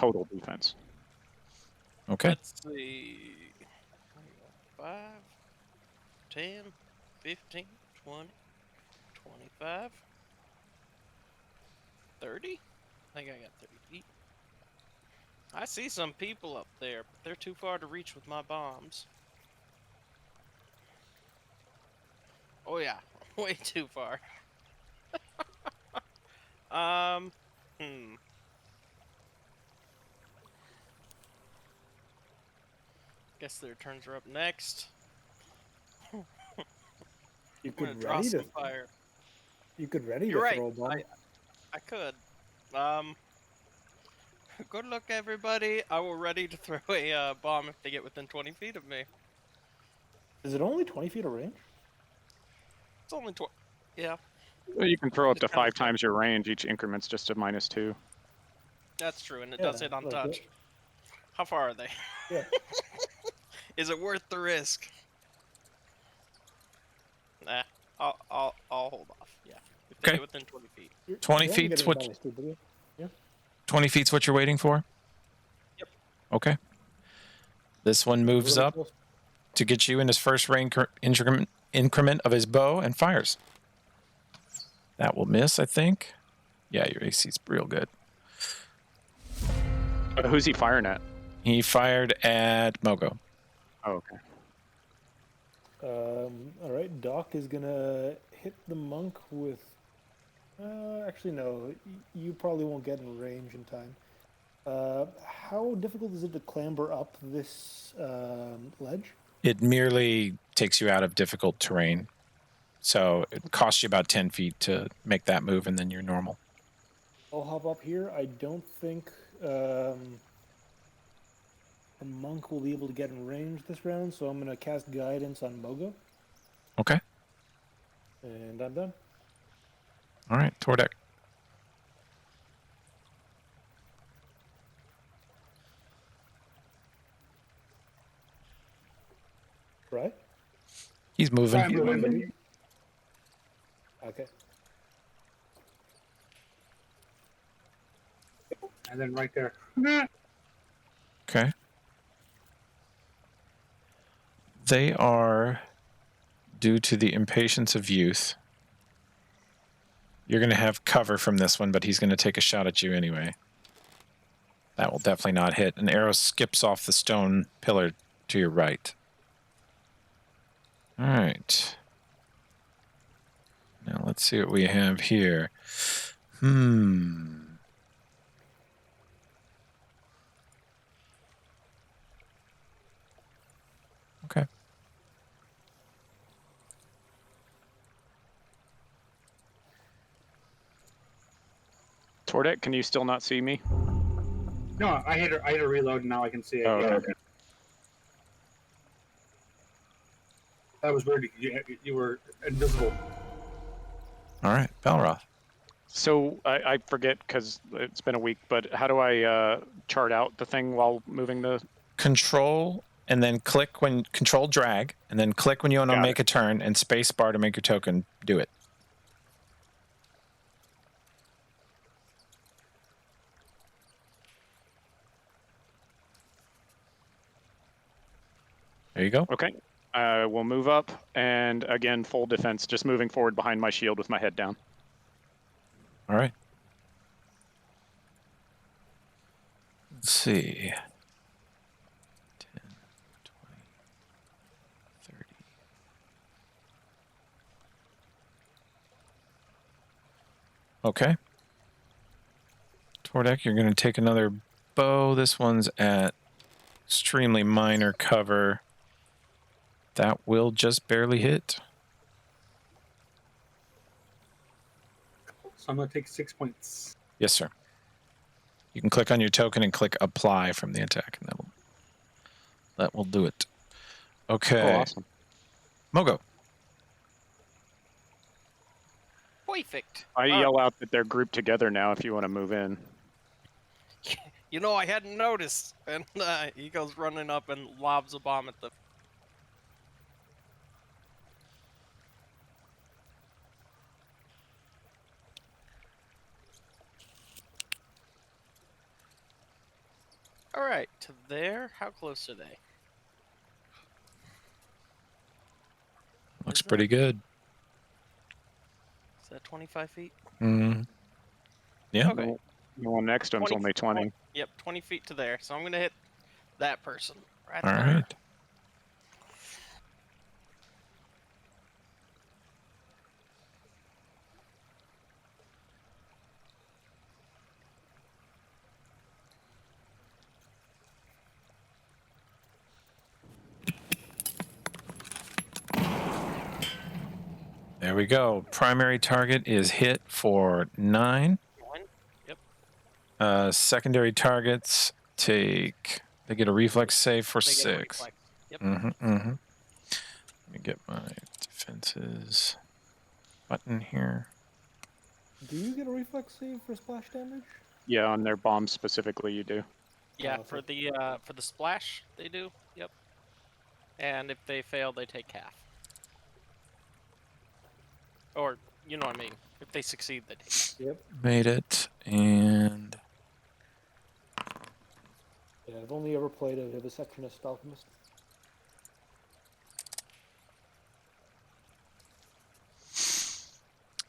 total defense. Okay. Let's see. 5, 10, 15, 20, 25, 30? I think I got 30 feet. I see some people up there, but they're too far to reach with my bombs. Oh yeah, way too far. Hmm. Guess their turns are up next. You I'm gonna could draw ready to. some fire. You could ready You're to right. throw a bomb. I could. Good luck, everybody. I will ready to throw a bomb if they get within 20 feet of me. Is it only 20 feet of range? It's only 20. Yeah, Well, you can throw up to Just kinda 5 times your range. Each increment's just a -2. that's true, and it Yeah, does hit like untouched. How far are they? Yeah. Is it worth the risk? Nah, I'll hold off. Yeah, if they Okay. get within 20 feet. 20 you're only feet's getting what- -2, but yeah. 20 feet's what you're waiting for? Yep. Okay. This one moves Really up close. to get you in his first range increment of his bow and fires. That will miss, I think. Yeah, your AC's real good. Who's he firing at? He fired at Mogo. Oh, okay. All right, Doc is gonna hit the monk with. Actually, no. You probably won't get in range in time. How difficult is it to clamber up this ledge? It merely takes you out of difficult terrain. So it costs you about 10 feet to make that move, and then you're normal. I'll hop up here. I don't think a monk will be able to get in range this round, so I'm gonna cast guidance on Mogo, Okay. and I'm done. All right, Tordek. Right? He's moving. I'm moving. Okay. And then right there. Okay. They are, due to the impatience of youth, you're going to have cover from this one, but he's going to take a shot at you anyway. That will definitely not hit. An arrow skips off the stone pillar to your right. All right. Now let's see what we have here. Okay. Tordek, can you still not see me? No, I hit a reload and now I can see it. Oh, yeah. okay. That was weird. You were invisible. All right, Balroth. So I forget because it's been a week, but how do I chart out the thing while moving the... Control and then click when control drag and then click when you want to Got make a turn and space bar to make your token do it. There you go. Okay. We'll move up, and again, full defense, just moving forward behind my shield with my head down. All right. Let's see. 10, 20, 30. Okay. Tordek, you're going to take another bow. This one's at extremely minor cover. That will just barely hit. So I'm going to take 6 points. Yes, sir. You can click on your token and click apply from the attack, and that will do it. Okay. Oh, awesome. Mogo. Perfect. I yell out that they're grouped together now if you want to move in. You know, I hadn't noticed. And he goes running up and lobs a bomb at the... All right, to there. How close are they? Looks Is pretty good. Is that 25 feet? Mm. Yeah. Okay. The one next to him's 20 only 20. Yep, 20 feet to there. So I'm gonna hit that person right All there. right. There we go. Primary target is hit for 9. One. Yep. Secondary targets they get a reflex save for They get a 6. reflex. Yep. Mm-hmm. Let me get my defenses button here. Do you get a reflex save for splash damage? Yeah, on their bombs specifically, you do. Yeah, Oh, for the splash they do. Yep. And if they fail, they take half. Or you know what I mean. If they succeed, they take half. Yep. Made it, and Yeah, I've only ever played a Vivisectionist Alchemist.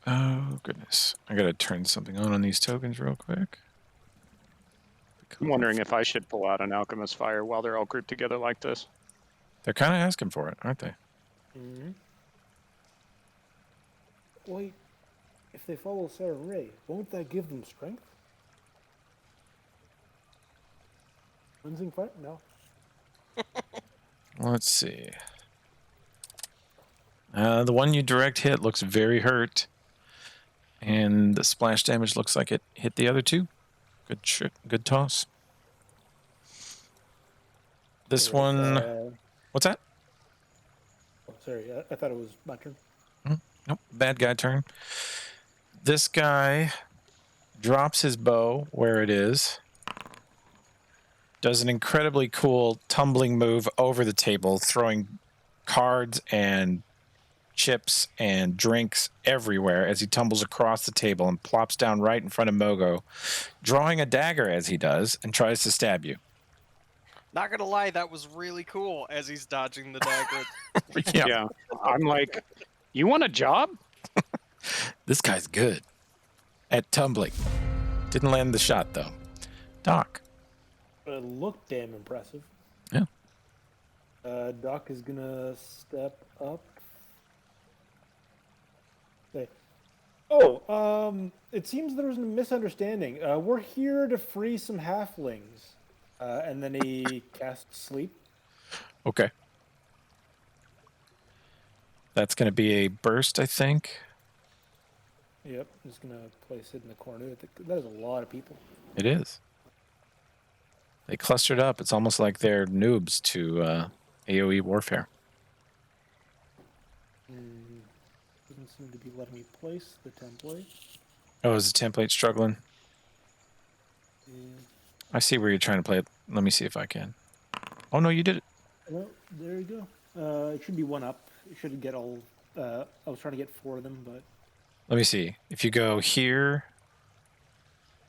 oh goodness, I gotta turn something on these tokens real quick. I'm wondering if I should pull out an Alchemist Fire while they're all grouped together like this. They're kind of asking for it, aren't they? Mm-hmm. Wait, if they follow Sarah Ray, won't that give them strength? Cleansing Fire? No. Let's see. The one you direct hit looks very hurt, and the splash damage looks like it hit the other 2. Good toss. This Anyway, one, what's that? oh, sorry, I thought it was my turn. Nope, bad guy turn. This guy drops his bow where it is, does an incredibly cool tumbling move over the table, throwing cards and chips and drinks everywhere as he tumbles across the table and plops down right in front of Mogo, drawing a dagger as he does and tries to stab you. Not gonna lie, that was really cool as he's dodging the dagger. Yeah, I'm like, you want a job? this guy's good at tumbling. Didn't land the shot though. Doc. But it looked damn impressive. Yeah. Doc is gonna step up. Okay. Oh, it seems there was a misunderstanding. We're here to free some halflings. And then he casts sleep. Okay. That's going to be a burst, I think. Yep, I'm just gonna place it in the corner. That is a lot of people. It is. They clustered up. It's almost like they're noobs to AoE warfare. Doesn't seem to be letting me place the template. Oh, is the template struggling? Yeah. I see where you're trying to play it. Let me see if I can. Oh, no, you did it. Well, there you go. It should be one up. It should get all. I was trying to get 4 of them, but Let me see. If you go here,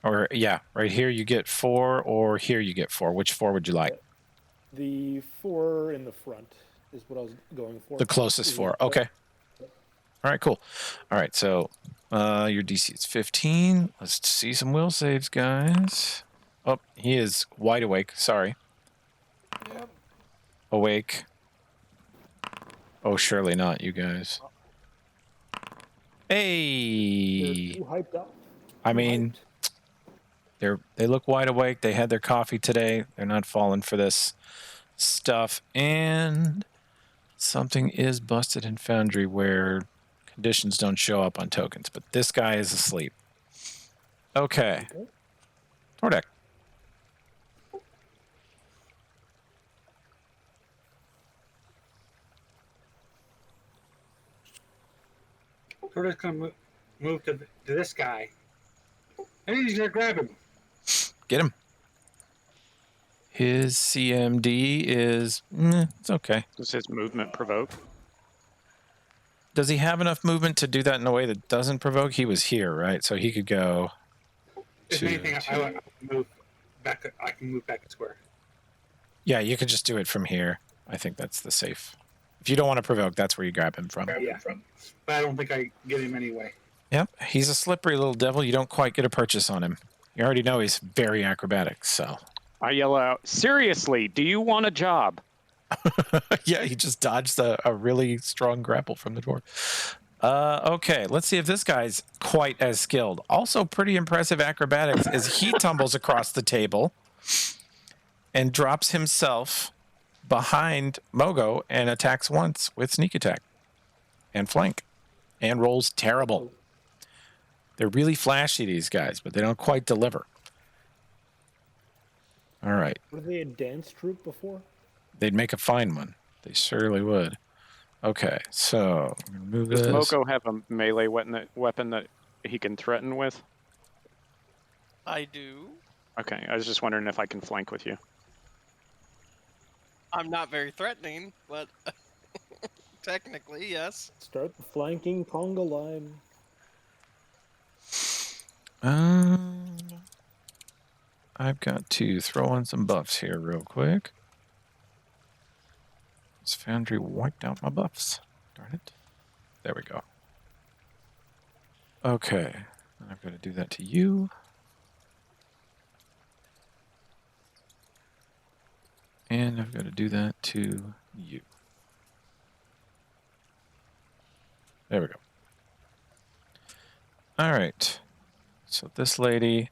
or yeah, right here you get 4, or here you get 4. Which 4 would you like? the 4 in the front is what I was going for. The closest 4. Okay. All right, cool. All right, so your DC is 15. Let's see some will saves, guys. Oh, he is wide awake. Sorry. Yep. Awake. Oh, surely not, you guys. They're Hey. too hyped up. I Too mean, hyped. they look wide awake. They had their coffee today. They're not falling for this stuff. And something is busted in Foundry where conditions don't show up on tokens. But this guy is asleep. Okay. Okay. Tordek. We're just gonna move to this guy, and he's gonna grab him. Get him. His CMD is... it's okay. Does his movement provoke? Does he have enough movement to do that in a way that doesn't provoke? He was here, right? So he could go... If anything, I would move back. I can move back a square. Yeah, you could just do it from here. I think that's the safe. If you don't want to provoke, that's where you grab him from. Yeah. But I don't think I get him anyway. Yep, he's a slippery little devil. You don't quite get a purchase on him. You already know he's very acrobatic, so. I yell out, seriously, do you want a job? Yeah, he just dodged a really strong grapple from the dwarf. Okay, let's see if this guy's quite as skilled. Also pretty impressive acrobatics as he tumbles across the table and drops himself behind Mogo and attacks once with sneak attack and flank and rolls terrible. They're really flashy, these guys, but they don't quite deliver. All right. Were they a dance troupe before? They'd make a fine one. They surely would. Okay, so I'm gonna move Does this. Moko have a melee weapon that he can threaten with? I do. Okay, I was just wondering if I can flank with you. I'm not very threatening, but technically, yes. Start the flanking conga line. I've got to throw on some buffs here real quick. This Foundry wiped out my buffs. Darn it. There we go. Okay. I've got to do that to you. And I've got to do that to you. There we go. All right. So this lady,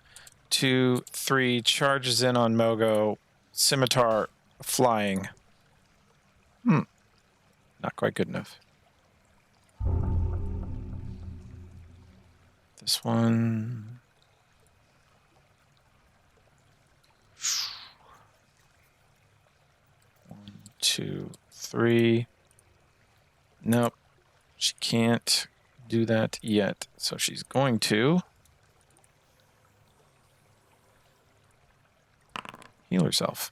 2, 3, charges in on Mogo. Scimitar flying. Not quite good enough. This one. 1, 2, 3. Nope. She can't do that yet. So she's going to heal herself.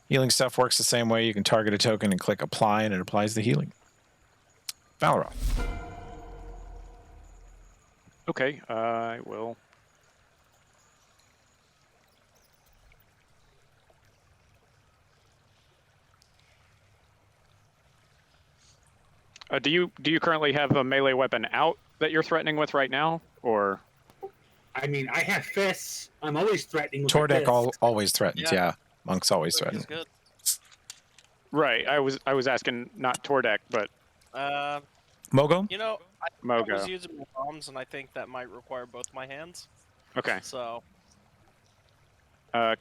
Healing stuff works the same way. You can target a token and click apply, and it applies the healing. Valoroth. Okay, I will. Do you currently have a melee weapon out that you're threatening with right now, or? I mean, I have fists. I'm always threatening with my Tordek fists. always threatens. Yeah. Yeah. Monks always threaten. It's good. Right, I was asking not Tordek, but Mogo? You know, I Mogo. was using my bombs, and I think that might require both my hands. Okay. So,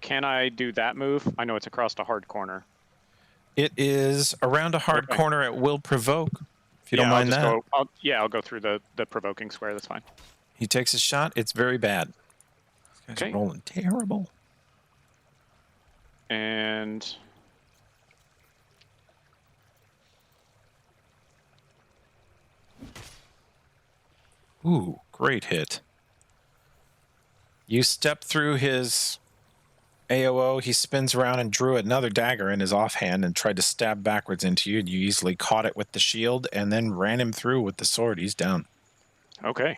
Can I do that move? I know it's across a hard corner. It is around a hard Okay. corner. It will provoke. If you don't mind that. I'll go through the provoking square. That's fine. He takes a shot. It's very bad. This guy's Okay. rolling terrible. And Ooh, great hit. You step through his AOO. He spins around and drew another dagger in his offhand and tried to stab backwards into you. And you easily caught it with the shield and then ran him through with the sword. He's down. okay.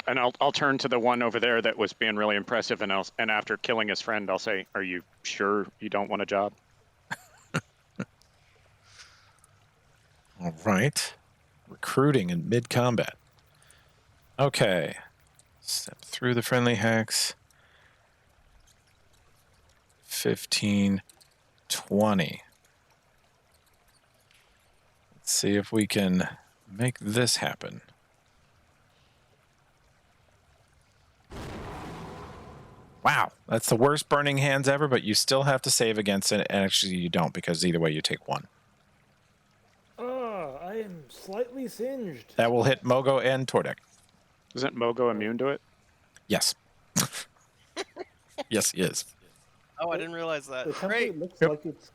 And I'll turn to the one over there that was being really impressive, and after killing his friend, I'll say, "Are you sure you don't want a job?" All right. Recruiting in mid-combat. Okay. Step through the friendly hex. 15, 20. Let's see if we can make this happen. Wow, that's the worst burning hands ever, but you still have to save against it. And actually, you don't, because either way, you take 1. I am slightly singed. That will hit Mogo and Tordek. Isn't Mogo immune to it? Yes. Yes, he is. oh, I didn't realize that. The template Great. looks Yep. like it's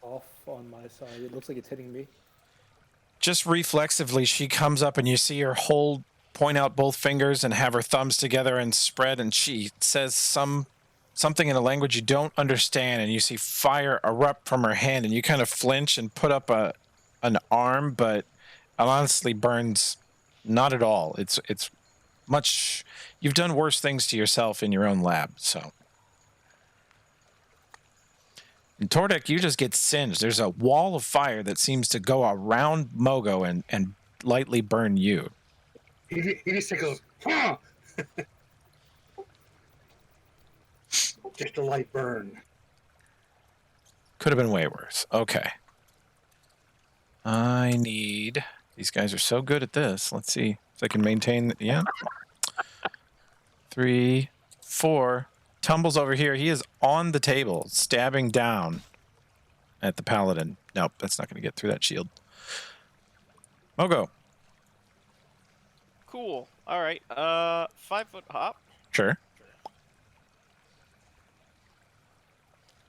off on my side. It looks like it's hitting me. Just reflexively, she comes up and you see her point out both fingers and have her thumbs together and spread, and she says something in a language you don't understand, and you see fire erupt from her hand, and you kind of flinch and put up an arm, but it honestly burns not at all. It's You've done worse things to yourself in your own lab, so. And Tordek, you just get singed. There's a wall of fire that seems to go around Mogo and lightly burn you. He just goes, huh! Just a light burn. Could have been way worse. Okay. I need... These guys are so good at this. Let's see if I can maintain... Yeah. 3, 4. Tumbles over here. He is on the table, stabbing down at the paladin. Nope, that's not going to get through that shield. Mogo. Cool. All right. 5-foot hop. Sure.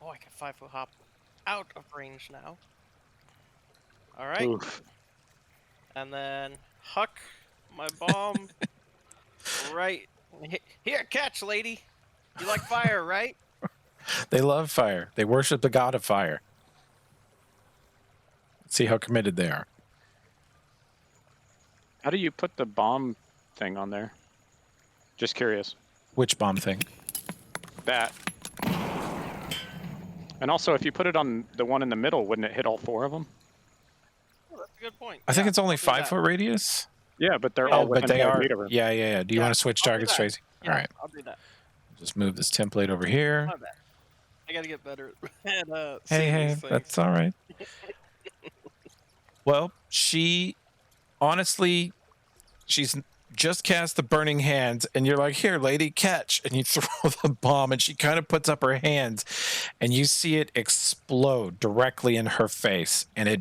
Oh, I can 5-foot hop out of range now. All right. Oof. And then huck my bomb right here. Catch, lady. You like fire, right? They love fire. They worship the god of fire. Let's see how committed they are. How do you put the bomb thing on there? Just curious. Which bomb thing? That. And also, if you put it on the one in the middle, wouldn't it hit all 4 of them? Oh, that's a good point. I think Yeah, it's only I'll do that. 5-foot radius. Yeah, but they're Yeah, all Oh, but within they 5 are. feet of her. Yeah. Do you Yeah, want to switch I'll do targets, that. Tracy? Yeah, All right. I'll do that. Just move this template over here. My bad. I gotta get better at Hey, seeing hey, these things. that's all right. Well, she honestly, she's just cast the burning hands, and you're like, "Here, lady, catch!" And you throw the bomb, and she kind of puts up her hands, and you see it explode directly in her face, and it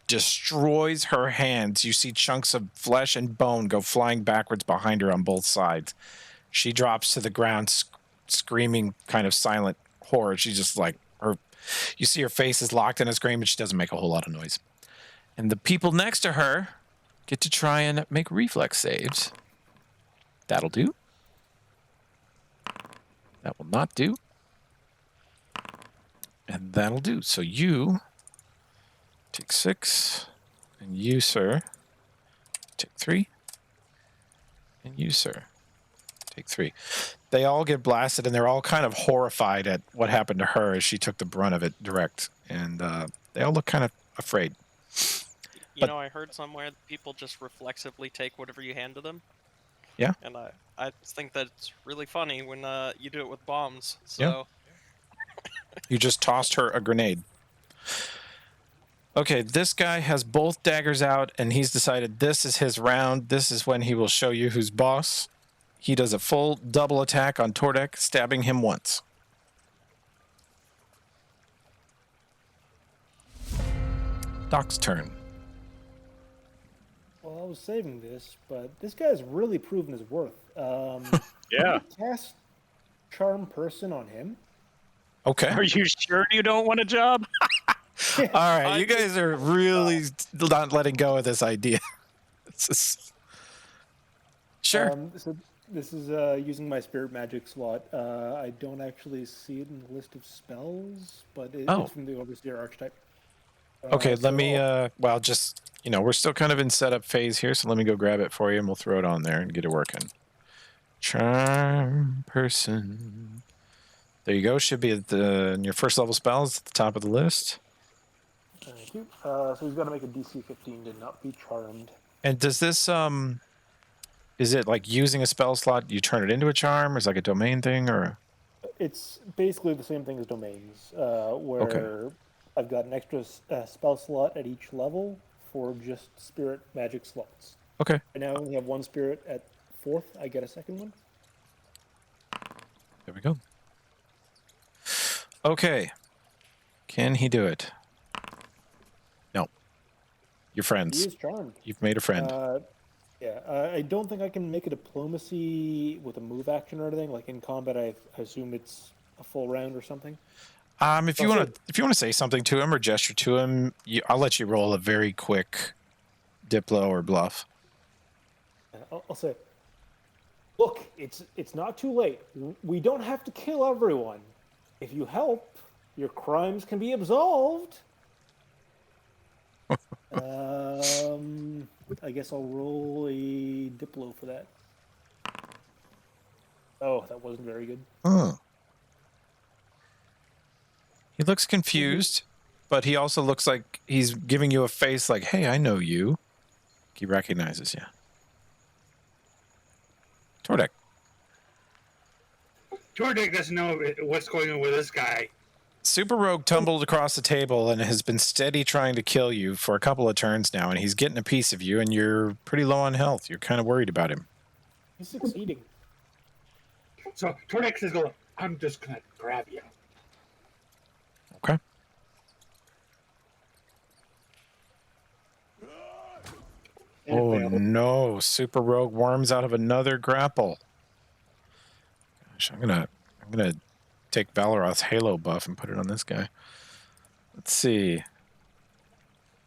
destroys her hands. You see chunks of flesh and bone go flying backwards behind her on both sides. She drops to the ground, screaming, kind of silent horror. She's just like you see her face is locked in a scream, but she doesn't make a whole lot of noise. And the people next to her get to try and make reflex saves. That'll do. That will not do. And that'll do. So you take 6, and you, sir, take 3, and you, sir, take 3. They all get blasted, and they're all kind of horrified at what happened to her as she took the brunt of it direct. And they all look kind of afraid. You But- know, I heard somewhere that people just reflexively take whatever you hand to them. Yeah. And I just think that it's really funny when you do it with bombs. So You just tossed her a grenade. Okay, this guy has both daggers out, and he's decided this is his round. This is when he will show you who's boss. He does a full double attack on Tordek, stabbing him once. Doc's turn. Well, I was saving this, but this guy's really proven his worth. Yeah. Cast Charm Person on him. Okay. Are you sure you don't want a job? All right, you guys are really not letting go of this idea. This is... Sure. So this is using my Spirit Magic slot. I don't actually see it in the list of spells, but it's from the Overseer Archetype. Okay, so let me, I'll- well, just, we're still kind of in setup phase here, so let me go grab it for you, and we'll throw it on there and get it working. Charm Person. There you go. Should be at in your first level spells at the top of the list. Thank you. So he's got to make a DC 15 to not be charmed. And does this, is it like using a spell slot, you turn it into a charm, or is it like a domain thing, or? It's basically the same thing as domains, where I've got an extra spell slot at each level for just Spirit Magic slots. Okay. And now I only have one Spirit at 4th. I get a second one. There we go. Okay. Can he do it? No. You're He friends. is charmed. You've made a friend. I don't think I can make a diplomacy with a move action or anything. Like in combat, I assume it's a full round or something. If you want to say something to him or gesture to him, I'll let you roll a very quick diplo or bluff. I'll say, look, it's not too late. We don't have to kill everyone. If you help, your crimes can be absolved. I guess I'll roll a diplo for that. Oh, that wasn't very good. Oh. He looks confused, but he also looks like he's giving you a face like, hey, I know you. He recognizes you. Tordek. Tordek doesn't know what's going on with this guy. Super Rogue tumbled across the table and has been steady trying to kill you for a couple of turns now, and he's getting a piece of you, and you're pretty low on health. You're kind of worried about him. He's succeeding. So Tordek says, "Go. I'm just gonna grab you." Okay. And Oh failed. no! Super Rogue worms out of another grapple. Gosh, I'm gonna take Valoroth's Halo buff and put it on this guy. Let's see.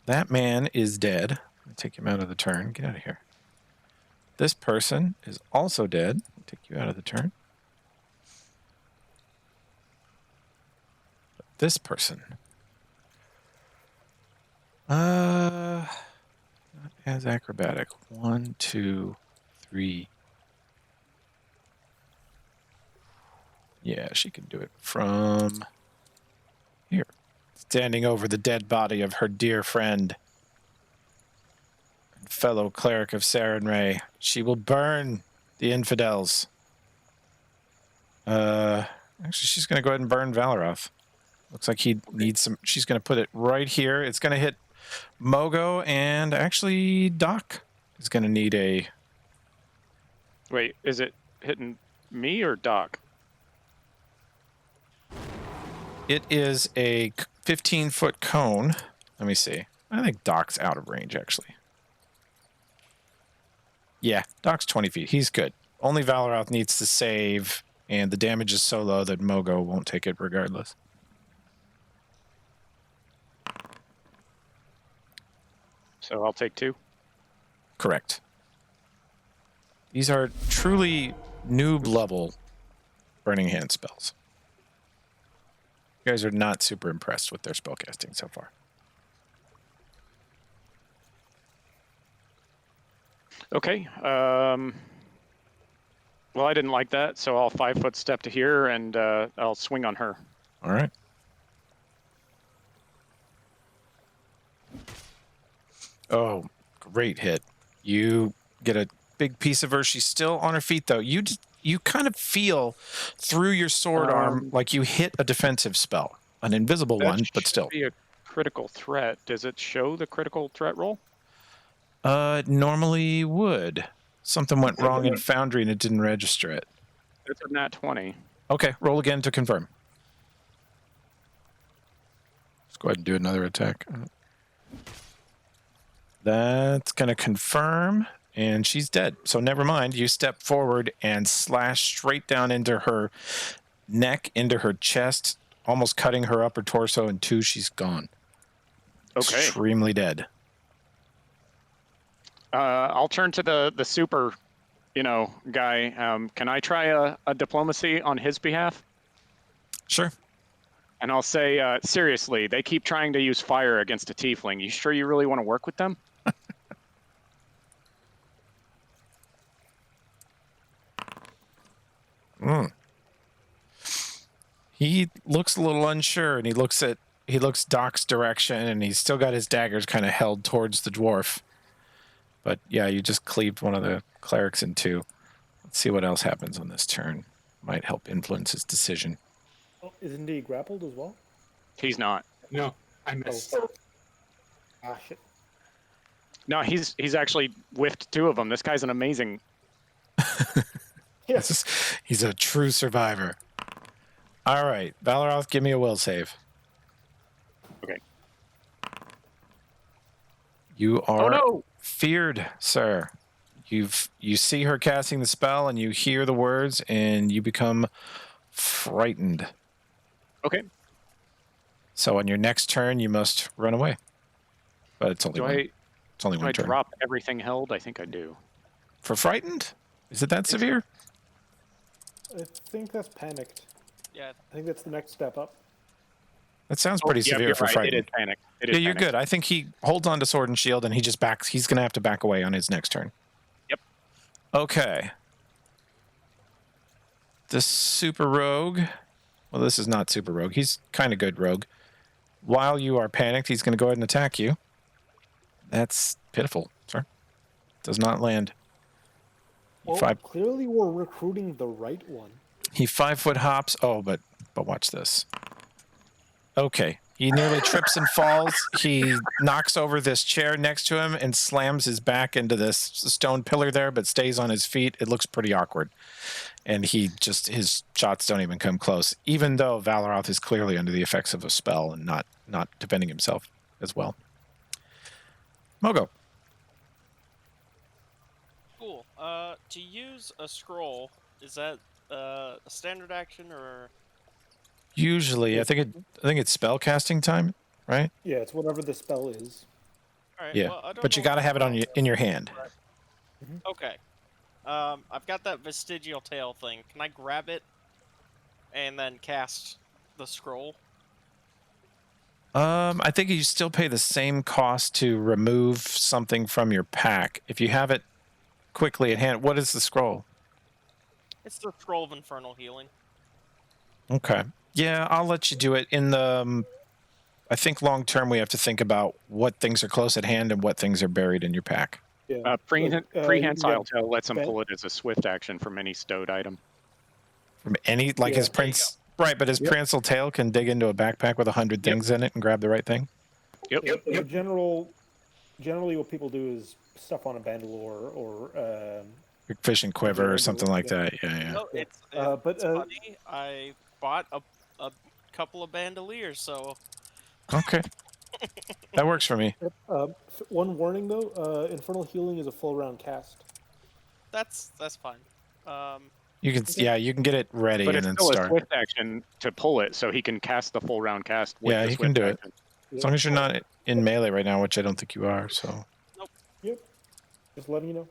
That man is dead. I'll take him out of the turn. Get out of here. This person is also dead. I'll take you out of the turn. This person. Not as acrobatic. 1, 2, 3. Yeah, she can do it from here. Standing over the dead body of her dear friend and fellow cleric of Sarenrae. She will burn the infidels. Actually, she's going to go ahead and burn Valoroth. Looks like he needs some. She's going to put it right here. It's going to hit Mogo, and actually Doc is going to need a... Wait, is it hitting me or Doc? It is a 15-foot cone. Let me see. I think Doc's out of range, actually. Yeah, Doc's 20 feet. He's good. Only Valoroth needs to save, and the damage is so low that Mogo won't take it regardless. So I'll take 2. Correct. These are truly noob level Burning Hand spells. You guys are not super impressed with their spellcasting so far. Okay. Well, I didn't like that, so I'll 5-foot step to here, and I'll swing on her. All right. Oh, great hit. You get a big piece of her. She's still on her feet, though. You kind of feel through your sword arm like you hit a defensive spell. An invisible That one, but should still. be a critical threat. Does it show the critical threat roll? Normally would. Something went wrong in Foundry and it didn't register it. It's a nat 20. Okay, roll again to confirm. Let's go ahead and do another attack. That's going to confirm, and she's dead. So never mind. You step forward and slash straight down into her neck, into her chest, almost cutting her upper torso in 2. She's gone. Okay. Extremely dead. I'll turn to the super, guy. Can I try a diplomacy on his behalf? Sure. And I'll say, seriously, they keep trying to use fire against a tiefling. You sure you really want to work with them? He looks a little unsure, and he looks Doc's direction, and he's still got his daggers kind of held towards the dwarf. But yeah, you just cleaved one of the clerics in 2. Let's see what else happens on this turn. Might help influence his decision. Oh, isn't he grappled as well? He's not. No, I missed. Ah, shit. No, he's actually whiffed 2 of them. This guy's an amazing. Yes. He's a true survivor. All right, Valoroth, give me a will save. Okay. You are Oh no! feared, sir. You see her casting the spell, and you hear the words, and you become frightened. Okay. So on your next turn, you must run away. But it's only Do one. I It's only do one I turn. drop everything held? I think I do. For frightened? Is it that severe? I think that's panicked. Yeah. I think that's the next step up. That sounds pretty Yeah, severe you're for right. frightened. It is panic. It Yeah, is you're panic. good. I think he holds on to sword and shield, and he just backs. He's going to have to back away on his next turn. Yep. Okay. This super rogue. Well, this is not super rogue. He's kind of good rogue. While you are panicked, he's going to go ahead and attack you. That's pitiful, sir. Does not land. Well, Five. clearly we're recruiting the right one. He 5-foot hops. Oh, but watch this. Okay. He nearly trips and falls. He knocks over this chair next to him and slams his back into this stone pillar there, but stays on his feet. It looks pretty awkward. And his shots don't even come close, even though Valoroth is clearly under the effects of a spell and not defending himself as well. Mogo. Cool. To use a scroll, is that a standard action or? Usually, I think it's spell casting time, right? Yeah, it's whatever the spell is. All right, Yeah, well, I don't but you know got to if have it on I'll- in your hand. Okay. I've got that vestigial tail thing. Can I grab it and then cast the scroll? I think you still pay the same cost to remove something from your pack if you have it quickly at hand. What is the scroll? It's the scroll of infernal healing. Okay. Yeah, I'll let you do it. In the, I think long term we have to think about what things are close at hand and what things are buried in your pack. Yeah. Prehensile tail lets him Ben- pull it as a swift action from any stowed item. From any, like Yeah, his there you prince, right? But his Yep. prehensile tail can dig into a backpack with 100 Yep. things in it and grab the right thing. Yep. The generally what people do is stuff on a bandolier or Your fishing quiver or something like Yeah. that. Yeah. No, it's funny. I bought a couple of bandoliers, so Okay. That works for me. one warning though, infernal healing is a full round cast. that's fine. You can, yeah, you can get it ready But and it's then still a start. swift action to pull it, so he can cast the full round cast. With Yeah, the he can swift do it. action. As long as you're not in melee right now, which I don't think you are. So Yep. Just letting you know.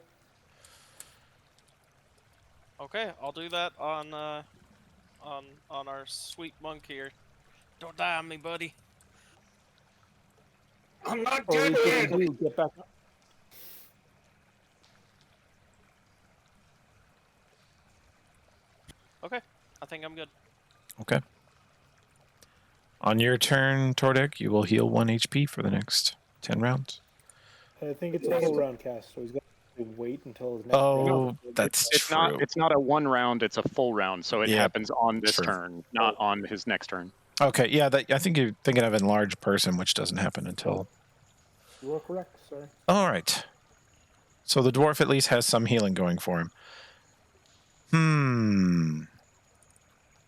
Okay, I'll do that on our sweet monk here. Don't die on me, buddy. I'm not Or dead you yet. can get back up. Okay, I think I'm good. okay. On your turn, Tordek, you will heal 1 HP for the next 10 rounds. I think it's a full round cast, so he's got to wait until his next Oh, round. that's It's true. not. It's not a one round. It's a full round. So it Yeah, happens on this true. turn, not on his next turn. Okay, yeah, I think you're thinking of enlarged person, which doesn't happen until. You are correct, sorry. All right. So the dwarf at least has some healing going for him.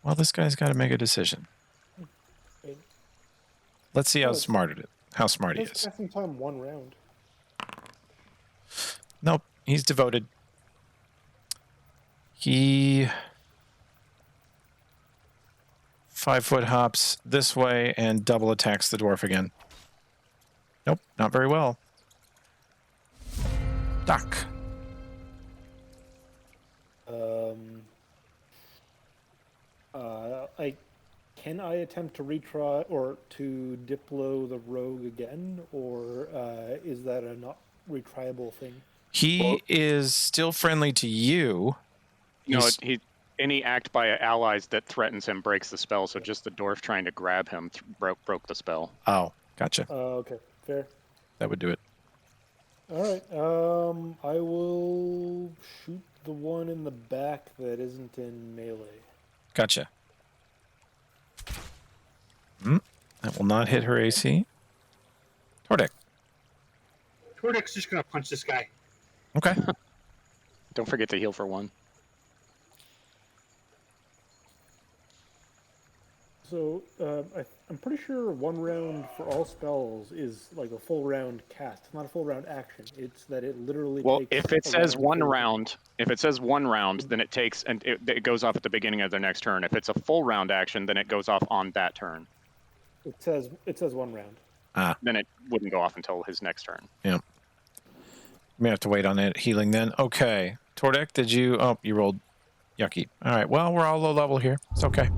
Well, this guy's got to make a decision. Okay. Let's see how Oh, smart he That's is. casting time 1 round. Nope, he's devoted. He 5-foot hops this way and double attacks the dwarf again. Nope, not very well. Doc. Can I attempt to retry or to diplo the rogue again, or is that a not retriable thing? He is still friendly to you. No, He's- any act by allies that threatens him breaks the spell. So just the dwarf trying to grab him broke the spell. Oh, gotcha. Okay, fair. That would do it. All right. I will shoot the one in the back that isn't in melee. Gotcha. That will not hit her AC. Tordek. Tordek's just gonna punch this guy. Okay. Don't forget to heal for 1. So I'm pretty sure 1 round for all spells is like a full round cast. It's not a full round action. It's that it literally. Well, takes if it a says one for- round, then it takes and it goes off at the beginning of their next turn. If it's a full round action, then it goes off on that turn. It says 1 round. Then it wouldn't go off until his next turn. May have to wait on it healing then. Okay. Tordek, did you? Oh, you rolled yucky. All right. Well, we're all low level here. It's okay.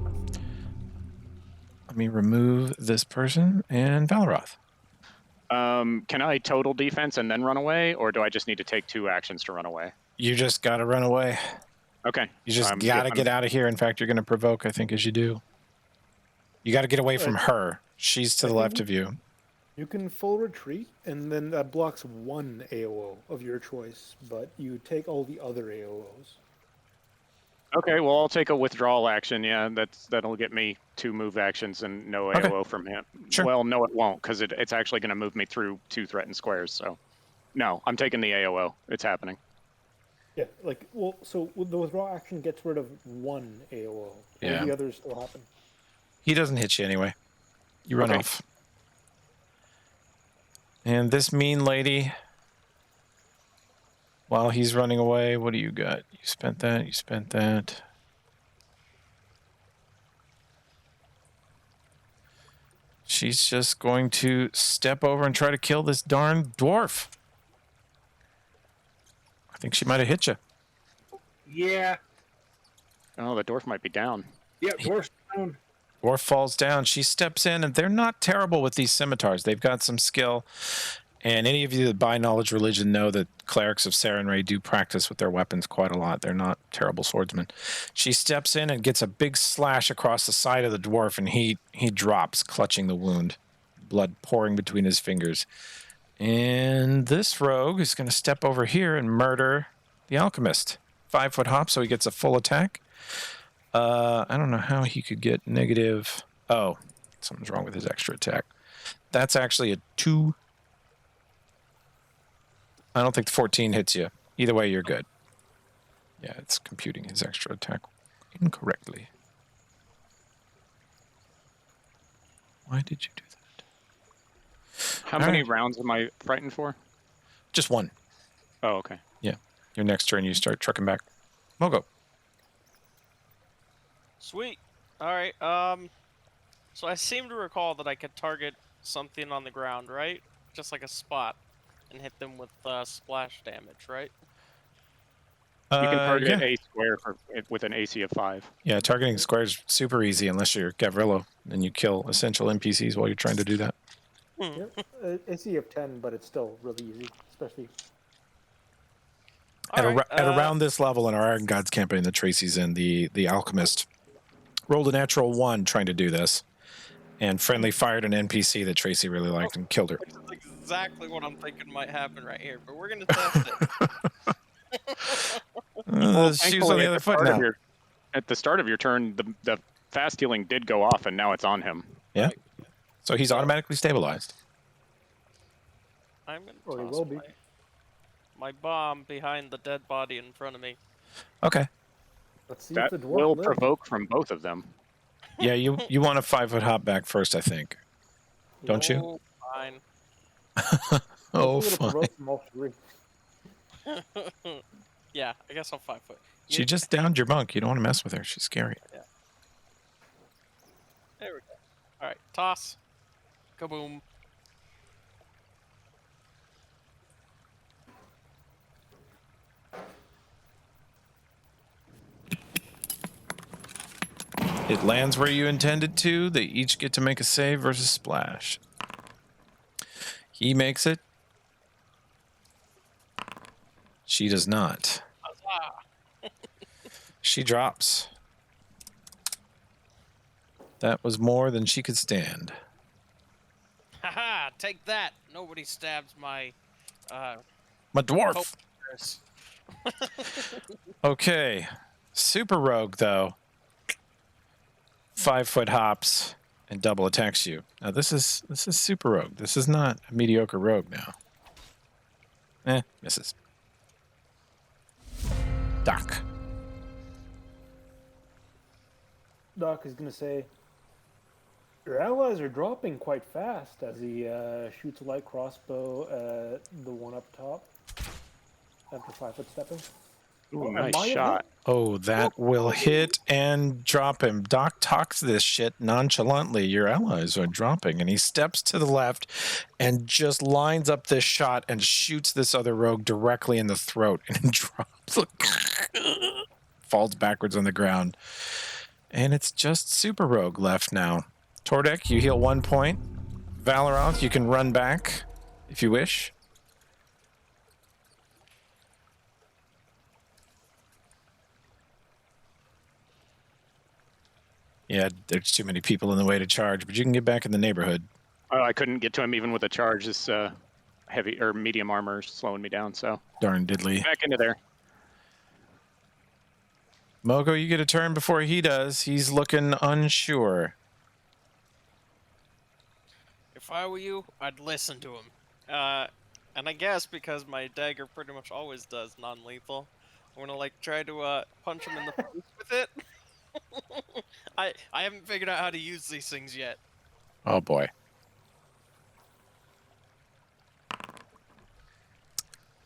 Let me remove this person and Valoroth. Can I total defense and then run away, or do I just need to take 2 actions to run away? You just got to run away. Okay. You just I'm gotta I'm- get out of here. In fact, you're gonna provoke, I think, as you do. You gotta get away from her. She's to the left of you. You can full retreat, and then that blocks one AOO of your choice, but you take all the other AOOs. Okay, well, I'll take a withdrawal action. Yeah, that'll get me 2 move actions and no Okay. AOO from him. Sure. Well, no, it won't, because it's actually going to move me through 2 threatened squares. So, no, I'm taking the AOO. It's happening. Yeah, like, well, so the withdrawal action gets rid of one AOO. Yeah. All the others still happen. He doesn't hit you anyway. You run Okay. off. And this mean lady, while he's running away, what do you got? You spent that, you spent that. She's just going to step over and try to kill this darn dwarf. I think she might have hit you. Yeah. Oh, the dwarf might be down. Yeah, dwarf's down. Dwarf falls down. She steps in, and they're not terrible with these scimitars. They've got some skill. And any of you that buy Knowledge Religion know that clerics of Sarenrae do practice with their weapons quite a lot. They're not terrible swordsmen. She steps in and gets a big slash across the side of the dwarf, and he drops, clutching the wound, blood pouring between his fingers. And this rogue is going to step over here and murder the alchemist. 5-foot hop, so he gets a full attack. I don't know how he could get negative. Oh, something's wrong with his extra attack. That's actually a 2. I don't think the 14 hits you. Either way, you're good. Yeah, it's computing his extra attack incorrectly. Why did you do that? How All many right. rounds am I frightened for? Just 1. Oh, okay. Your next turn, you start trucking back. Mogo. Sweet. All right. So I seem to recall that I could target something on the ground, right? Just like a spot, and hit them with splash damage, right? You can target yeah. a square with an AC of 5. Yeah, targeting squares is super easy unless you're Gavrilo and you kill essential NPCs while you're trying to do that. Yep. AC of 10, but it's still really easy, especially. At Alright, around this level in our Iron Gods campaign that Tracy's in, the alchemist rolled a natural 1 trying to do this, and friendly fired an NPC that Tracy really liked and killed her. Which is exactly what I'm thinking might happen right here, but we're gonna test it. Shoes on the other foot now. At the start of your turn, the fast healing did go off, and now it's on him. Yeah. So he's automatically stabilized. I'm gonna Or he toss will be. my bomb behind the dead body in front of me. Okay. Let's see That if the dwarf will lives. provoke from both of them. Yeah, you want a 5-foot hop back first, I think. Don't you? Oh, fine. Oh, Hopefully it'll fine. provoke from all 3. Yeah, I guess I'll 5 foot. She just downed your monk. You don't want to mess with her. She's scary. There we go. All right, toss. Kaboom. It lands where you intended to. They each get to make a save versus splash. He makes it. She does not. Huzzah! She drops. That was more than she could stand. Haha! Take that! Nobody stabs my My dwarf. Chris. Okay. Super rogue, though. 5-foot hops and double attacks you. Now this is super rogue. This is not a mediocre rogue now. Misses. Doc. Doc is going to say, your allies are dropping quite fast as he shoots a light crossbow at the one up top after 5-foot stepping. Ooh, Am nice I a hit? shot. Oh, that will hit and drop him. Doc talks this shit nonchalantly. Your allies are dropping. And he steps to the left and just lines up this shot and shoots this other rogue directly in the throat and drops. Falls backwards on the ground. And it's just Super Rogue left now. Tordek, you heal 1 point. Valoroth, you can run back if you wish. Yeah, there's too many people in the way to charge, but you can get back in the neighborhood. Oh, I couldn't get to him even with a charge. This heavy or medium armor is slowing me down. So Darn diddly. back into there. Mogo, you get a turn before he does. He's looking unsure. If I were you, I'd listen to him. And I guess because my dagger pretty much always does non-lethal, I'm gonna like try to punch him in the face with it. I haven't figured out how to use these things yet. Oh boy.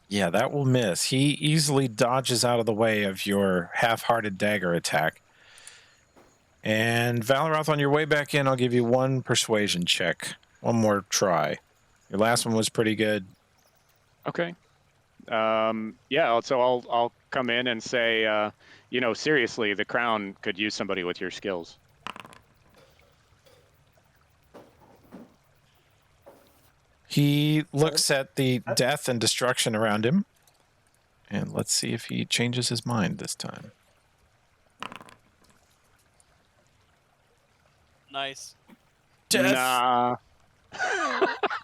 Yeah, that will miss. He easily dodges out of the way of your half-hearted dagger attack. And Valoroth, on your way back in, I'll give you one persuasion check. One more try. Your last one was pretty good. Okay. Yeah. So I'll come in and say, you know, seriously, the crown could use somebody with your skills. He looks at the death and destruction around him. And let's see if he changes his mind this time. Nice. Death! Nah.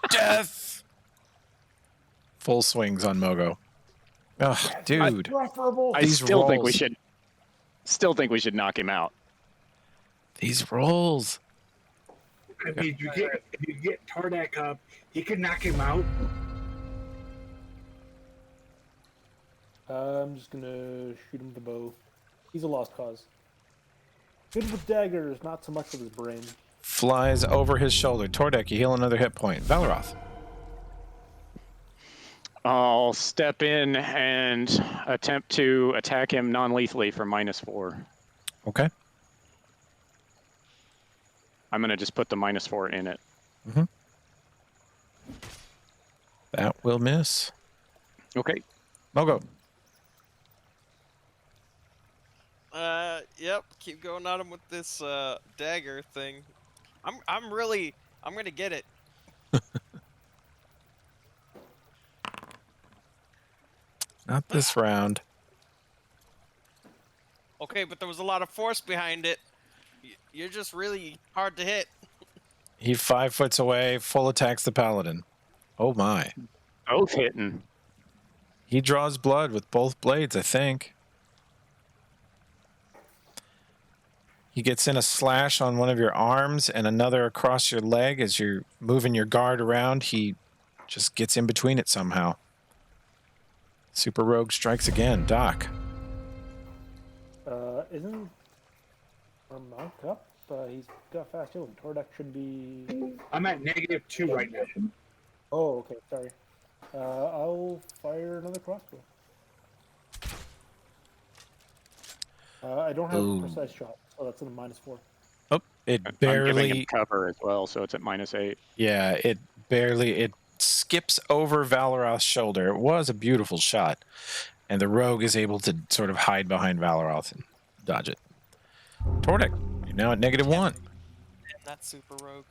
Death! Full swings on Mogo. Oh, dude. Preferable. I These still think we rolls. should knock him out. These rolls. I mean, if you get Tordak up, he could knock him out. I'm just gonna shoot him with the bow. He's a lost cause. Good with daggers, not so much with his brain. Flies over his shoulder. Tordek, you heal another hit point. Valoroth. I'll step in and attempt to attack him non-lethally for -4. Okay. I'm gonna just put the -4 in it. That will miss. Okay. Mogo. Yep. Keep going at him with this dagger thing. I'm gonna get it. Not this round. Okay, but there was a lot of force behind it. You're just really hard to hit. He 5 foot away, full attacks the paladin. Oh my. Both hitting. He draws blood with both blades, I think. He gets in a slash on one of your arms and another across your leg as you're moving your guard around. He just gets in between it somehow. Super Rogue strikes again. Doc. Isn't our monk up? He's got fast healing. Tordek should be. I'm at -2 right now. Oh, okay. Sorry. I'll fire another crossbow. I don't have Ooh. a precise shot, so that's in a -4. Oh, it I'm giving him barely. cover as well, so it's at -8. Yeah, it barely. It skips over Valoroth's shoulder. It was a beautiful shot. And the rogue is able to sort of hide behind Valoroth and dodge it. Tordek, you're now at -1. Damn, that's super rogue.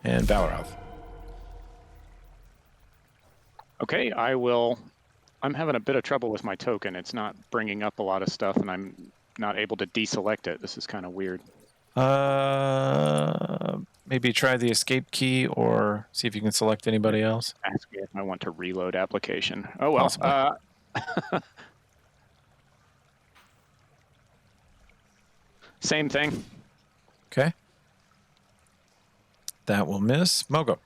And Valoroth. Okay, I will. I'm having a bit of trouble with my token. It's not bringing up a lot of stuff, and I'm not able to deselect it. This is kind of weird. Maybe try the escape key or see if you can select anybody else. Ask me if I want to reload application. Oh well. Possible. Same thing. Okay. That will miss. Mogo.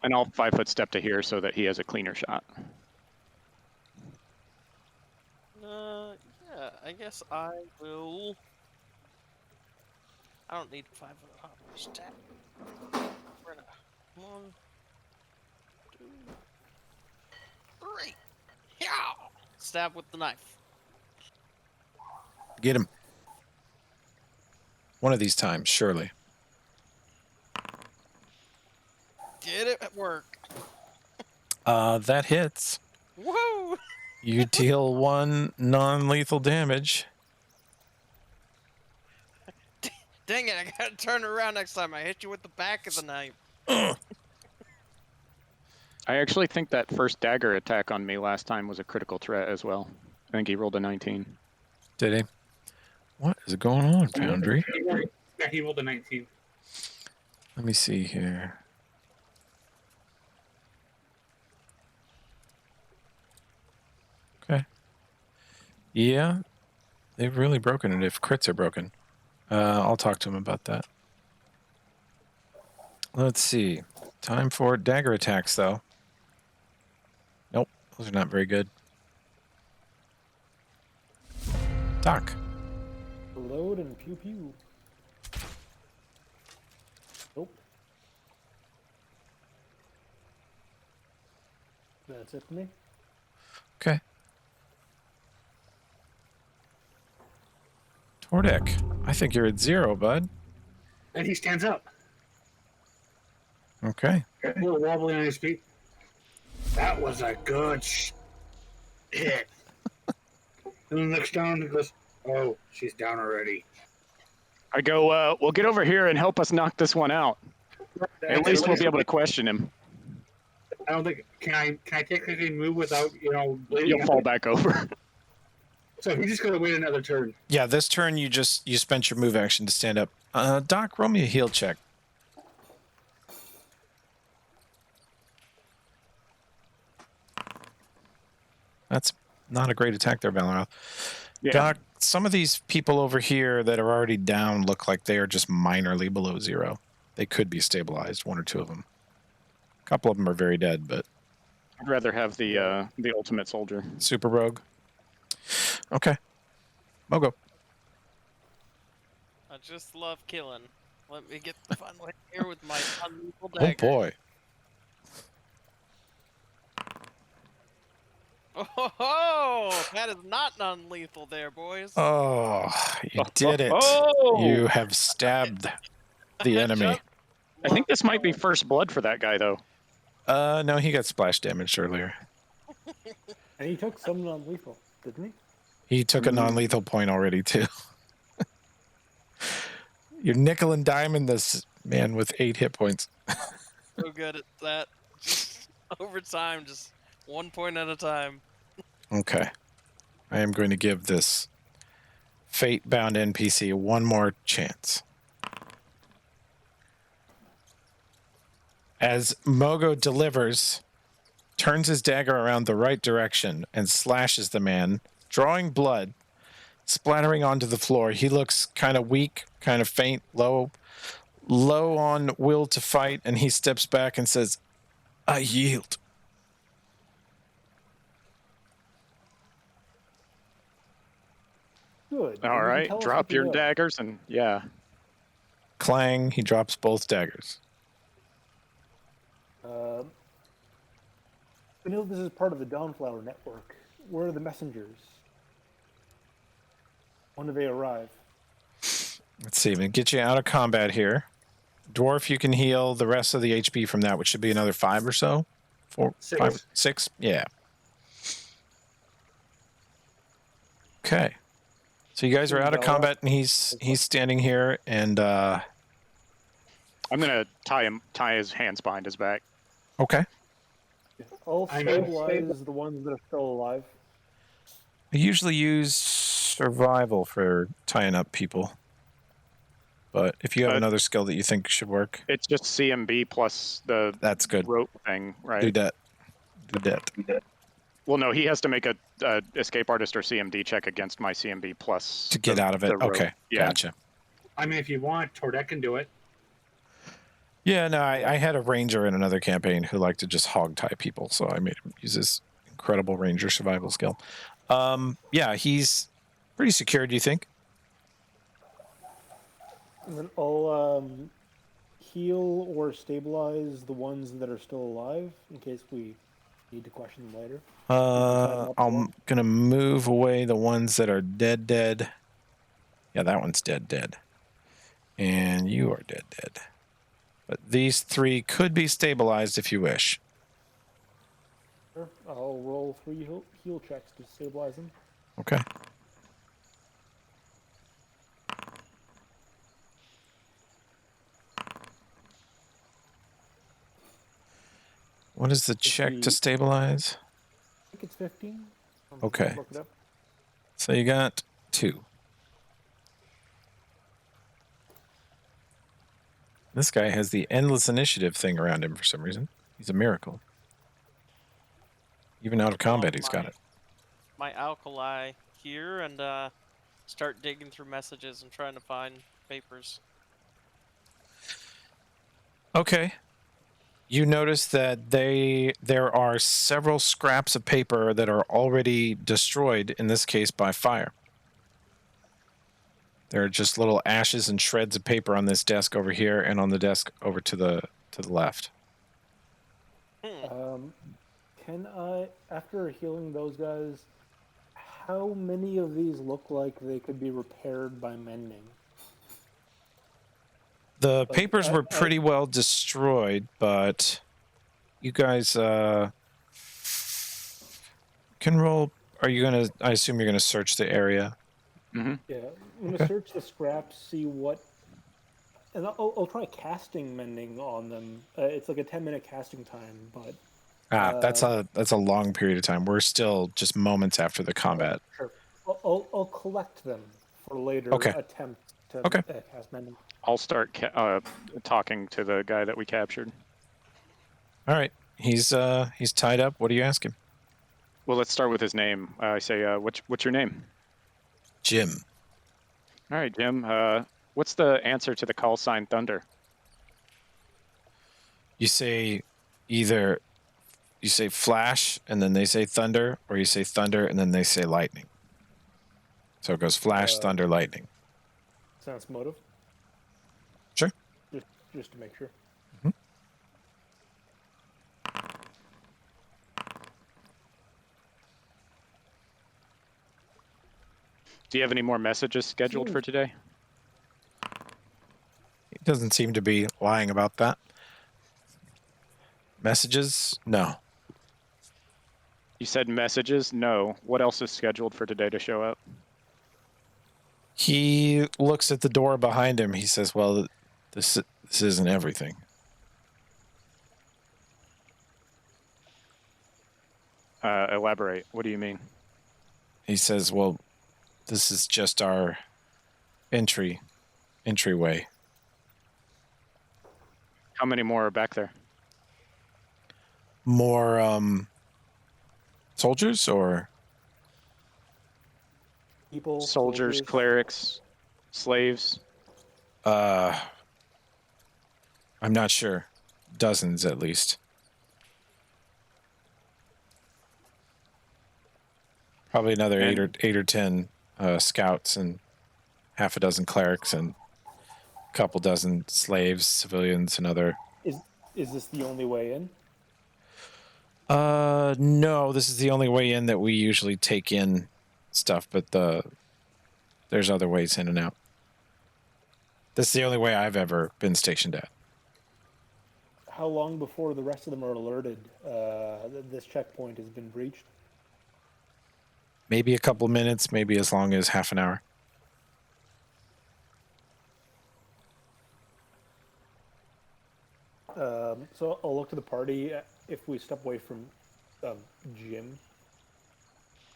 And I'll 5 foot step to here so that he has a cleaner shot. Yeah, I guess I will. I don't need 5 foot hop step. We're gonna 1, 2, 3. Yeah. Stab with the knife. Get him. One of these times, surely. Get it at work. That hits. Woo! You deal 1 non-lethal damage. Dang it! I gotta turn around next time. I hit you with the back of the knife. I actually think that first dagger attack on me last time was a critical threat as well. I think he rolled a 19. Did he? What is going on, Foundry? Yeah, he rolled a 19. Let me see here. Okay. Yeah, they've really broken it if crits are broken. I'll talk to him about that. Let's see. Time for dagger attacks, though. Nope, those are not very good. Doc. Reload and pew pew. Nope. That's it for me. Okay. Tordek, I think you're at 0, bud. And he stands up. Okay. A little wobbly on his feet. That was a good hit. And then looks down and goes, "Oh, she's down already." I go, well, get over here and help us knock this one out. At least we'll be able to question him. I don't think. Can I technically move without bleeding? You'll fall back over. So he's just gonna wait another turn. Yeah, this turn you spent your move action to stand up. Doc, roll me a heal check. That's not a great attack there, Valoroth. Yeah. Doc, some of these people over here that are already down look like they are just minorly below 0. They could be stabilized, 1 or 2 of them. A couple of them are very dead, but I'd rather have the ultimate soldier. super rogue. Okay. Mogo. I just love killing. Let me get the fun one here with my unlethal Oh dagger. boy. Oh, that is not non-lethal there, boys. Oh, you did it. Oh! You have stabbed the enemy. I think this might be first blood for that guy, though. No, he got splash damaged earlier. And he took some non-lethal, didn't he? He took a non-lethal point already, too. You're nickel and diming this man with 8 hit points. So good at that. Over time, just 1 point at a time. Okay. I am going to give this fate-bound NPC one more chance. As Mogo delivers, turns his dagger around the right direction and slashes the man, drawing blood, splattering onto the floor. He looks kind of weak, kind of faint, low on will to fight, and he steps back and says, "I yield." Good. All And you can right, tell us drop what you your know. daggers and yeah. Clang, he drops both daggers. I know this is part of the Dawnflower Network. Where are the messengers? When do they arrive? Let's see, I'm going to get you out of combat here. Dwarf, you can heal the rest of the HP from that, which should be another 5 or so. 4, 6. 5, 6? Yeah. Okay. So you guys are out of combat, and he's standing here, and I'm gonna tie his hands behind his back. okay. I'll I know. stabilize the ones that are still alive. I usually use survival for tying up people, but if you have another skill that you think should work, It's just CMB plus the that's good. rope thing, right? Do that. Do that. Well, no, he has to make a escape artist or CMD check against my CMB plus To get the- out of it. the rope. Okay. Yeah. Gotcha. I mean, if you want, Tordek can do it. Yeah, no, I had a ranger in another campaign who liked to just hog tie people, so I made him use his incredible ranger survival skill. Yeah, he's pretty secure, do you think? And then I'll heal or stabilize the ones that are still alive in case we need to question them later. I'm gonna move away the ones that are dead. Yeah, that one's dead. And you are dead. But these 3 could be stabilized if you wish. Sure. I'll roll 3 heal checks to stabilize them. Okay. What is the check to stabilize? I think it's 15. Okay. Look it up. So you got 2. This guy has the endless initiative thing around him for some reason. He's a miracle. Even out of combat, he's got it. My alkali here and start digging through messages and trying to find papers. Okay. You notice that there are several scraps of paper that are already destroyed, in this case by fire. There are just little ashes and shreds of paper on this desk over here and on the desk over to the left. Can I, after healing those guys, how many of these look like they could be repaired by mending? The Like, papers I- were pretty well destroyed, but you guys can roll. Are you gonna? I assume you're gonna search the area. Mm-hmm. Yeah, I'm gonna Okay. search the scraps, see what, and I'll try casting mending on them. It's like a 10-minute casting time, but That's a long period of time. We're still just moments after the combat. sure. I'll collect them for later Okay. attempts to Okay. cast mending. I'll start talking to the guy that we captured. All right. He's tied up. What do you ask him? Well, let's start with his name. I say, what's your name? Jim. All right, Jim. What's the answer to the call sign Thunder? You say flash and then they say thunder, or you say thunder and then they say lightning. So it goes flash, thunder, lightning. Sounds motive. Sure. Just to make sure. Do you have any more messages scheduled for today? He doesn't seem to be lying about that. Messages? No. You said messages? No. What else is scheduled for today to show up? He looks at the door behind him. He says, well, this isn't everything. Elaborate. What do you mean? He says, well, this is just our entryway. How many more are back there? More soldiers or People, Soldiers, clerics, slaves. I'm not sure. Dozens at least. Probably another And- eight or 10 scouts and half a dozen clerics and a couple dozen slaves, civilians, and other. Is this the only way in? No, this is the only way in that we usually take in stuff, but there's other ways in and out. This is the only way I've ever been stationed at. How long before the rest of them are alerted that this checkpoint has been breached? Maybe a couple minutes, maybe as long as half an hour. So I'll look to the party. If we step away from Jim,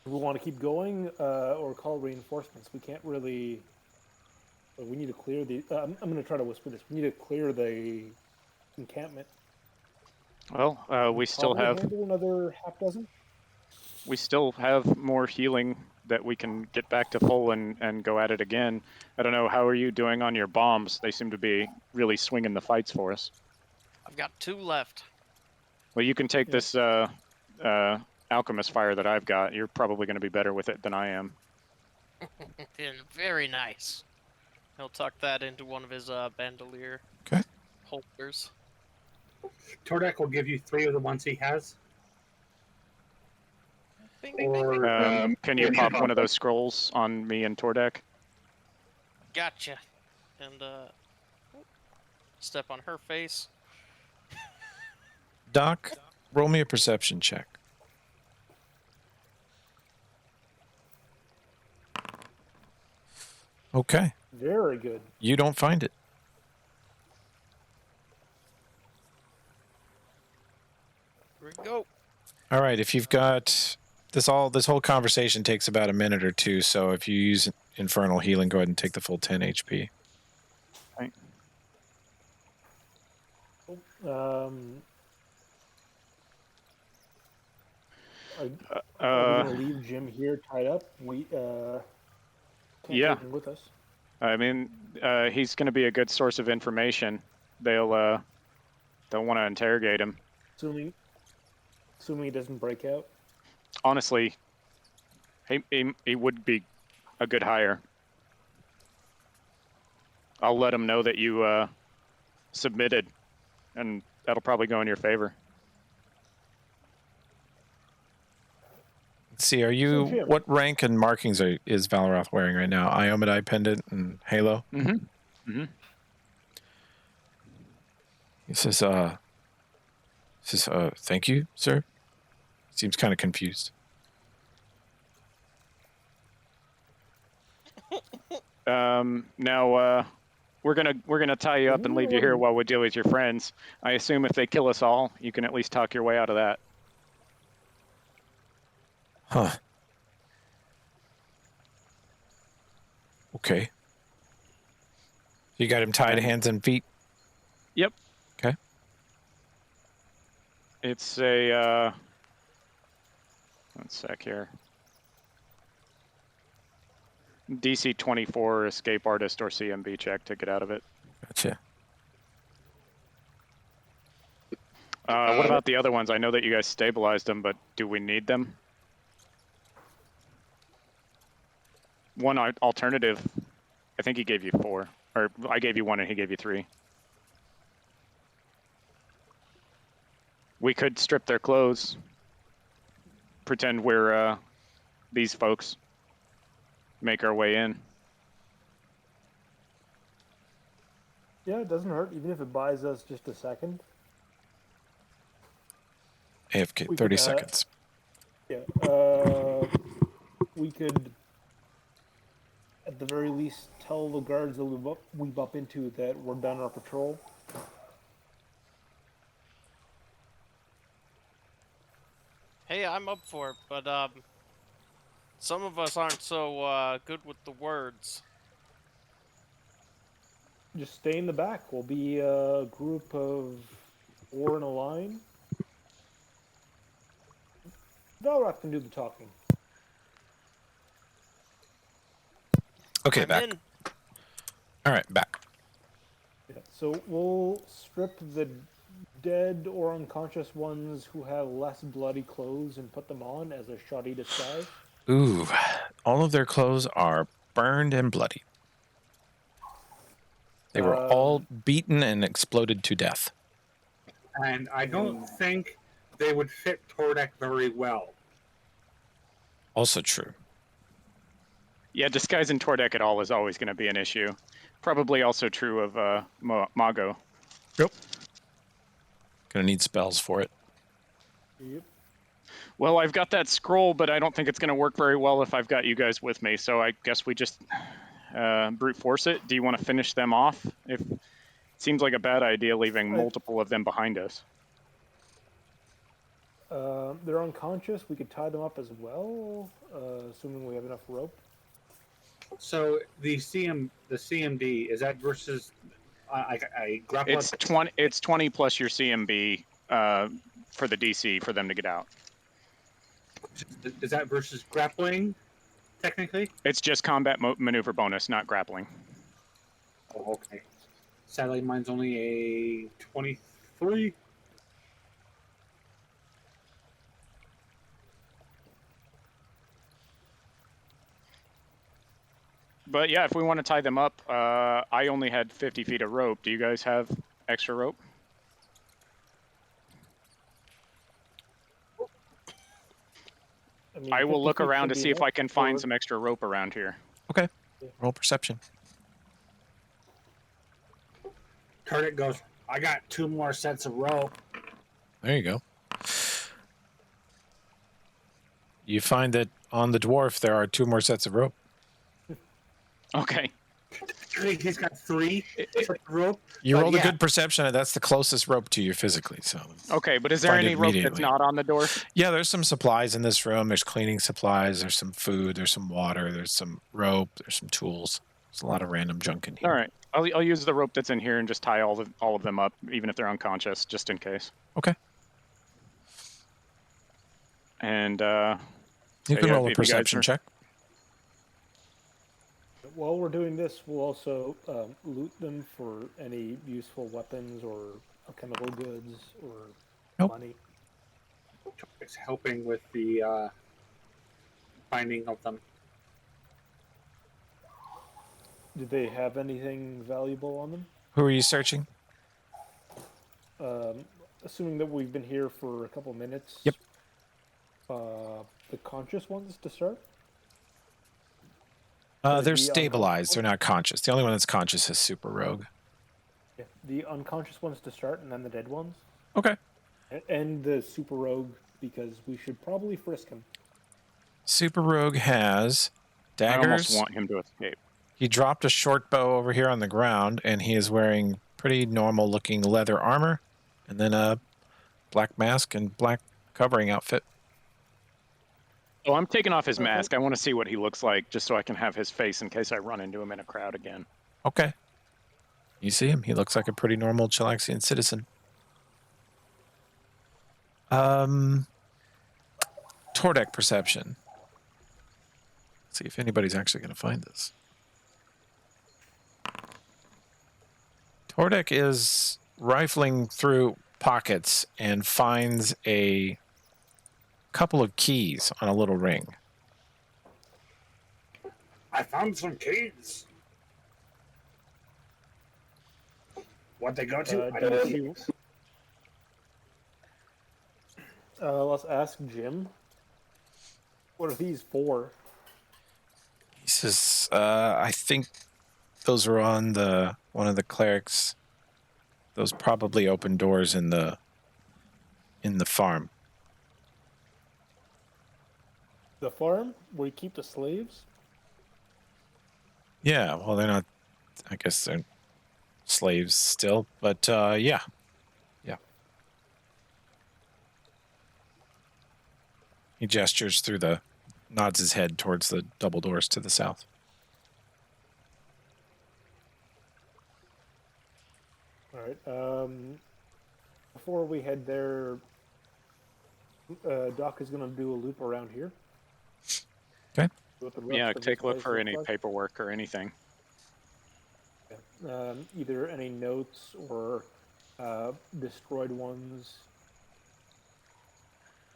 do we want to keep going or call reinforcements? We can't really. We need to clear the. I'm going to try to whisper this. We need to clear the encampment. Well, we still Probably have handle another half dozen. more healing that we can get back to full and go at it again. I don't know, how are you doing on your bombs? They seem to be really swinging the fights for us. I've got 2 left. Well, you can take this alchemist fire that I've got. You're probably going to be better with it than I am. Very nice. He'll tuck that into one of his bandolier Okay. holsters. Tordek will give you 3 of the ones he has. Bing, bing, bing, bing. Or Can you pop one of those scrolls on me and Tordek? Gotcha. And step on her face. Doc, roll me a perception check. Okay. Very good. You don't find it. Here we go. All right, if you've got this whole conversation takes about a minute or two, so if you infernal healing. Go ahead and take the full 10 HP. Are we Uh, gonna leave Jim here tied up? We can't Yeah. take him with us. I mean, he's going to be a good source of information. They'll want to interrogate him. Assuming he doesn't break out. Honestly, he would be a good hire. I'll let him know that you submitted, and that'll probably go in your favor. Let's see, are you Jim. what rank and markings is Valoroth wearing right now? Iomadai pendant and halo. He says, thank you, sir. Seems kind of confused. Now we're gonna tie you up and leave you here while we deal with your friends. I assume if they kill us all, you can at least talk your way out of that. Huh. Okay. You got him tied hands and feet? Yep. Okay. It's a one sec here. DC 24 escape artist or CMB check to get out of it. Gotcha. What about the other ones? I know that you guys stabilized them, but do we need them? One alternative, I think he gave you 4, or I gave you 1 and he gave you 3. We could strip their clothes, pretend we're these folks, make our way in. Yeah, it doesn't hurt, even if it buys us just a second. AFK, We 30 could, seconds. Yeah, we could, at the very least, tell the guards that we bump into that we're done our patrol. Hey, I'm up for it, but some of us aren't so good with the words. Just stay in the back. We'll be a group of 4 in a line. Valroth can do the talking. Okay, I'm back. in. All right, back. Yeah, so we'll strip the dead or unconscious ones who have less bloody clothes and put them on as a shoddy disguise. Ooh, all of their clothes are burned and bloody. They were all beaten and exploded to death. And I don't think they would fit Tordek very well. Also true. Yeah, disguising Tordek at all is always going to be an issue. Probably also true of Mago. Yep. Gonna need spells for it. Yep. Well, I've got that scroll, but I don't think it's going to work very well if I've got you guys with me. So I guess we just brute force it. Do you want to finish them off? It seems like a bad idea leaving multiple of them behind us. They're unconscious. We could tie them up as well, assuming we have enough rope. So the CMD is that versus I grapple? It's 20 plus your CMB for the DC for them to get out. Is that versus grappling? Technically, it's just combat maneuver bonus, not grappling. Oh, okay. Sadly, mine's only a 23. But yeah, if we want to tie them up, I only had 50 feet of rope. Do you guys have extra rope? mean, I will 50 look feet around should to be see if I enough can find for- some extra rope around here. Okay. Roll perception. Tordek goes, I got 2 more sets of rope. There you go. You find that on the dwarf there are 2 more sets of rope. Okay. He's got 3 foot rope. You But rolled a yeah. good perception, and that's the closest rope to you physically. So Okay, but is there Find it any rope that's immediately. not on the door? yeah, there's some supplies in this room. There's cleaning supplies. There's some food. There's some water. There's some rope. There's some tools. There's a lot of random junk in here. All right, I'll use the rope that's in here and just tie all of them up, even if they're unconscious, just in case. Okay. And You so can yeah, roll a if you guys perception are- check. While we're doing this, we'll also loot them for any useful weapons or chemical goods or Nope. money. It's helping with the finding of them. Did they have anything valuable on them? Who are you searching? Assuming that we've been here for a couple minutes. Yep. The conscious ones to start? They're the stabilized. They're not conscious. The only one that's conscious is Super Rogue. Yeah. The unconscious ones to start, and then the dead ones. Okay. And the super rogue, because we should probably frisk him. Super Rogue has I almost daggers. want him to escape. He dropped a short bow over here on the ground, and he is wearing pretty normal looking leather armor, and then a black mask and black covering outfit. Oh, I'm taking off his Okay. mask. I want to see what he looks like, just so I can have his face in case I run into him in a crowd again. Okay. You see him. He looks like a pretty normal Chilaxian citizen. Tordek perception. Let's see if anybody's actually going to find this. Tordek is rifling through pockets and finds a couple of keys on a little ring. I found some keys. What they go to? I do don't you know. see- let's ask Jim. What are these for? He says, I think those are on the one of the clerics. Those probably open doors in the farm. The farm where you keep the slaves? Yeah, well, they're not. I guess they're slaves still, but yeah. He gestures nods his head towards the double doors to the south. All right. Before we head there, Doc is going to do a loop around here. Okay. What the rest Yeah, of take this a look place for looks any like. paperwork or anything. Either any notes or destroyed ones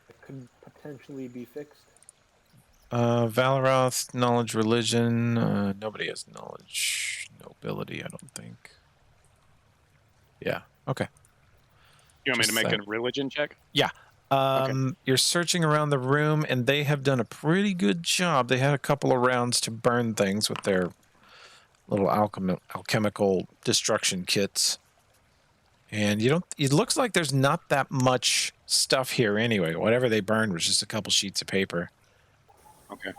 that could potentially be fixed. Valoroth, knowledge, religion. Nobody has knowledge, nobility, I don't think. Yeah. Okay. You want me to Just make that. a religion check? You're searching around the room, and they have done a pretty good job. They had a couple of rounds to burn things with their little alchemical destruction kits. And it looks like there's not that much stuff here anyway. Whatever they burned was just a couple sheets of paper. Okay.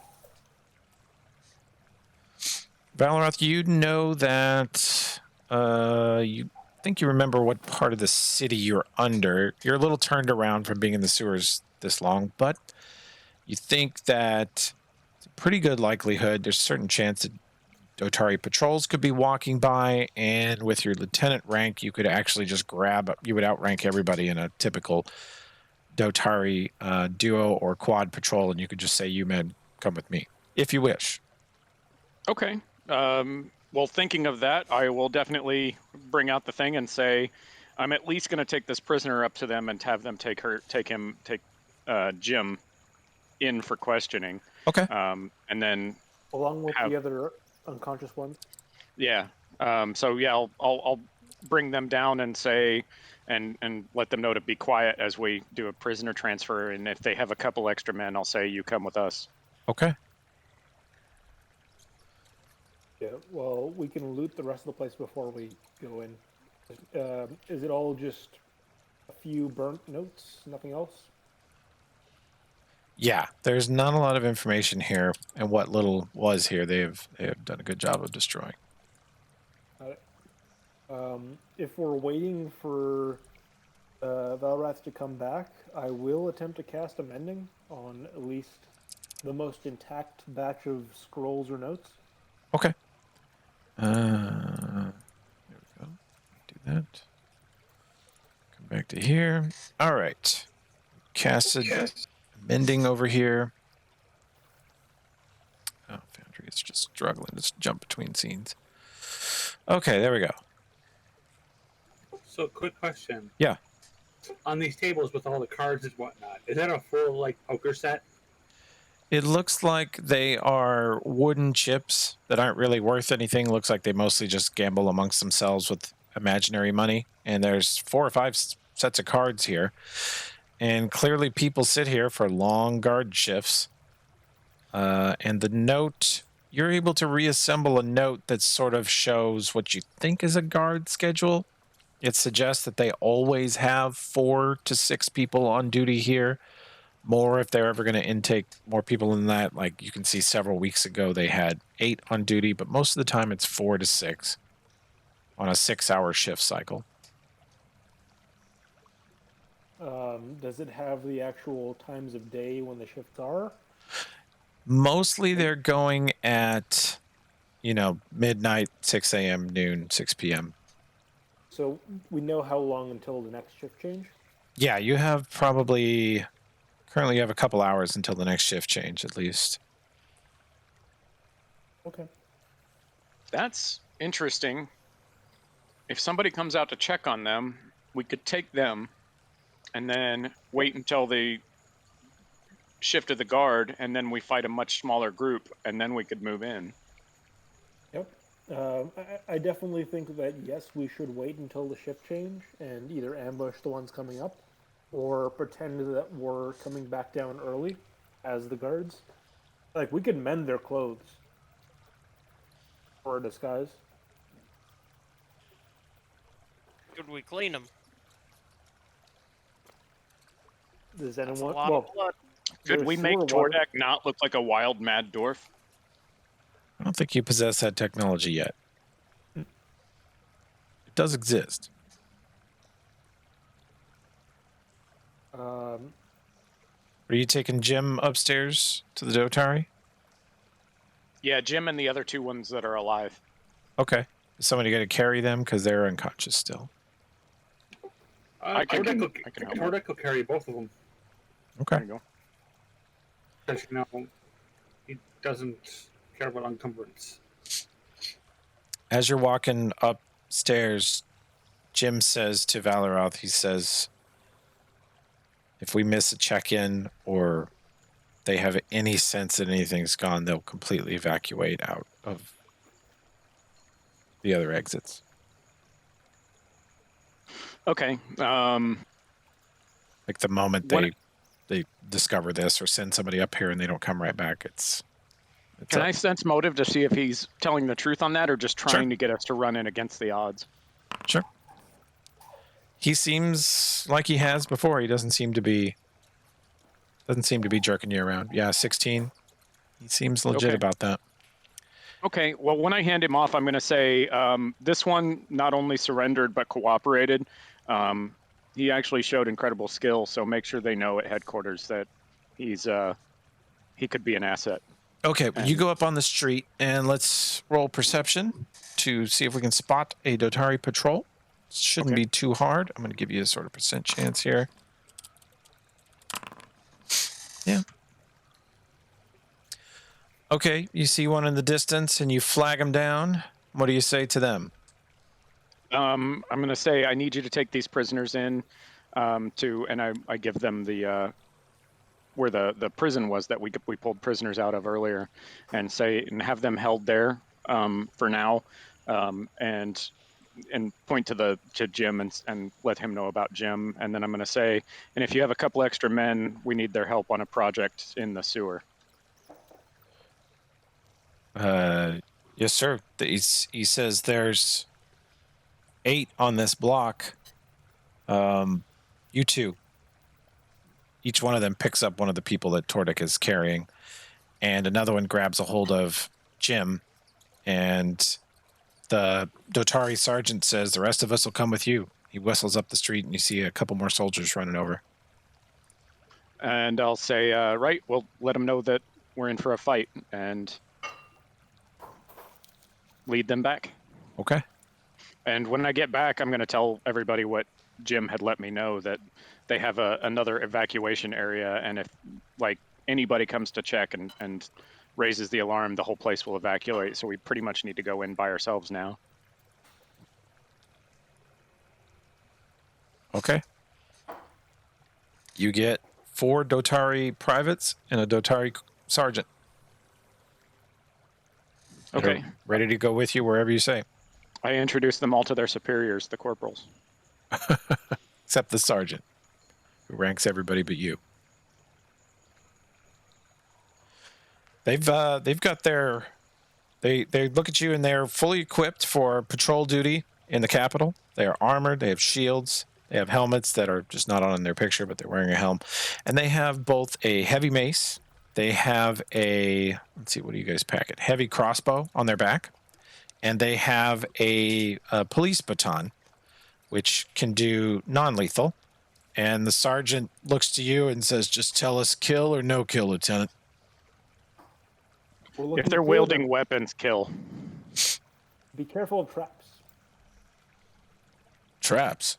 Valoroth, you know that you think you remember what part of the city you're under. You're a little turned around from being in the sewers this long, but you think that it's a pretty good likelihood. There's a certain chance that Dotari patrols could be walking by, and with your lieutenant rank, you could actually just you would outrank everybody in a typical Dotari duo or quad patrol, and you could just say, "You-men, come with me," if you wish. Okay. Well, thinking of that, I will definitely bring out the thing and say, I'm at least going to take this prisoner up to them and have them take Jim in for questioning. Okay. And then, Along with the other unconscious ones. yeah. So yeah, I'll bring them down and say, and let them know to be quiet as we do a prisoner transfer. And if they have a couple extra men, I'll say, you come with us. Okay. Yeah, well, we can loot the rest of the place before we go in. Is it all just a few burnt notes, nothing else? Yeah, there's not a lot of information here, and what little was here, they have done a good job of destroying. If we're waiting for Valrath to come back, I will attempt to cast a mending on at least the most intact batch of scrolls or notes. Okay. There we go. Do that. Come back to here. All right. Casted mending over here. Oh, Foundry is just struggling to jump between scenes. Okay, there we go. So, quick question. Yeah. On these tables with all the cards and whatnot, is that a full like poker set? It looks like they are wooden chips that aren't really worth anything. Looks like they mostly just gamble amongst themselves with imaginary money. And there's 4 or 5 sets of cards here. And clearly people sit here for long guard shifts. And the note, you're able to reassemble a note that sort of shows what you think is a guard schedule. It suggests that they always have 4 to 6 people on duty here. More if they're ever going to intake more people than that. Like you can see several weeks ago, they had 8 on duty, but most of the time it's 4 to 6 on a 6-hour shift cycle. Does it have the actual times of day when the shifts are? Mostly they're going at, midnight, 6 a.m., noon, 6 p.m. So we know how long until the next shift change? Yeah, you have currently you have a couple hours until the next shift change, at least. Okay. That's interesting. If somebody comes out to check on them, we could take them and then wait until the shift of the guard, and then we fight a much smaller group, and then we could move in. Yep. I definitely think that, yes, we should wait until the shift change and either ambush the ones coming up or pretend that we're coming back down early as the guards. Like, we could mend their clothes for a disguise. Could we clean them? Does That's a anyone... lot of blood. Could there's we make sewer water. Tordek not look like a wild mad dwarf? I don't think you possess that technology yet. It does exist. Are you taking Jim upstairs to the Dotari? Yeah, Jim and the other 2 ones that are alive. Okay. Is somebody going to carry them? Because they're unconscious still. I can help. Tordek will carry both of them. Okay. There you go. Because he doesn't care about encumbrance. As you're walking upstairs, Jim says to Valoroth, he says, if we miss a check-in or they have any sense that anything's gone, they'll completely evacuate out of the other exits. Okay. Like the moment What- they discover this or send somebody up here and they don't come right back, it's Can up. I sense motive to see if he's telling the truth on that or just trying Sure. to get us to run in against the odds? Sure. He seems like he has before. He doesn't seem to be jerking you around. Yeah, 16. He seems legit Okay. about that. Okay, well, when I hand him off, I'm going to say this one not only surrendered but cooperated. He actually showed incredible skill, so make sure they know at headquarters that he could be an asset. Okay, you go up on the street and let's roll perception to see if we can spot a Dotari patrol. Shouldn't Okay. be too hard. I'm going to give you a sort of percent chance here. Yeah. Okay, you see one in the distance and you flag them down. What do you say to them? I'm going to say I need you to take these prisoners in and I give them the where the prison was that we pulled prisoners out of earlier, and have them held there for now, and point to Jim and let him know about Jim, and then I'm going to say, and if you have a couple extra men, we need their help on a project in the sewer. Yes, sir. He says there's 8 on this block. You 2. Each one of them picks up one of the people that Tordek is carrying, and another one grabs a hold of Jim, and the Dotari sergeant says, the rest of us will come with you. He whistles up the street, and you see a couple more soldiers running over. And I'll say, right, we'll let them know that we're in for a fight and lead them back. Okay. And when I get back, I'm going to tell everybody what Jim had let me know, that they have another evacuation area, and if like anybody comes to check and raises the alarm, the whole place will evacuate. So we pretty much need to go in by ourselves now. Okay. You get 4 Dotari privates and a Dotari sergeant. They're Okay. ready to go with you wherever you say. I introduce them all to their superiors, the corporals. Except the sergeant, who ranks everybody but you. They've got their they look at you and they're fully equipped for patrol duty in the Capitol. They are armored, they have shields, they have helmets that are just not on their picture, but they're wearing a helm. And they have both a heavy mace, they have a, let's see, what do you guys pack it? Heavy crossbow on their back, and they have a police baton, which can do non-lethal. And the sergeant looks to you and says, just tell us kill or no kill, Lieutenant. We're looking If they're to kill wielding them. weapons, kill. Be careful of traps. Traps.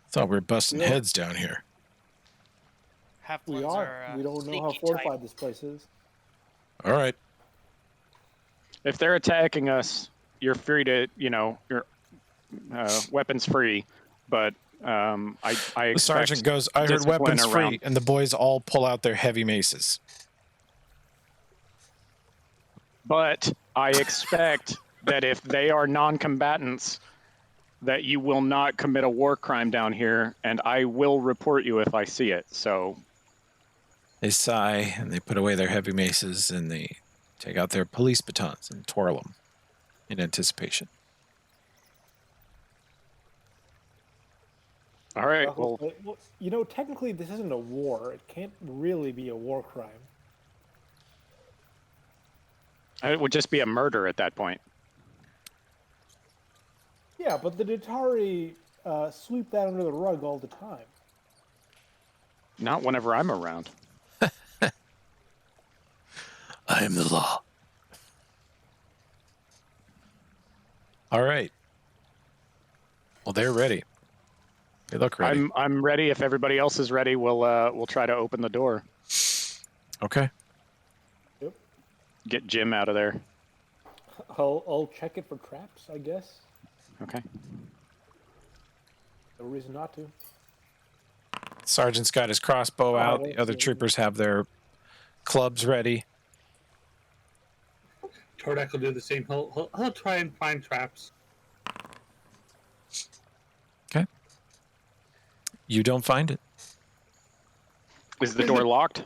Thought we were busting Yeah. heads down here. Halflings We are. are We don't know how sneaky fortified type. this place is. All right. If they're attacking us, you're free to, you're weapons free. But I The expect sergeant goes, I heard discipline weapons free, around. and the boys all pull out their heavy maces. But I expect that if they are non-combatants, that you will not commit a war crime down here, and I will report you if I see it. So They sigh, and they put away their heavy maces, and they take out their police batons and twirl them in anticipation. all right, well, Well, technically this isn't a war. It can't really be a war crime. it would just be a murder at that point. Yeah, but the Datari sweep that under the rug all the time. Not whenever I'm around. I am the law. All right. Well, they're ready. They look ready. I'm ready. If everybody else is ready, we'll try to open the door. Okay. Yep. Get Jim out of there. I'll check it for traps, I guess. Okay. No reason not to. Sergeant's got his crossbow out. The that's other good. troopers have their clubs ready. Tordek will do the same. He'll try and find traps. Okay. You don't find it. Is the door locked?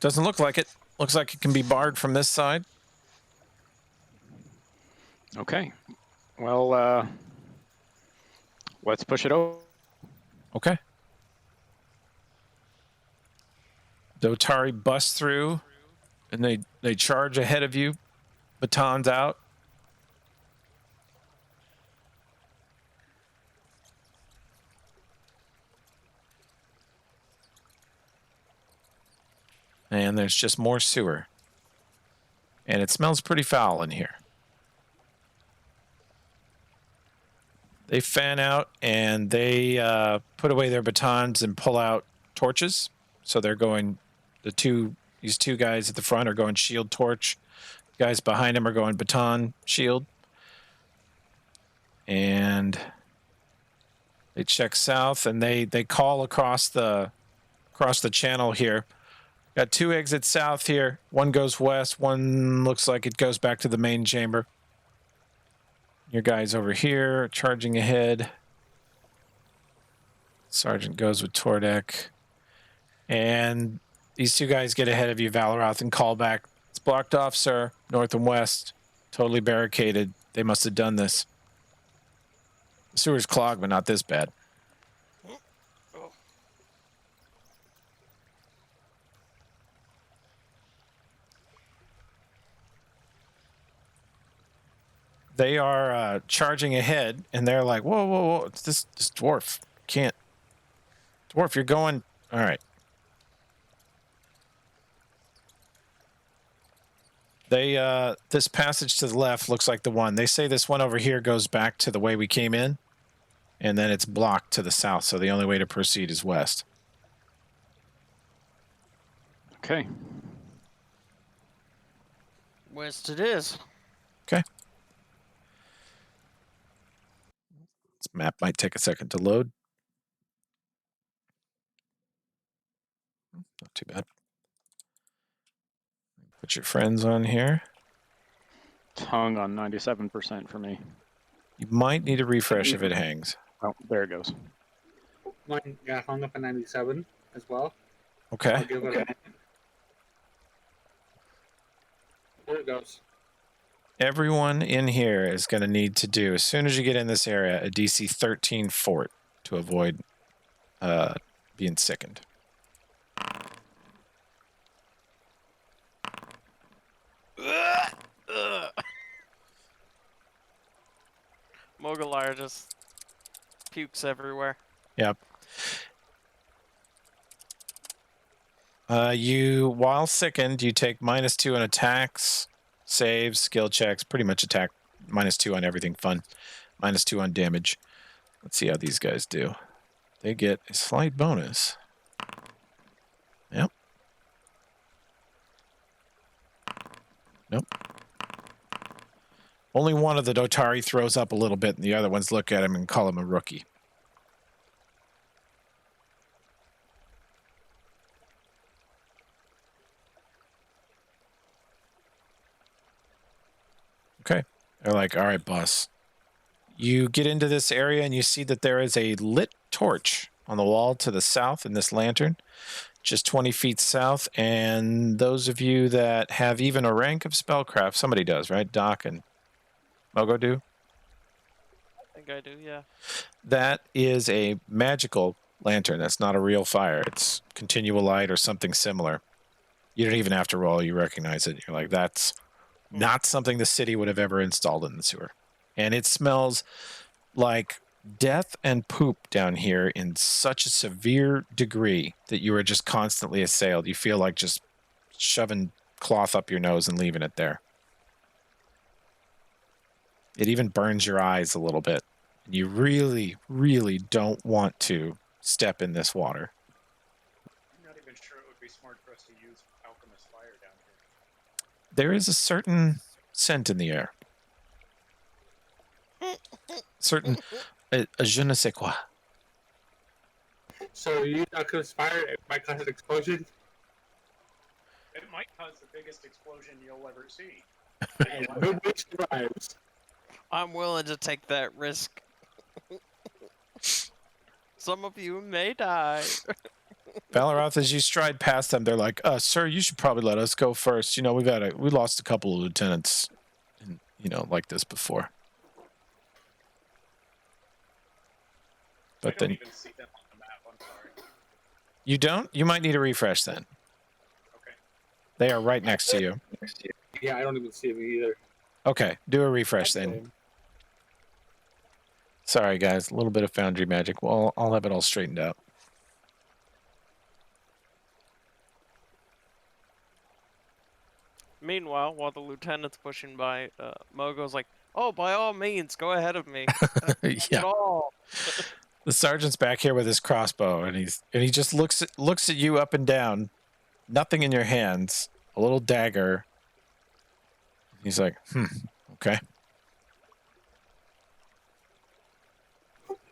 Doesn't look like it. Looks like it can be barred from this side. Okay. Well, let's push it over. Okay. Dotari busts through, and they charge ahead of you, batons out. And there's just more sewer. And it smells pretty foul in here. They fan out and they put away their batons and pull out torches. So they're going, these two guys at the front are going shield torch. Guys behind them are going baton shield. And they check south and they call across the channel here. Got 2 exits south here. One goes west. One looks like it goes back to the main chamber. Your guys over here charging ahead. Sergeant goes with Tordek. And these 2 guys get ahead of you, Valoroth, and call back. It's blocked off, sir. North and west. Totally barricaded. They must have done this. The sewer's clogged, but not this bad. They are charging ahead, and they're like, whoa, whoa, whoa. It's this dwarf. Can't. Dwarf, you're going. All right. They, this passage to the left looks like the one. They say this one over here goes back to the way we came in, and then it's blocked to the south, so the only way to proceed is west. Okay. West it is. Okay. This map might take a second to load. Not too bad. Put your friends on here. Tongue on 97% for me. You might need a refresh if it hangs. Oh, there it goes. Mine got hung up at 97 as well. Okay. I'll give it a... There it goes. Everyone in here is going to need to do, as soon as you get in this area, a DC 13 fort to avoid being sickened. Mogalar just pukes everywhere. Yep. You, while sickened, you take -2 on attacks, saves, skill checks, pretty much attack, -2 on everything fun, -2 on damage. Let's see how these guys do. They get a slight bonus. Yep. Nope. Only one of the Dotari throws up a little bit, and the other ones look at him and call him a rookie. Okay. They're like, all right, boss. You get into this area and you see that there is a lit torch on the wall to the south in this lantern, just 20 feet south. And those of you that have even a rank of spellcraft, somebody does, right? Doc and Mogo do? I think I do, yeah. That is a magical lantern. That's not a real fire. It's continual light or something similar. You don't even have to roll. You recognize it. You're like, that's not something the city would have ever installed in the sewer. And it smells like death and poop down here in such a severe degree that you are just constantly assailed. You feel like just shoving cloth up your nose and leaving it there. It even burns your eyes a little bit. And you really, really don't want to step in this water. I'm not even sure it would be smart for us to use alchemist fire down here. There is a certain scent in the air. Certain a je ne sais quoi. So you alchemist fire, it might cause an explosion. It might cause the biggest explosion you'll ever see. And nobody survives. I'm willing to take that risk. Some of you may die. Valoroth, as you stride past them, they're like, sir, you should probably let us go first. You know, we lost a couple of lieutenants, like this before. But I don't then even see them on the map, I'm sorry. you don't? You might need a refresh then. Okay. They are right next to you. Yeah, I don't even see him either. Okay, do a refresh then. Same. Sorry, guys, a little bit of Foundry magic. Well, I'll have it all straightened out. Meanwhile, while the lieutenant's pushing by, Mogo's like, "Oh, by all means, go ahead of me." Yeah. At all. The sergeant's back here with his crossbow, and he just looks at you up and down. Nothing in your hands. A little dagger. He's like, okay.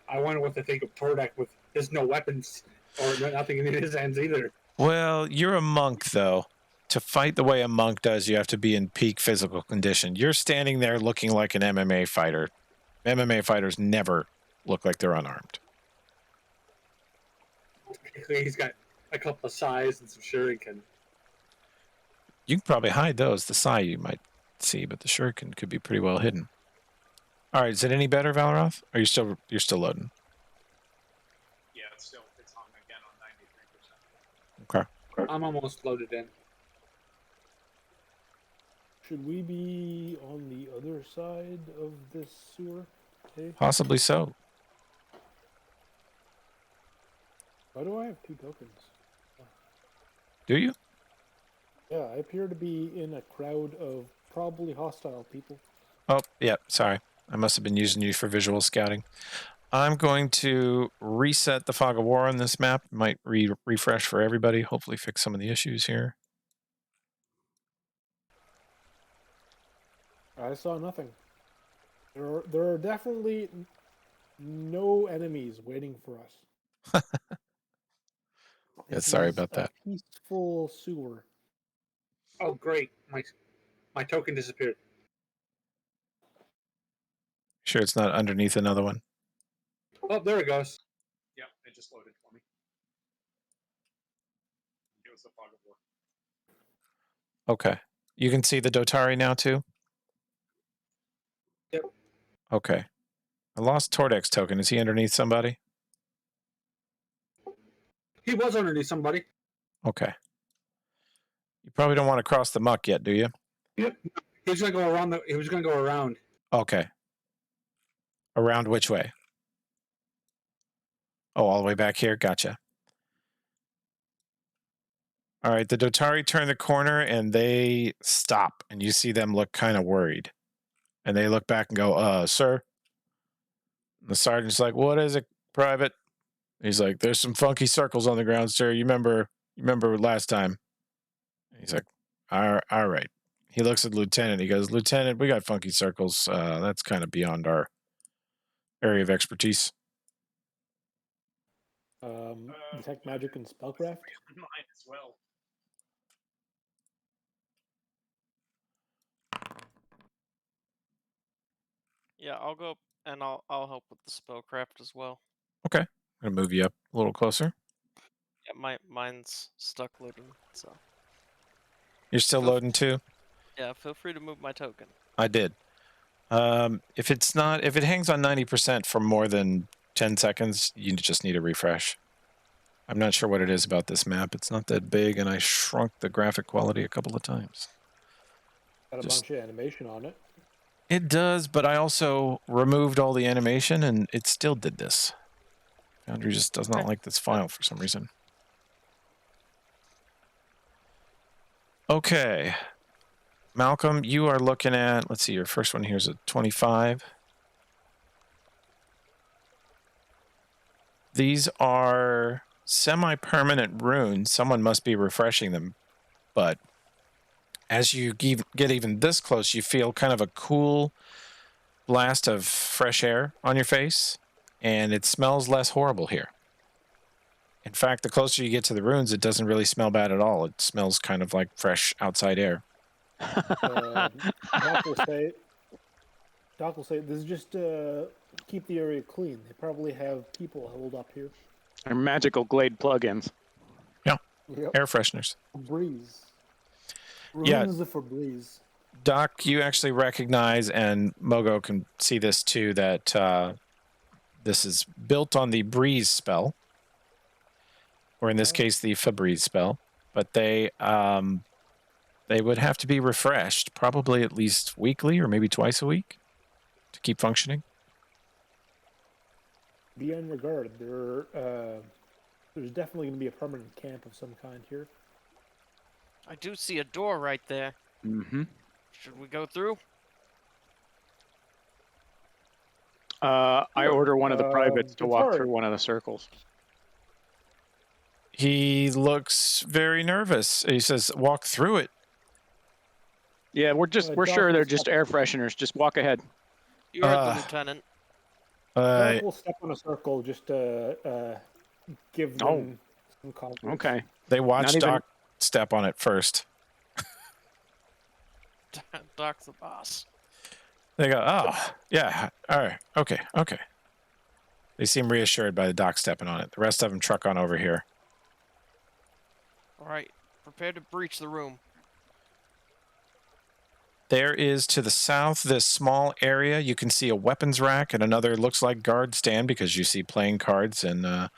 I wonder what they think of Tordak with his no weapons or nothing in his hands either. Well, you're a monk, though. To fight the way a monk does, you have to be in peak physical condition. You're standing there looking like an MMA fighter. MMA fighters never look like they're unarmed. He's got a couple of sais and some shuriken. You can probably hide those. The sai you might see, but the shuriken could be pretty well hidden. All right, is it any better, Valoroth? Or you're still loading? Yeah, it's on again on 93%. Okay. I'm almost loaded in. Should we be on the other side of this sewer. Okay. Possibly so. Why do I have 2 tokens? Do you? Yeah, I appear to be in a crowd of probably hostile people. Oh, yeah, sorry. I must have been using you for visual scouting. I'm going to reset the Fog of War on this map. Might refresh for everybody. Hopefully fix some of the issues here. I saw nothing. There are definitely no enemies waiting for us. Yeah, This sorry is about a that. peaceful sewer. Oh, great. My token disappeared. Sure it's not underneath another one. Oh, there it goes. Yep, it just loaded for me. It was the Fog of War. Okay. You can see the Dotari now too? Yep. Okay. I lost Tordex token. Is he underneath somebody? He was underneath somebody. Okay. You probably don't want to cross the muck yet, do you? Yep. He was gonna go around. He was gonna go around. Okay. Around which way? Oh, all the way back here? Gotcha. All right, the Dotari turn the corner and they stop, and you see them look kind of worried. And they look back and go, sir? And the sergeant's like, what is it, Private? He's like, there's some funky circles on the ground, sir. You remember last time? He's like, all right. He looks at Lieutenant. He goes, Lieutenant, we got funky circles. That's kind of beyond our area of expertise. Detect magic and spellcraft. Mine as well. Yeah, I'll go and I'll help with the spellcraft as well. Okay. I'm going to move you up a little closer. Yeah, mine's stuck loading, so You're still Go f- loading too? yeah, feel free to move my token. I did. If it hangs on 90% for more than 10 seconds, you just need a refresh. I'm not sure what it is about this map. It's not that big, and I shrunk the graphic quality a couple of times. Got a Just- bunch of animation on it. It does, but I also removed all the animation, and it still did this. Foundry just does not Okay. like this file for some reason. Okay. Malcolm, you are looking at, let's see, your first one here is a 25. These are semi-permanent runes. Someone must be refreshing them. But as you get even this close, you feel kind of a cool blast of fresh air on your face, and it smells less horrible here. In fact, the closer you get to the runes, it doesn't really smell bad at all. It smells kind of like fresh outside air. Doc will say this is just keep the area clean. They probably have people held up here. Our magical Glade plugins. Yep. Air fresheners. Breeze. Yeah. Runes for breeze. Doc, you actually recognize, and Mogo can see this too, that this is built on the Breeze spell, or in this case, the Febreze spell. But they would have to be refreshed, probably at least weekly or maybe twice a week, to keep functioning. Be on your guard. There's definitely going to be a permanent camp of some kind here. I do see a door right there. Mm-hmm. Should we go through? I order one of the privates to walk Dotari. through one of the circles. He looks very nervous. He says, walk through it. Yeah, we're Doc sure will they're just step- air fresheners. Just walk ahead. You heard the Uh, lieutenant. Doc will step on a circle just to give them Oh. some confidence. Okay. They watch Not even- Doc step on it first. Doc's the boss. They go, oh, yeah, all right, okay. They seem reassured by the Doc stepping on it. The rest of them truck on over here. All right, prepare to breach the room. There is to the south this small area. You can see a weapons rack and another looks like guard stand because you see playing cards and a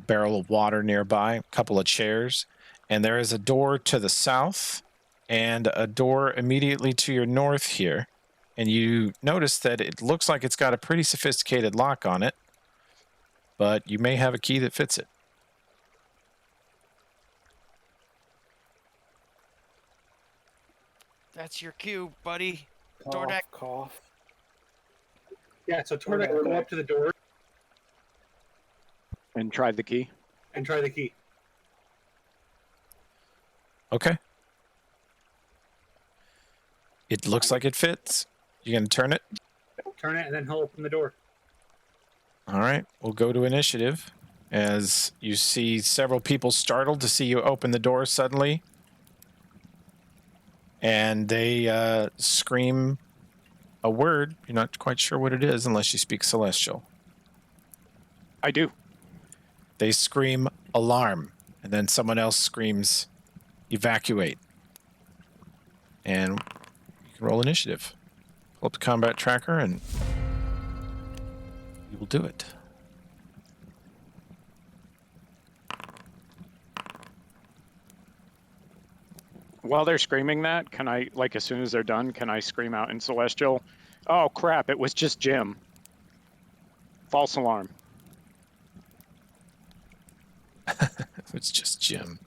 barrel of water nearby, a couple of chairs. And there is a door to the south and a door immediately to your north here. and you notice that it looks like it's got a pretty sophisticated lock on it, but you may have a key that fits it. That's your cue, buddy. Cough, Dordak. cough. Yeah, so Tordak, go up to the door And try the key. and try the key. Okay. It looks like it fits. You gonna turn it? Turn it, and then he'll open the door. All right. We'll go to initiative as you see several people startled to see you open the door suddenly. And they scream a word. You're not quite sure what it is unless you speak Celestial. I do. They scream alarm, and then someone else screams evacuate. And you can roll initiative. Pull up the combat tracker, and you will do it. While they're screaming that, can I, like, as soon as they're done, can I scream out in Celestial, "Oh crap, it was just Jim. False alarm." It's just Jim.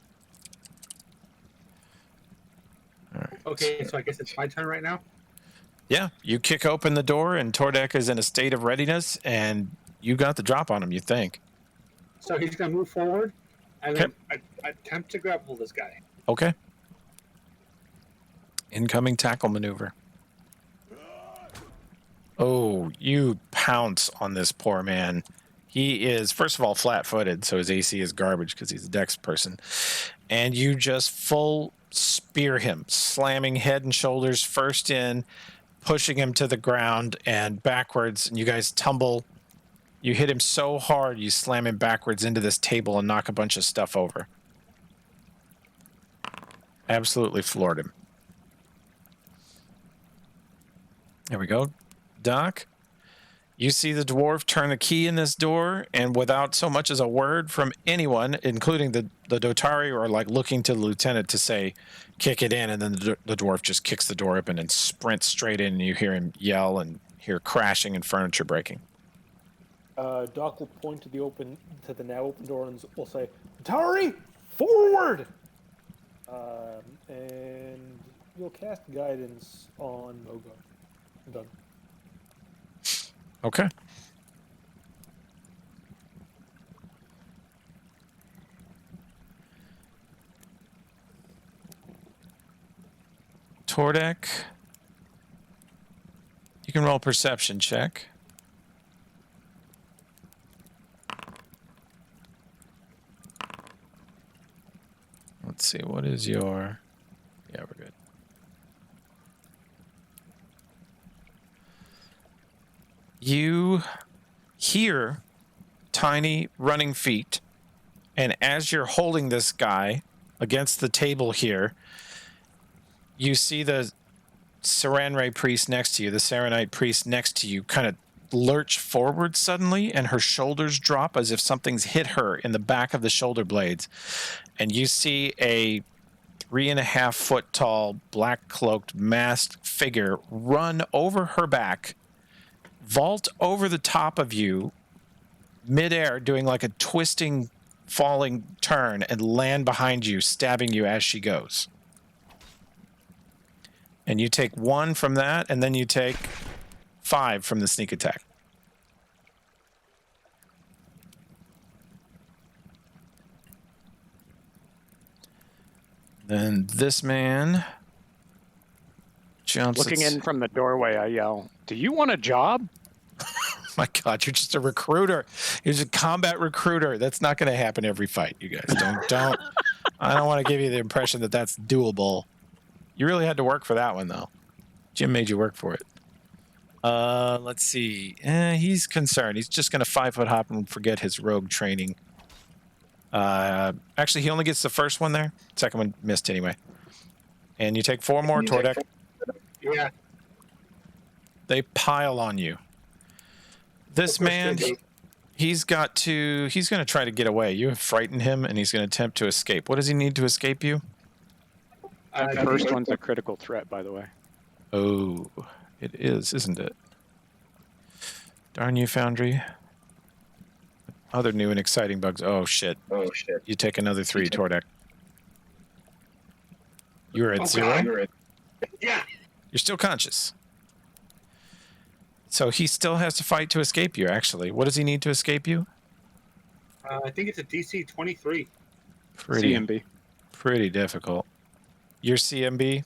All right. Okay, so I guess it's my turn right now. Yeah, you kick open the door, and Tordek is in a state of readiness, and you got the drop on him, you think. So he's gonna move forward, and then attempt to grapple this guy. Okay. Incoming tackle maneuver. Oh, you pounce on this poor man. He is, first of all, flat-footed, so his AC is garbage because he's a dex person. And you just full spear him, slamming head and shoulders first in, pushing him to the ground and backwards, and you guys tumble. You hit him so hard, you slam him backwards into this table and knock a bunch of stuff over. Absolutely floored him. There we go. Doc, you see the dwarf turn the key in this door, and without so much as a word from anyone, including the Dotari, or like looking to the lieutenant to say, kick it in, and then the dwarf just kicks the door open and sprints straight in, and you hear him yell and hear crashing and furniture breaking. Doc will point to the now open door and will say, "Tari, forward!" And you'll cast guidance on Mogo. I'm done. Okay. Tordek, you can roll a perception check. Let's see, what is your... Yeah, we're good. You hear tiny running feet, and as you're holding this guy against the table here, you see the Sarenrae priest next to you, the Sarenite priest next to you, kind of lurch forward suddenly, and her shoulders drop as if something's hit her in the back of the shoulder blades. And you see a 3.5 foot tall, black cloaked, masked figure run over her back, vault over the top of you midair, doing like a twisting, falling turn, and land behind you, stabbing you as she goes. And you take 1 from that, and then you take 5 from the sneak attack. Then this man jumps. Looking in from the doorway, I yell, "Do you want a job?" My God, you're just a recruiter. You're just a combat recruiter. That's not going to happen every fight, you guys. Don't. I don't want to give you the impression that that's doable. You really had to work for that one, though. Jim made you work for it. Let's see. He's concerned. He's just going to 5-foot hop and forget his rogue training. Actually, he only gets the first one there. Second one missed anyway. And you take 4 more, Tordek. Yeah. They pile on you. This man, he's going to try to get away. You have frightened him, and he's going to attempt to escape. What does he need to escape you? That first one's a critical threat, by the way. Oh, It is, isn't it? Darn you, Foundry. Other new and exciting bugs. Oh, shit. Oh shit. You take another 3, Tordek. You're at Oh, 0. God, you're at... Yeah. You're still conscious. So he still has to fight to escape you, actually. What does he need to escape you? I think it's a DC 23. CMB. Pretty difficult. Your CMB?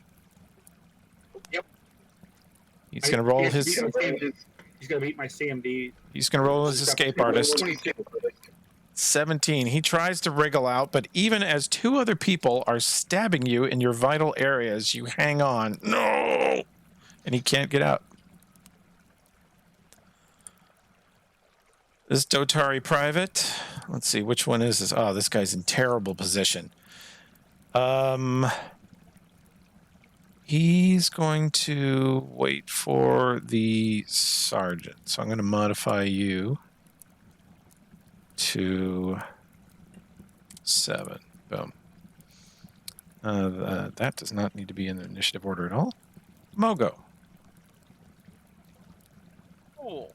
Yep. He's going to roll his... He's going to meet my CMD. He's going to roll his escape artist. 22. 17. He tries to wriggle out, but even as 2 other people are stabbing you in your vital areas, you hang on. No! And he can't get out. This Dotari private. Let's see, which one is this? Oh, this guy's in terrible position. He's going to wait for the sergeant. So I'm going to modify you to 7. Boom. That does not need to be in the initiative order at all. Mogo. Cool.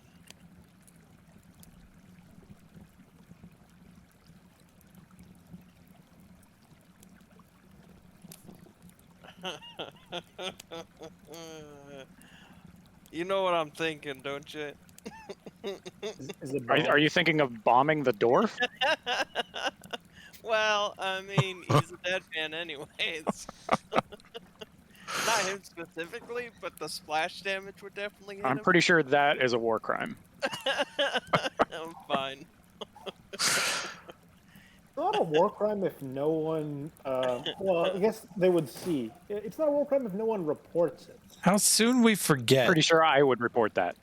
You know what I'm thinking, don't you? Is it Are you thinking of bombing the dwarf? Well, I mean, he's a dead man anyways. Not him specifically, but the splash damage would definitely hit I'm him. pretty sure that is a war crime. I'm fine. It's not a war crime if no one. Well, I guess they would see. It's not a war crime if no one reports it. How soon we forget. Pretty sure I would report that.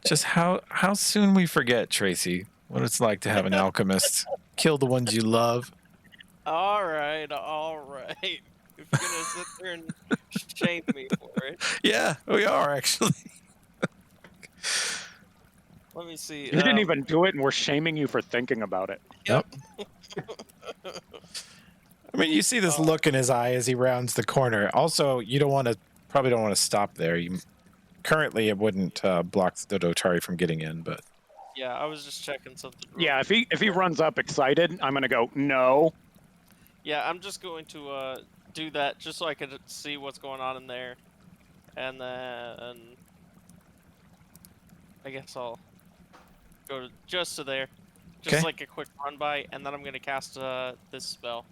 Just how soon we forget, Tracy, what it's like to have an alchemist. Kill the ones you love. All right. If you're gonna sit there and shame me for it, Yeah, we are actually. let me see. You didn't even do it, and we're shaming you for thinking about it. Yep. I mean, you see this look in his eye as he rounds the corner. Also, you probably don't want to stop there. Currently, it wouldn't block the Dotari from getting in, but Yeah, I was just checking something. Yeah, if he runs up excited, I'm gonna go no. Yeah, I'm just going to do that just so I could see what's going on in there, and then I guess I'll go just to there, just Okay. like a quick run by, and then I'm gonna cast this spell.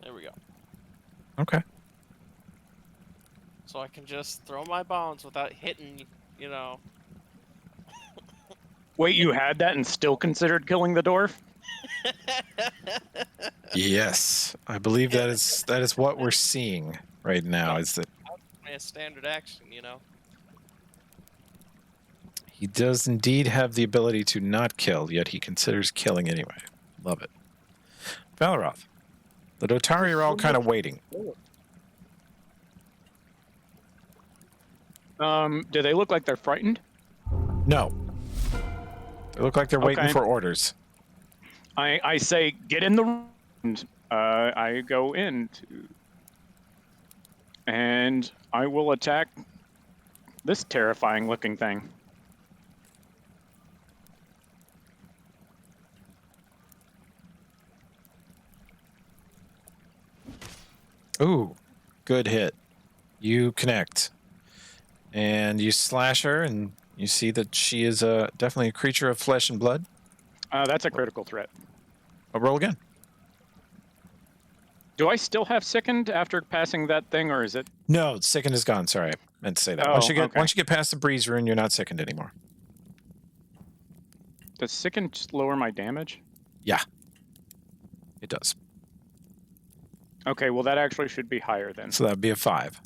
There we go. okay. So I can just throw my bombs without hitting, you know. Wait, you had that and still considered killing the dwarf? Yes, I believe that is what we're seeing right now. Is that A standard action, you know. he does indeed have the ability to not kill, yet he considers killing anyway. Love it. Valeroth, the Dotari are all kind of waiting. Do they look like they're frightened? No, they look like they're waiting Okay. for orders. I say get in the room. I go in and I will attack this terrifying looking thing. Ooh, good hit. You connect. And you slash her, and you see that she is definitely a creature of flesh and blood. That's a critical threat. Roll again. Do I still have sickened after passing that thing, or is it? No, sickened is gone. Sorry, I meant to say that. Oh, Once you okay. get past the breeze rune, you're not sickened anymore. Does sickened just lower my damage? It does. Okay, well that actually should be higher then. So that would be a 5.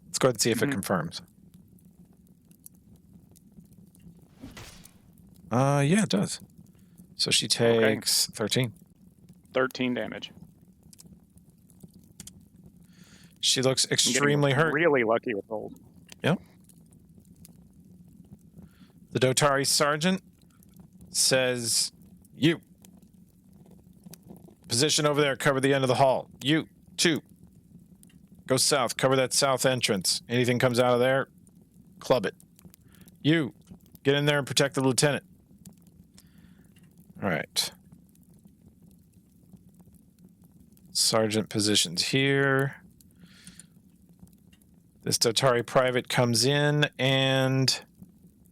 Let's go ahead and see if it Mhm. confirms. Yeah, it does. So she takes 13. 13 damage. She looks I'm getting extremely hurt. Really lucky with roll. The Dotari sergeant says, "You. Position over there. Cover the end of the hall. You, too. Go south. Cover that south entrance. Anything comes out of there, club it. You, get in there and protect the lieutenant. All right. Sergeant positions here. This Dotari private comes in and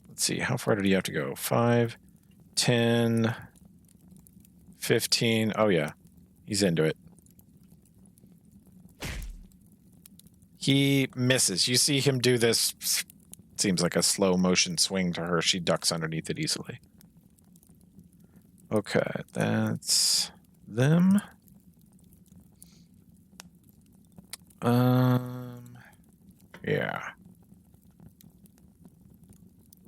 let's see, how far did he have to go? 5, 10, 15. Oh, yeah. He's into it. He misses. You see him do this. Seems like a slow motion swing to her. She ducks underneath it easily. Okay, that's them. Yeah.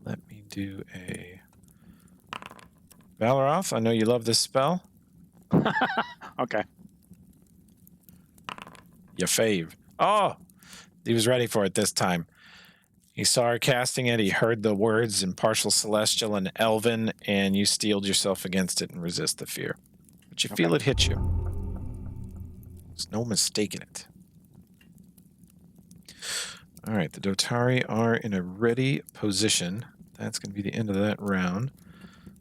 Let me do a Valoroth. I know you love this spell. Okay. Your fave. Oh, he was ready for it this time. He saw her casting it. He heard the words in partial celestial and elven, and you steeled yourself against it and resist the fear. But you feel it hit you. There's no mistaking it. All right, the Dotari are in a ready position. That's going to be the end of that round.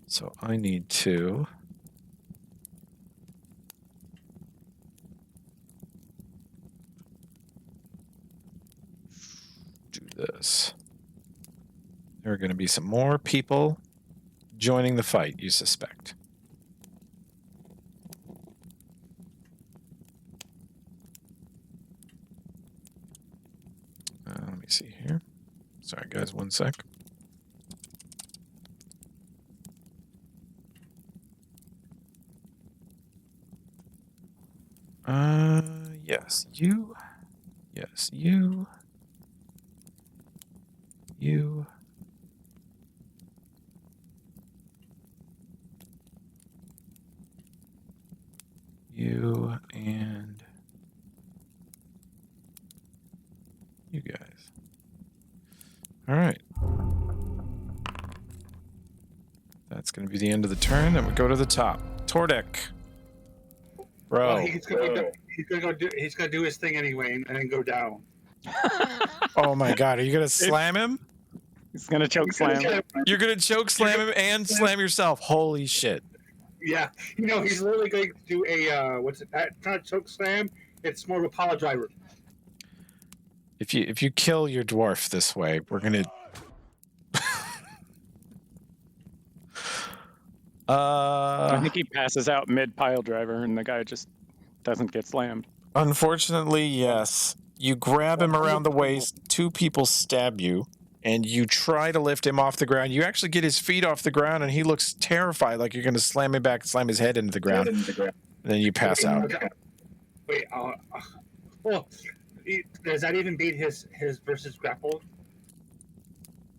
So I need to do this. There are going to be some more people joining the fight, you suspect. Let me see here. Sorry, guys, one sec. Yes, you. Yes, you. You. You and you guys. All right. That's going to be the end of the turn. Then we go to the top. Tordek. Bro. Well, he's gonna do his thing anyway, and then go down. Oh my God. Are you going to slam him? He's gonna choke slam. You're going to choke slam him and slam yourself. Holy shit. Yeah, you know he's literally going to do a not choke slam. It's more of a pile driver. If you kill your dwarf this way, we're going to I think he passes out mid pile driver, and the guy just doesn't get slammed. Unfortunately, yes. You grab him around the waist, two people stab you, and you try to lift him off the ground. You actually get his feet off the ground, and he looks terrified, like you're going to slam him back, slam his head into the ground. And then you pass out. Wait, well, does that even beat his versus grapple?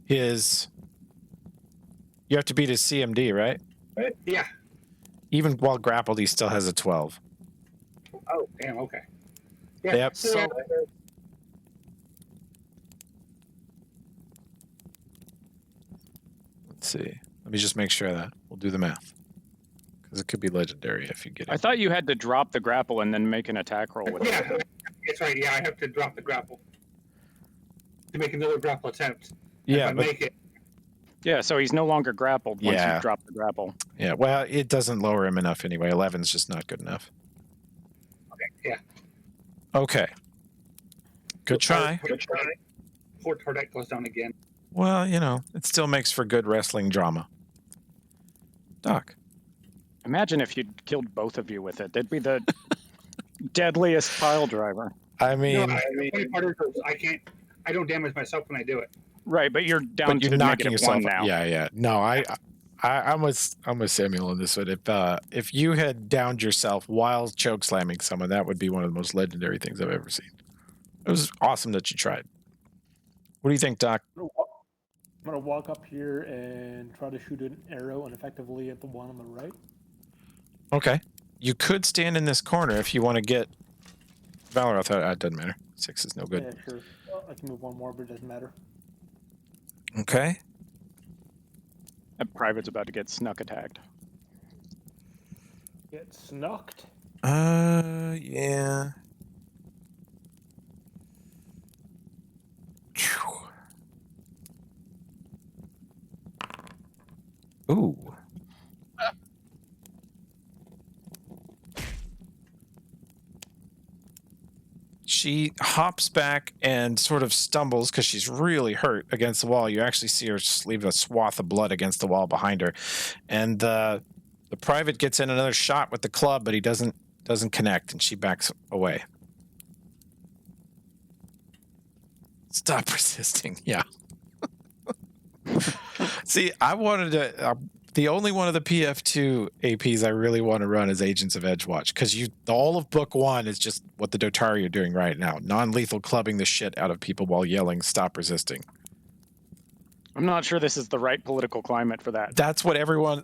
You have to beat his CMD, right? Yeah. Even while grappled, he still has a 12. Oh, damn. Okay. Yeah. Yep. So, Let's see. Let me just make sure of that. We'll do the math. Because it could be legendary if you get I it. thought you had to drop the grapple and then make an attack roll with it. yeah, that's right. Yeah, I have to drop the grapple to make another grapple attempt. If Yeah, I but make it. Yeah, so he's no longer grappled once Yeah. you drop the grapple. yeah, well, it doesn't lower him enough anyway. 11's just not good enough. Okay. Yeah. Okay. Good try. Poor Tordek goes down again. Well, you know, it still makes for good wrestling drama. Doc. Imagine if you'd killed both of you with it. That'd be the deadliest pile driver. I mean, The funny part is I don't damage myself when I do it. Right, but you're down but you're to knocking -1 yourself now. Yeah. No, I'm with Samuel on this one. If you had downed yourself while choke slamming someone, that would be one of the most legendary things I've ever seen. It was awesome that you tried. What do you think, Doc? I'm gonna walk up here and try to shoot an arrow ineffectively at the one on the right. Okay. You could stand in this corner if you want to get Valoroth. It doesn't matter. 6 is no good. Yeah, sure. I can move one more, but it doesn't matter. Okay. That private's about to get snuck attacked. Get snucked. Yeah. Ooh. She hops back and sort of stumbles because she's really hurt against the wall. You actually see her just leave a swath of blood against the wall behind her. And the private gets in another shot with the club, but he doesn't connect, and she backs away. Stop resisting. Yeah. See, I wanted to. The only one of the PF2 APs I really want to run is Agents of Edgewatch, because all of book 1 is just what the Dotari are doing right now. Non-lethal clubbing the shit out of people while yelling, "Stop resisting." I'm not sure this is the right political climate for that. That's what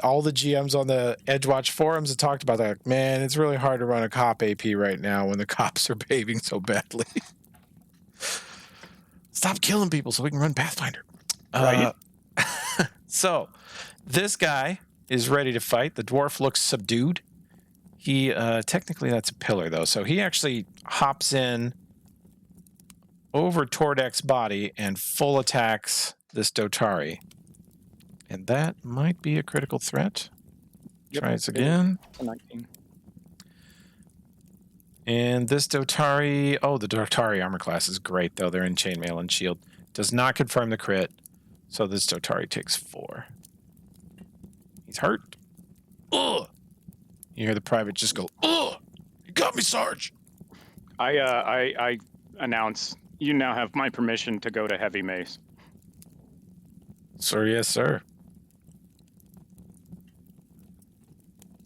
all the GMs on the Edgewatch forums have talked about. They're like, man, it's really hard to run a cop AP right now when the cops are behaving so badly. Stop killing people so we can run Pathfinder. Right. So this guy is ready to fight. The dwarf looks subdued. He technically that's a pillar though, so he actually hops in over Tordek's body and full attacks this Dotari. And that might be a critical threat. Yep, Tries again. 19. And this Dotari, the Dotari armor class is great though. They're in chainmail and shield. Does not confirm the crit. So this Dotari takes 4. He's hurt. Ugh! You hear the private just go, "Ugh! You got me, Sarge!" I announce you now have my permission to go to heavy mace. Sir, yes, sir.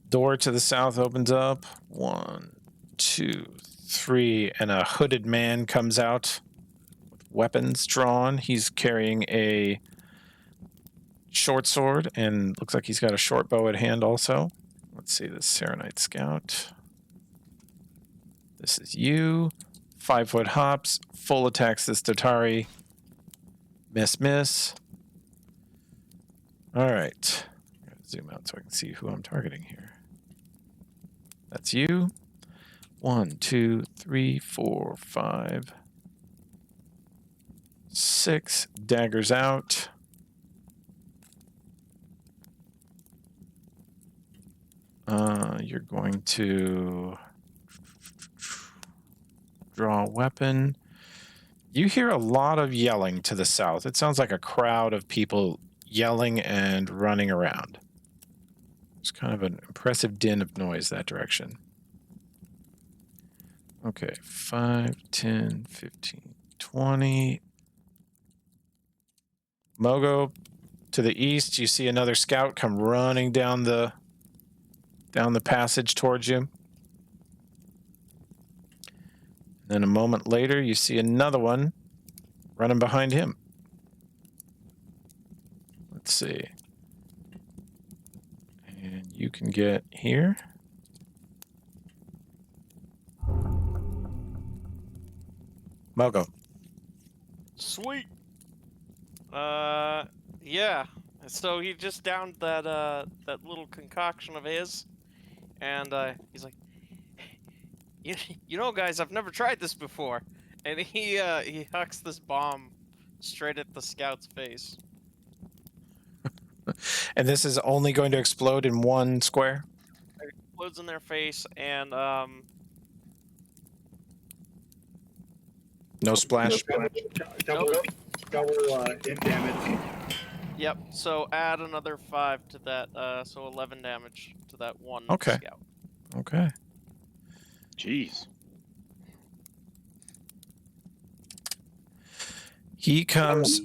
Door to the south opens up. 1, 2, 3, and a hooded man comes out with weapons drawn. He's carrying a short sword and looks like he's got a short bow at hand also. Let's see this Serenite Scout. This is you. 5-foot hops. Full attacks this Dotari. Miss. All right. I'm gonna zoom out so I can see who I'm targeting here. That's you. 1, 2, 3, 4, 5, 6. Daggers out. You're going to draw a weapon. You hear a lot of yelling to the south. It sounds like a crowd of people yelling and running around. It's kind of an impressive din of noise that direction. Okay, 5, 10, 15, 20. Mogo, to the east, you see another scout come running down the passage towards you. Then a moment later, you see another one running behind him. Let's see. And you can get here. Mogo. Sweet. Yeah. So he just downed that little concoction of his, and he's like, you know, guys, I've never tried this before, and he hucks this bomb straight at the scout's face. And this is only going to explode in one square? It explodes in their face, and No splash? Double hit damage. Yep. So add another 5 to that. So 11 damage to that one Okay. scout. Okay. Jeez. He comes...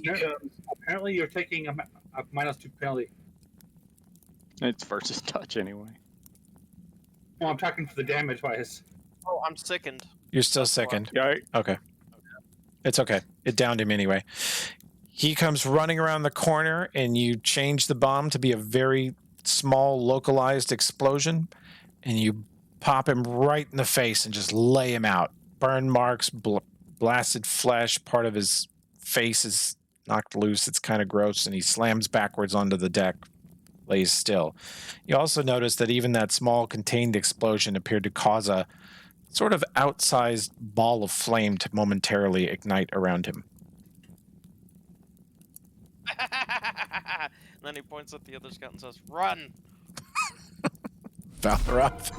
Apparently, you're taking a -2 penalty. It's versus touch anyway. Well, I'm talking for the damage wise. Oh, I'm sickened. You're still That's why. second. Yeah, Okay. It's okay. It downed him anyway. He comes running around the corner, and you change the bomb to be a very small, localized explosion, and you pop him right in the face and just lay him out. Burn marks, blasted flesh, part of his face is knocked loose. It's kind of gross, and he slams backwards onto the deck, lays still. You also notice that even that small contained explosion appeared to cause a sort of outsized ball of flame to momentarily ignite around him. And then he points at the other scout and says, "Run!" Valroth.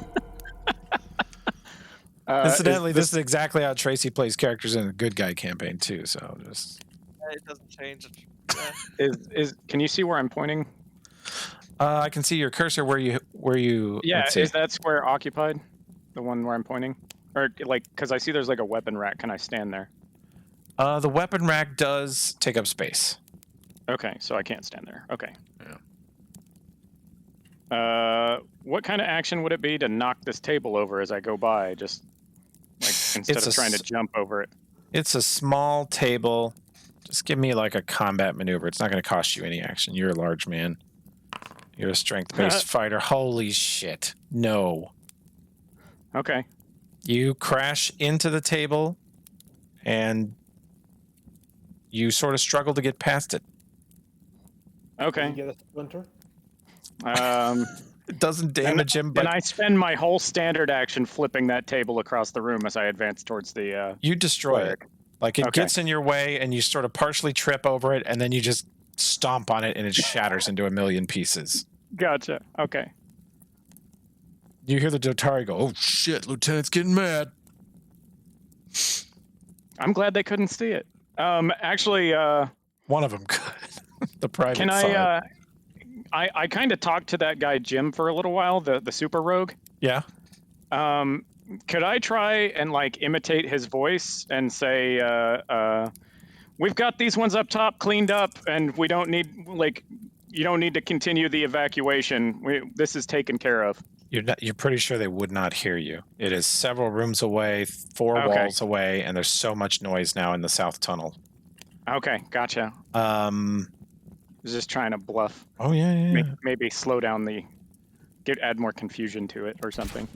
Incidentally, this is exactly how Tracy plays characters in a good guy campaign too. So just It doesn't change it. Can you see where I'm pointing? I can see your cursor where you. Yeah, let's see. is that square occupied? The one where I'm pointing? Or like, because I see there's like a weapon rack. Can I stand there? The weapon rack does take up space. Okay, so I can't stand there. Okay. Yeah. What kind of action would it be to knock this table over as I go by? Just like instead It's of a trying to s- jump over it. It's a small table. Just give me like a combat maneuver. It's not going to cost you any action. You're a large man. You're a strength-based fighter. Holy shit. No. Okay. You crash into the table and you sort of struggle to get past it. Did Okay. you get a splinter? It doesn't damage him, but And I spend my whole standard action flipping that table across the room as I advance towards the. you destroy cleric. it. Like it Okay. gets in your way and you sort of partially trip over it and then you just stomp on it and it shatters into a million pieces. Gotcha. Okay. You hear the Dotari go, "Oh shit, Lieutenant's getting mad." I'm glad they couldn't see it. Actually, One of them could. The private can saw it. I kind of talked to that guy Jim for a little while, the super rogue. Yeah. Could I try and like imitate his voice and say, "We've got these ones up top cleaned up, and we don't need you don't need to continue the evacuation. This is taken care of." You're pretty sure they would not hear you. It is several rooms away, 4 Okay. walls away, and there's so much noise now in the south tunnel. Okay, gotcha. I was just trying to bluff. Oh yeah. Maybe slow down add more confusion to it or something.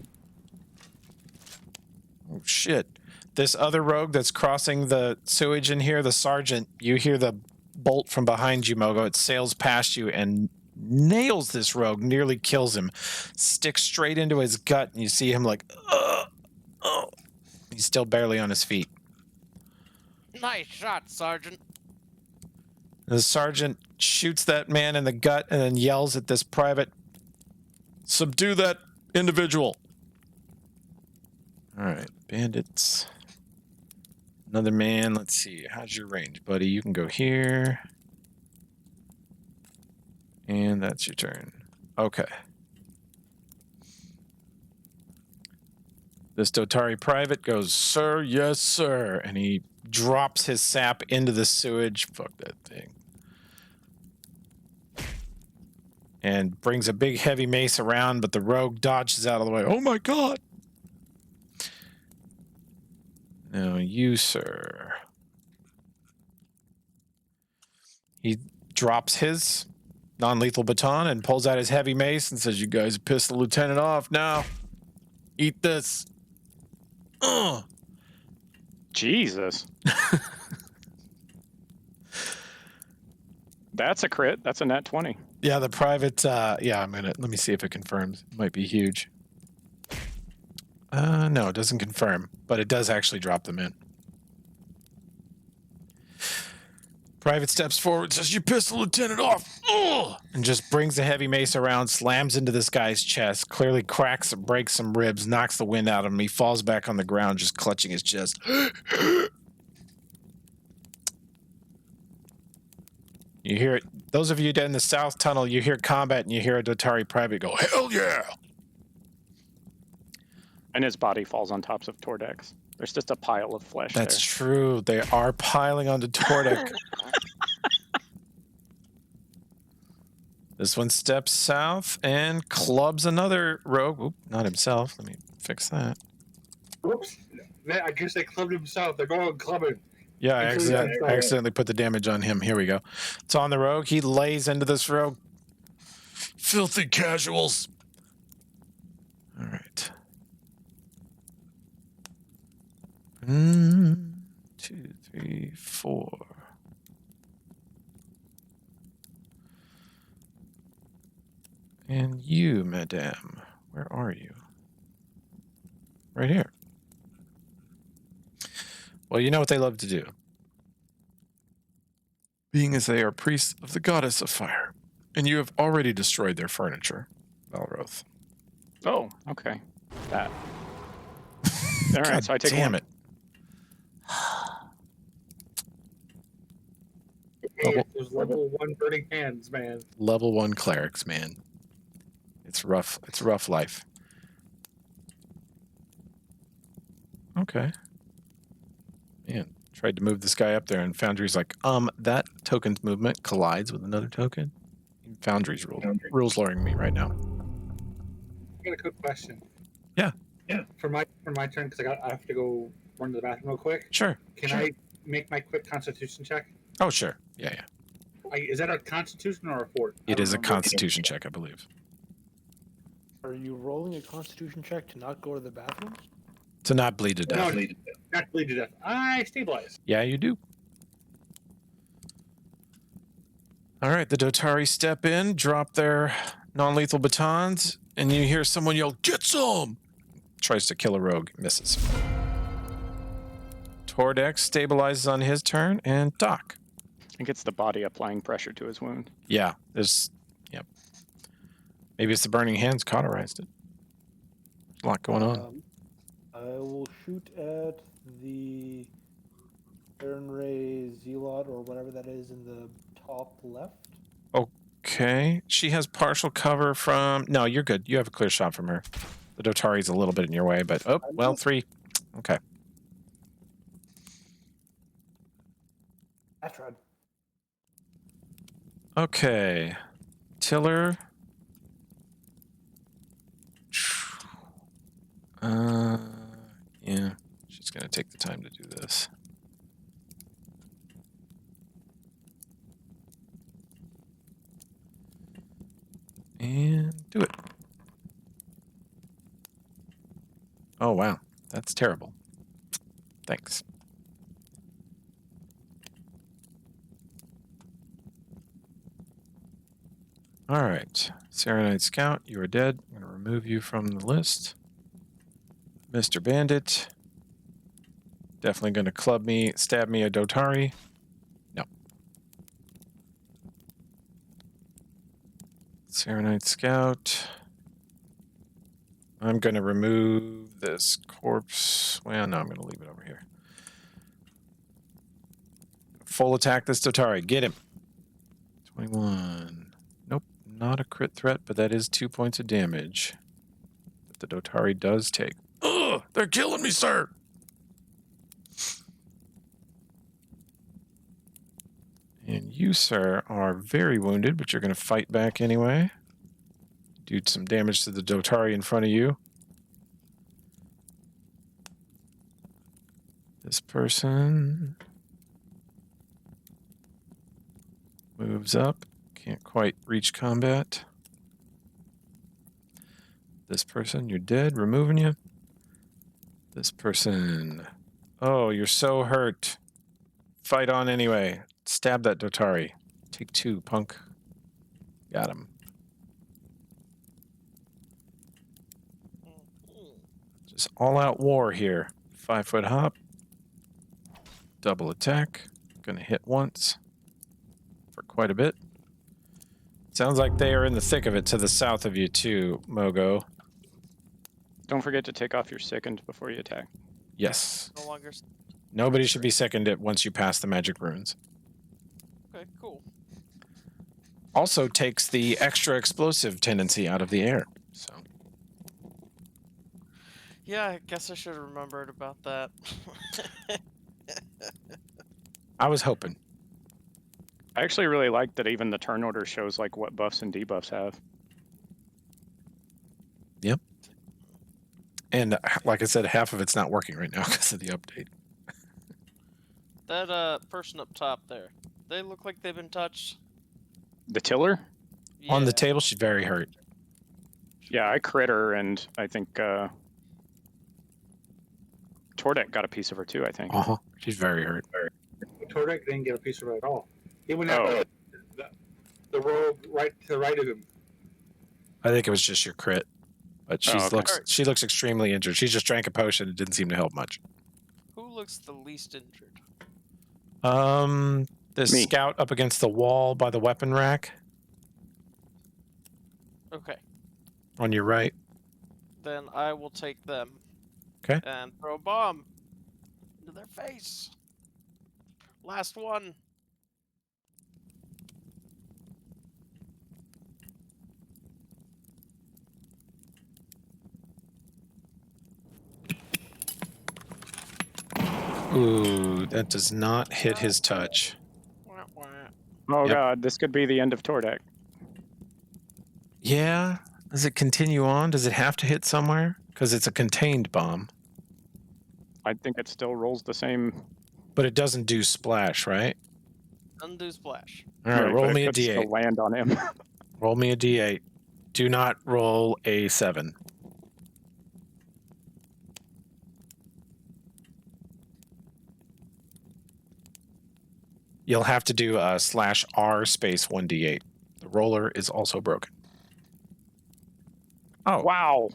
Oh shit. This other rogue that's crossing the sewage in here, the sergeant, you hear the bolt from behind you, Mogo. It sails past you and nails this rogue, nearly kills him. Sticks straight into his gut, and you see him like, oh. He's still barely on his feet. Nice shot, Sergeant. The sergeant shoots that man in the gut and then yells at this private, "Subdue that individual." All right, bandits. Another man. Let's see. How's your range, buddy? You can go here. And that's your turn. Okay. This Dotari private goes, "Sir, yes, sir." And he drops his sap into the sewage. Fuck that thing. And brings a big heavy mace around, but the rogue dodges out of the way. Oh my god! Now you, sir. He drops his non-lethal baton and pulls out his heavy mace and says, "You guys pissed the lieutenant off. Now, eat this." Jesus. That's a crit. That's a nat 20. Yeah, the private, yeah, let me see if it confirms. It might be huge. No, it doesn't confirm, but it does actually drop them in. Private steps forward, says, "You pissed the lieutenant off," and just brings the heavy mace around, slams into this guy's chest, clearly breaks some ribs, knocks the wind out of him. He falls back on the ground, just clutching his chest. You hear it. Those of you in the south tunnel, you hear combat and you hear a Dotari private go, "Hell yeah!" And his body falls on top of Tordex. There's just a pile of flesh That's there. true. They are piling onto Tordek. This one steps south and clubs another rogue. Oop, not himself. Let me fix that. Whoops. I guess they clubbed himself. They're going clubbing. Yeah, I Actually, accidentally put the damage on him. Here we go. It's on the rogue. He lays into this rogue. "Filthy casuals." All right. 1, 2, 3, 4. And you, madame, where are you? Right here. Well, you know what they love to do. Being as they are priests of the goddess of fire, And you have already destroyed their furniture, Valroth. Oh, okay. That. All right, God so I take damn one. it. Hey, those level 1 burning hands, man. Level 1 clerics, man. It's rough. It's a rough life. Okay. Man, tried to move this guy up there, and Foundry's like, that token's movement collides with another token. Foundry's rules lowering me right now. I got a quick question. Yeah. For my turn, because I have to go run to the bathroom real quick. Sure. Can I make my quick Constitution check? Oh, sure. Yeah. Is that a Constitution or a fort? It is a Constitution check, I believe. Are you rolling a Constitution check to not go to the bathroom? To not bleed to death. No, not bleed to death. I stabilize. Yeah, you do. All right, the Dotari step in, drop their non-lethal batons, and you hear someone yell, "Get some!" Tries to kill a rogue, misses. Tordex stabilizes on his turn, and Doc. I think it's the body applying pressure to his wound. Yeah, yep. Maybe it's the burning hands cauterized it. There's a lot going on. I will shoot at the Baron Ray Zealot or whatever that is in the top left. Okay, she has partial cover from... No, you're good. You have a clear shot from her. The Dotari's a little bit in your way, but... Oh, well, 3. Okay. I tried. Okay. Tiller. Yeah. She's going to take the time to do this. And do it. Oh, wow. That's terrible. Thanks. All right. Serenite Scout, you are dead. I'm going to remove you from the list. Mr. Bandit. Definitely going to stab me a Dotari. No. Serenite Scout. I'm going to remove this corpse. Well, no, I'm going to leave it over here. Full attack this Dotari. Get him. 21. Nope, not a crit threat, but that is 2 points of damage that the Dotari does take. Ugh, they're killing me, sir. And you, sir, are very wounded, but you're going to fight back anyway. Do some damage to the Dotari in front of you. This person moves up. Can't quite reach combat. This person, you're dead. Removing you. This person. Oh, you're so hurt. Fight on anyway. Stab that Dotari. Take 2, punk. Got him. Just all-out war here. 5-foot hop. Double attack. Gonna hit once. For quite a bit. Sounds like they are in the thick of it to the south of you too, Mogo. Don't forget to take off your second before you attack. Yes. No longer. Nobody should be seconded once you pass the magic runes. Okay, cool. Also takes the extra explosive tendency out of the air. So Yeah, I guess I should have remembered about that. I was hoping. I actually really like that even the turn order shows like what buffs and debuffs have. Yep. And like I said, half of it's not working right now because of the update. That person up top there, they look like they've been touched. The tiller? On the Yeah. table, she's very hurt. Yeah, I crit her, and I think Tordek got a piece of her too, I think. Uh-huh. She's very hurt. Tordek didn't get a piece of it at all. He went Oh. out the road right to the right of him. I think it was just your crit. But she okay. looks extremely injured. She just drank a potion. It didn't seem to help much. Who looks the least injured? The Me. scout up against the wall by the weapon rack. Okay. On your right. Then I will take them. 'Kay. And throw a bomb into their face. Last one. Ooh, that does not hit his touch. Wah, wah. Oh Yep. god, this could be the end of Tordek. Yeah. Does it continue on? Does it have to hit somewhere? Because it's a contained bomb. I think it still rolls the same. But it doesn't do splash, right? Undo splash. All right, but roll it me a could still d8. land on him. Roll me a d8. Do not roll a 7. You'll have to do a /R space 1d8. The roller is also broken. Oh, Wow.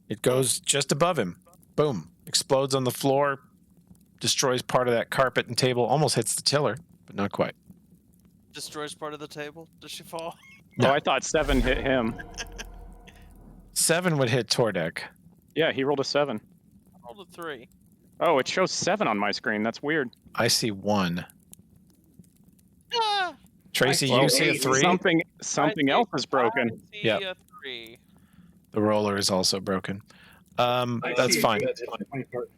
it goes just above him. Boom. Explodes on the floor. Destroys part of that carpet and table. Almost hits the tiller, but not quite. Destroys part of the table. Does she fall? No. Oh, I thought 7 hit him. 7 would hit Tordek. Yeah, he rolled a 7. I rolled a 3. Oh, it shows 7 on my screen. That's weird. I see 1. Ah! Tracy, Well, you see a eight. 3? Something I else see- is broken. I see Yep. a 3. The roller is also broken. I That's see fine. that's the funny part.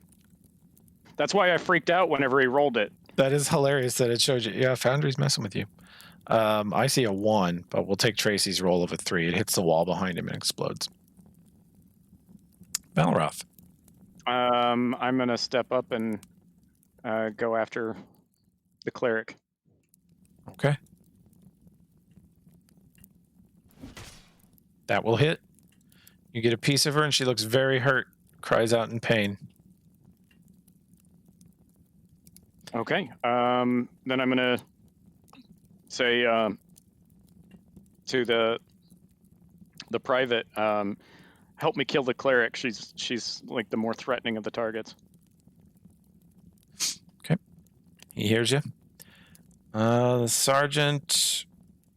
That's why I freaked out whenever he rolled it. That is hilarious that it showed you. Yeah, Foundry's messing with you. I see a 1, but we'll take Tracy's roll of a 3. It hits the wall behind him and explodes. Valroth. I'm gonna step up and go after the cleric. Okay. That will hit. You get a piece of her, and she looks very hurt, cries out in pain. Okay. Then I'm gonna say to the private, help me kill the cleric. She's like the more threatening of the targets. He hears you. The sergeant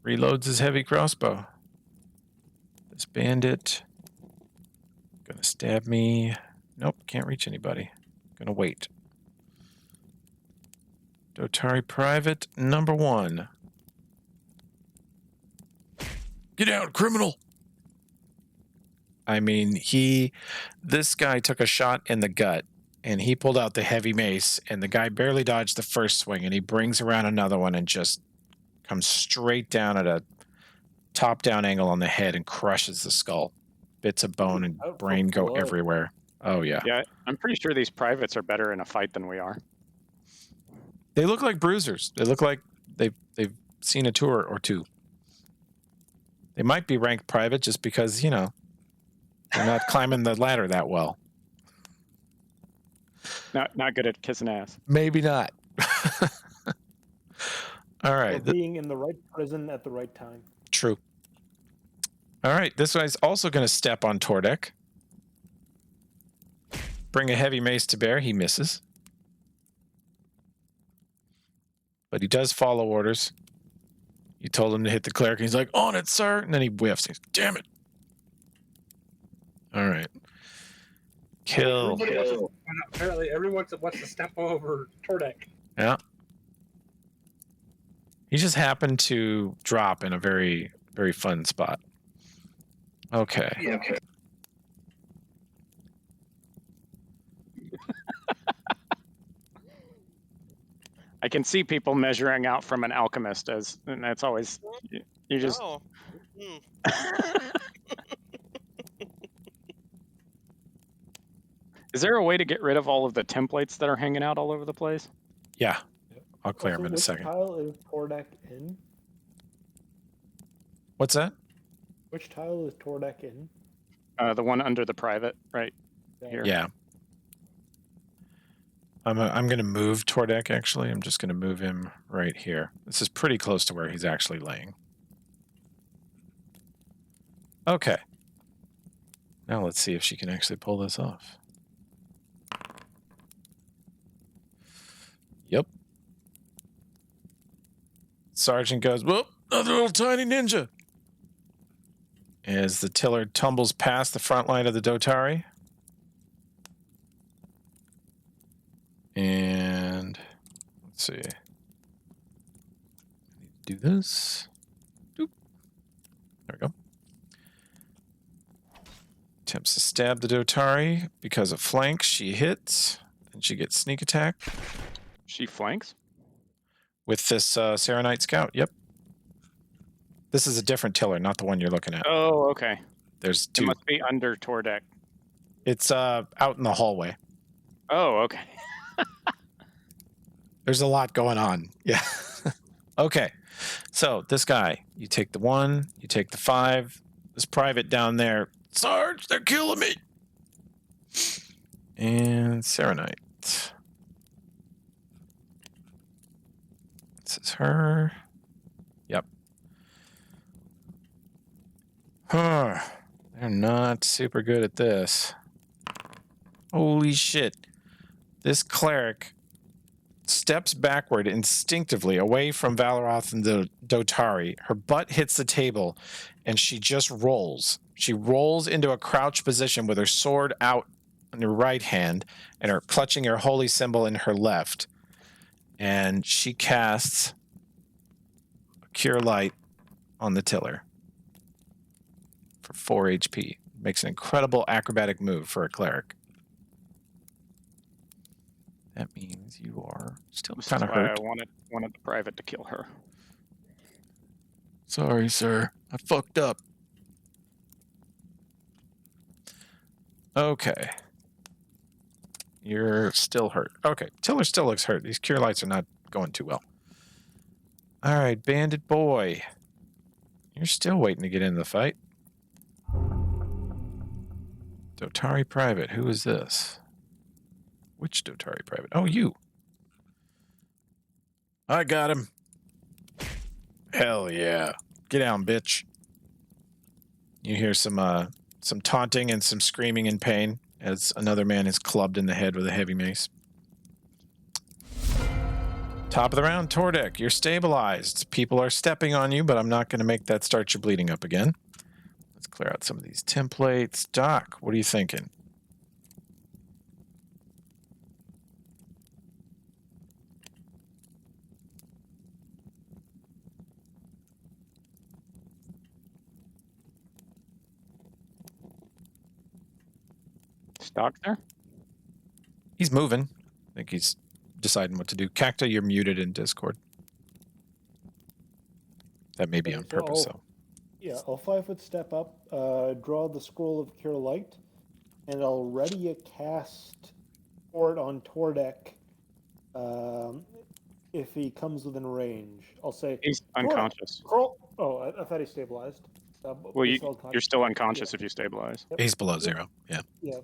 reloads his heavy crossbow. This bandit gonna stab me. Nope, can't reach anybody. Gonna wait. Dotari Private number 1. Get out, criminal! I mean, this guy took a shot in the gut, and he pulled out the heavy mace, and the guy barely dodged the first swing, and he brings around another one and just comes straight down at a top-down angle on the head and crushes the skull. Bits of bone and Out for brain go blood. everywhere. Oh, yeah. Yeah, I'm pretty sure these privates are better in a fight than we are. They look like bruisers. They look like they've seen a tour or two. They might be ranked private just because, they're not climbing the ladder that well. Not good at kissing ass. Maybe not. All Or right. being in the right prison at the right time. True. All right. This guy's also going to step on Tordek. Bring a heavy mace to bear. He misses. But he does follow orders. You told him to hit the cleric, and he's like, on it, sir. And then he whiffs. He's, damn it. All right. Kill. Apparently, everyone wants to step over Tordek. Yeah. He just happened to drop in a very, very fun spot. Okay. Yeah. Okay. I can see people measuring out from an alchemist and that's always you just. Oh. Hmm. Is there a way to get rid of all of the templates that are hanging out all over the place? Yeah. I'll clear him Also, in a which second. tile is Tordek in? What's that? Which tile is Tordek in? The one under the private, right here. Yeah. I'm going to move Tordek, actually. I'm just going to move him right here. This is pretty close to where he's actually laying. Okay. Now let's see if she can actually pull this off. Yep. Sergeant goes, whoop, another little tiny ninja. as the tiller tumbles past the front line of the Dotari. And let's see. Do this. Doop. There we go. Attempts to stab the Dotari because of flank. She hits. Then she gets sneak attack She flanks. with this Serenite Scout. Yep. This is a different tiller, not the one you're looking at. Oh, okay. There's It two. must be under Tordek. It's out in the hallway. Oh, okay. There's a lot going on. Yeah. Okay. So this guy, you take the 1, you take the 5. This private down there, Sarge, they're killing me. And Serenite. This is her. Yep. Huh. They're not super good at this. Holy shit. This cleric steps backward instinctively away from Valoroth and the Dotari. Her butt hits the table, and she just rolls. She rolls into a crouch position with her sword out in her right hand and her clutching her holy symbol in her left. And she casts Cure Light on the tiller for 4 HP. Makes an incredible acrobatic move for a cleric. That means you are still This kind is of why hurt. I wanted the private to kill her. Sorry, sir. I fucked up. Okay. You're still hurt. Okay. Tiller still looks hurt. These cure lights are not going too well. All right, Bandit Boy. You're still waiting to get into the fight. Dotari Private. Who is this? Which Dotari Private? Oh, you. I got him. Hell yeah. Get down, bitch. You hear some taunting and some screaming in pain as another man is clubbed in the head with a heavy mace. Top of the round, Tordek. You're stabilized. People are stepping on you, but I'm not going to make that start you bleeding up again. Let's clear out some of these templates. Doc, what are you thinking? Stock there? He's moving. I think he's deciding what to do. Cacta, you're muted in Discord. That may be Okay, on so purpose, I'll- though. Yeah, I'll 5-foot step up, draw the Scroll of Cure Light, and I'll ready a cast for it on Tordek if he comes within range. I'll say, He's unconscious. Scroll. Oh, I thought he stabilized. Well, he's still you're still unconscious if you stabilize. Yep. He's below Yep. 0. Yeah. Yeah.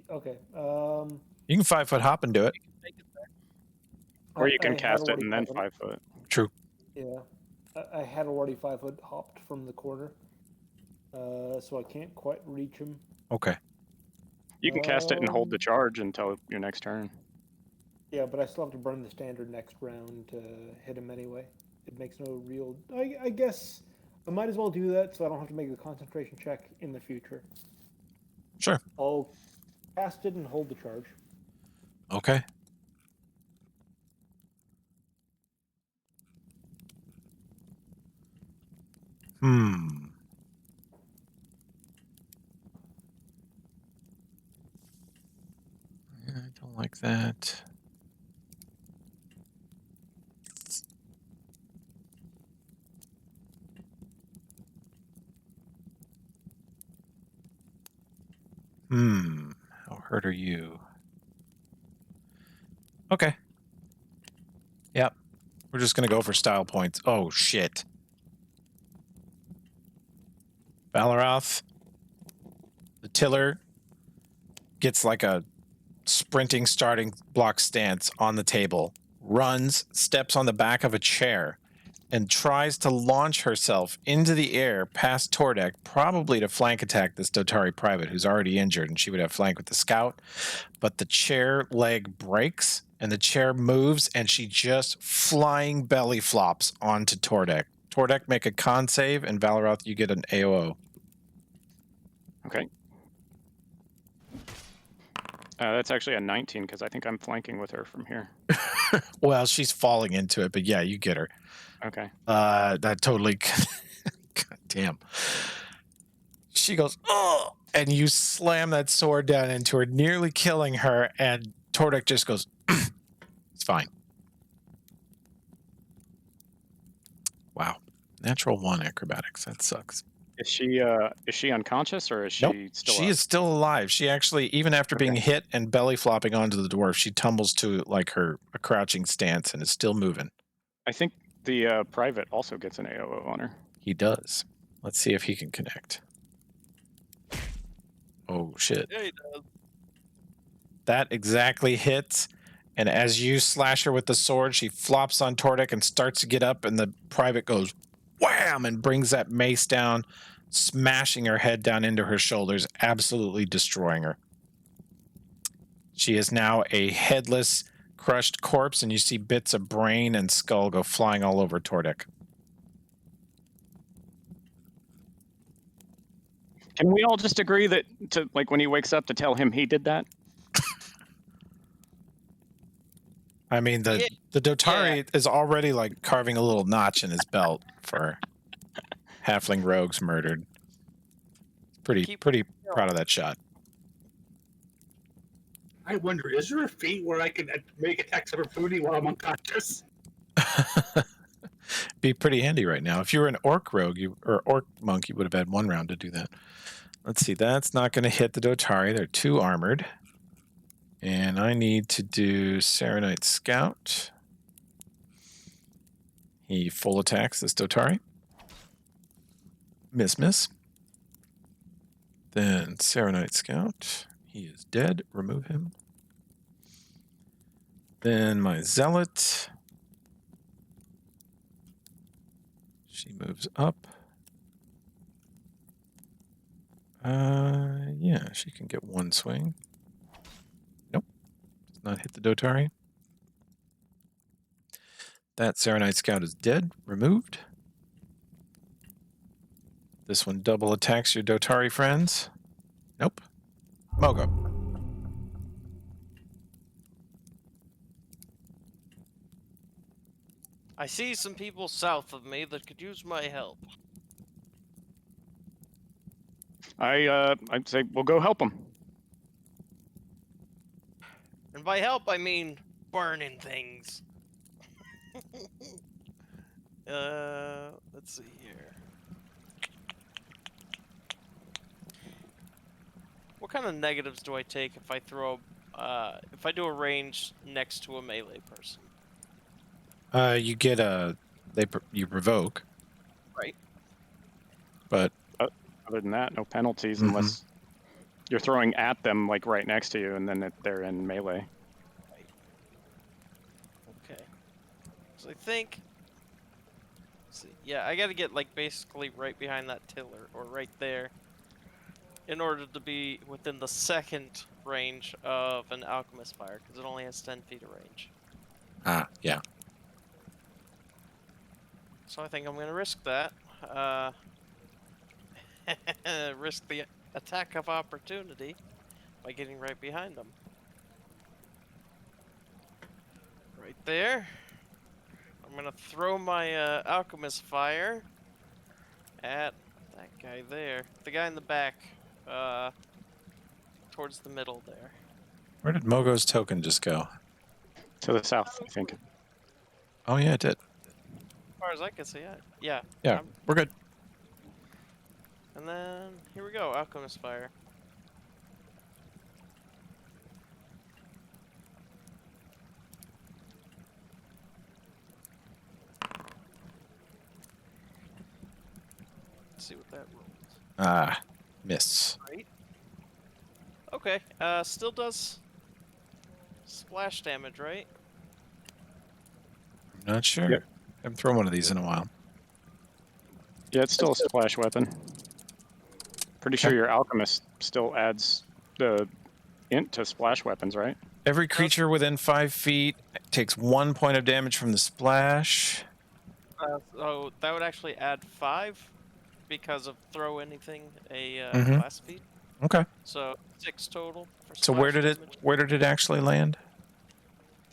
Okay. You can 5-foot hop and do it. Or you I can had cast it already and then 5-foot. 5 foot. True. Yeah, I had already 5-foot hopped from the corner, so I can't quite reach him. Okay. You can cast it and hold the charge until your next turn. Yeah, but I still have to burn the standard next round to hit him anyway. It makes no real. I guess I might as well do that so I don't have to make a concentration check in the future. Sure. I'll cast it and hold the charge. Okay. Yeah, I don't like that. How hurt are you? Okay. Yep. We're just going to go for style points. Oh, shit. Valoroth, the tiller, gets like a sprinting starting block stance on the table, runs, steps on the back of a chair, and tries to launch herself into the air past Tordek, probably to flank attack this Dotari private who's already injured, and she would have flank with the scout. But the chair leg breaks, and the chair moves, and she just flying belly flops onto Tordek. Tordek, make a con save, and Valoroth, you get an AOO. Okay. That's actually a 19 because I think I'm flanking with her from here. Well, she's falling into it, but yeah, you get her. Okay. That totally. God damn. She goes, oh, and you slam that sword down into her, nearly killing her, and Tordek just goes, it's fine. Wow. Natural 1 acrobatics. That sucks. Is she unconscious or is she Nope. still She up? is still alive. She actually, even after being Okay. hit and belly flopping onto the dwarf, she tumbles to like a crouching stance and is still moving. I think the private also gets an AOO on her. He does. Let's see if he can connect. Oh, shit. Yeah, he does. That exactly hits. And as you slash her with the sword, she flops on Tordek and starts to get up, and the private goes wham and brings that mace down, smashing her head down into her shoulders, absolutely destroying her. She is now a headless, crushed corpse, and you see bits of brain and skull go flying all over Tordek. Can we all just agree that to like when he wakes up to tell him he did that? I mean, the Dotari is already like carving a little notch in his belt for halfling rogues murdered. Pretty proud of that shot. I wonder, is there a feat where I can make attacks of her booty while I'm unconscious? Be pretty handy right now. If you were an orc rogue or orc monk, you would have had 1 round to do that. Let's see. That's not going to hit the Dotari. They're 2 armored. And I need to do Serenite Scout. He full attacks this Dotari. Miss. Then Serenite Scout. He is dead. Remove him. Then my Zealot. She moves up. Yeah, she can get 1 swing. Nope. Does not hit the Dotari. That Serenite Scout is dead. Removed. This one double attacks your Dotari friends. Nope. Mogo. I see some people south of me that could use my help. I'd say we'll go help him. And by help, I mean burning things. Let's see here. What kind of negatives do I take if I throw, if I do a range next to a melee person? You get you provoke. Right. But Other than that, no penalties Mhm. unless you're throwing at them like right next to you, and then they're in melee. Okay. So I think. Let's see. Yeah, I gotta get like basically right behind that tiller, or right there, in order to be within the second range of an alchemist fire, because it only has 10 feet of range. yeah. So I think I'm gonna risk that. Risk the attack of opportunity by getting right behind them. Right there. I'm gonna throw my alchemist fire at that guy there. The guy in the back, towards the middle there. Where did Mogo's token just go? To the south, I think. Oh yeah, it did. As far as I can see, yeah. Yeah, we're good. And then here we go, alchemist fire. Let's see what that rolls. Miss. Right. Okay. Still does splash damage, right? I'm not sure. Yep. I haven't thrown one of these in a while. Yeah, it's still a splash weapon. Pretty sure Okay. your alchemist still adds the int to splash weapons, right? Every creature within 5 feet takes 1 point of damage from the splash. So that would actually add 5 because of throw anything a Mhm. class feat. Okay. So 6 total. For So where splash did damage. it actually land?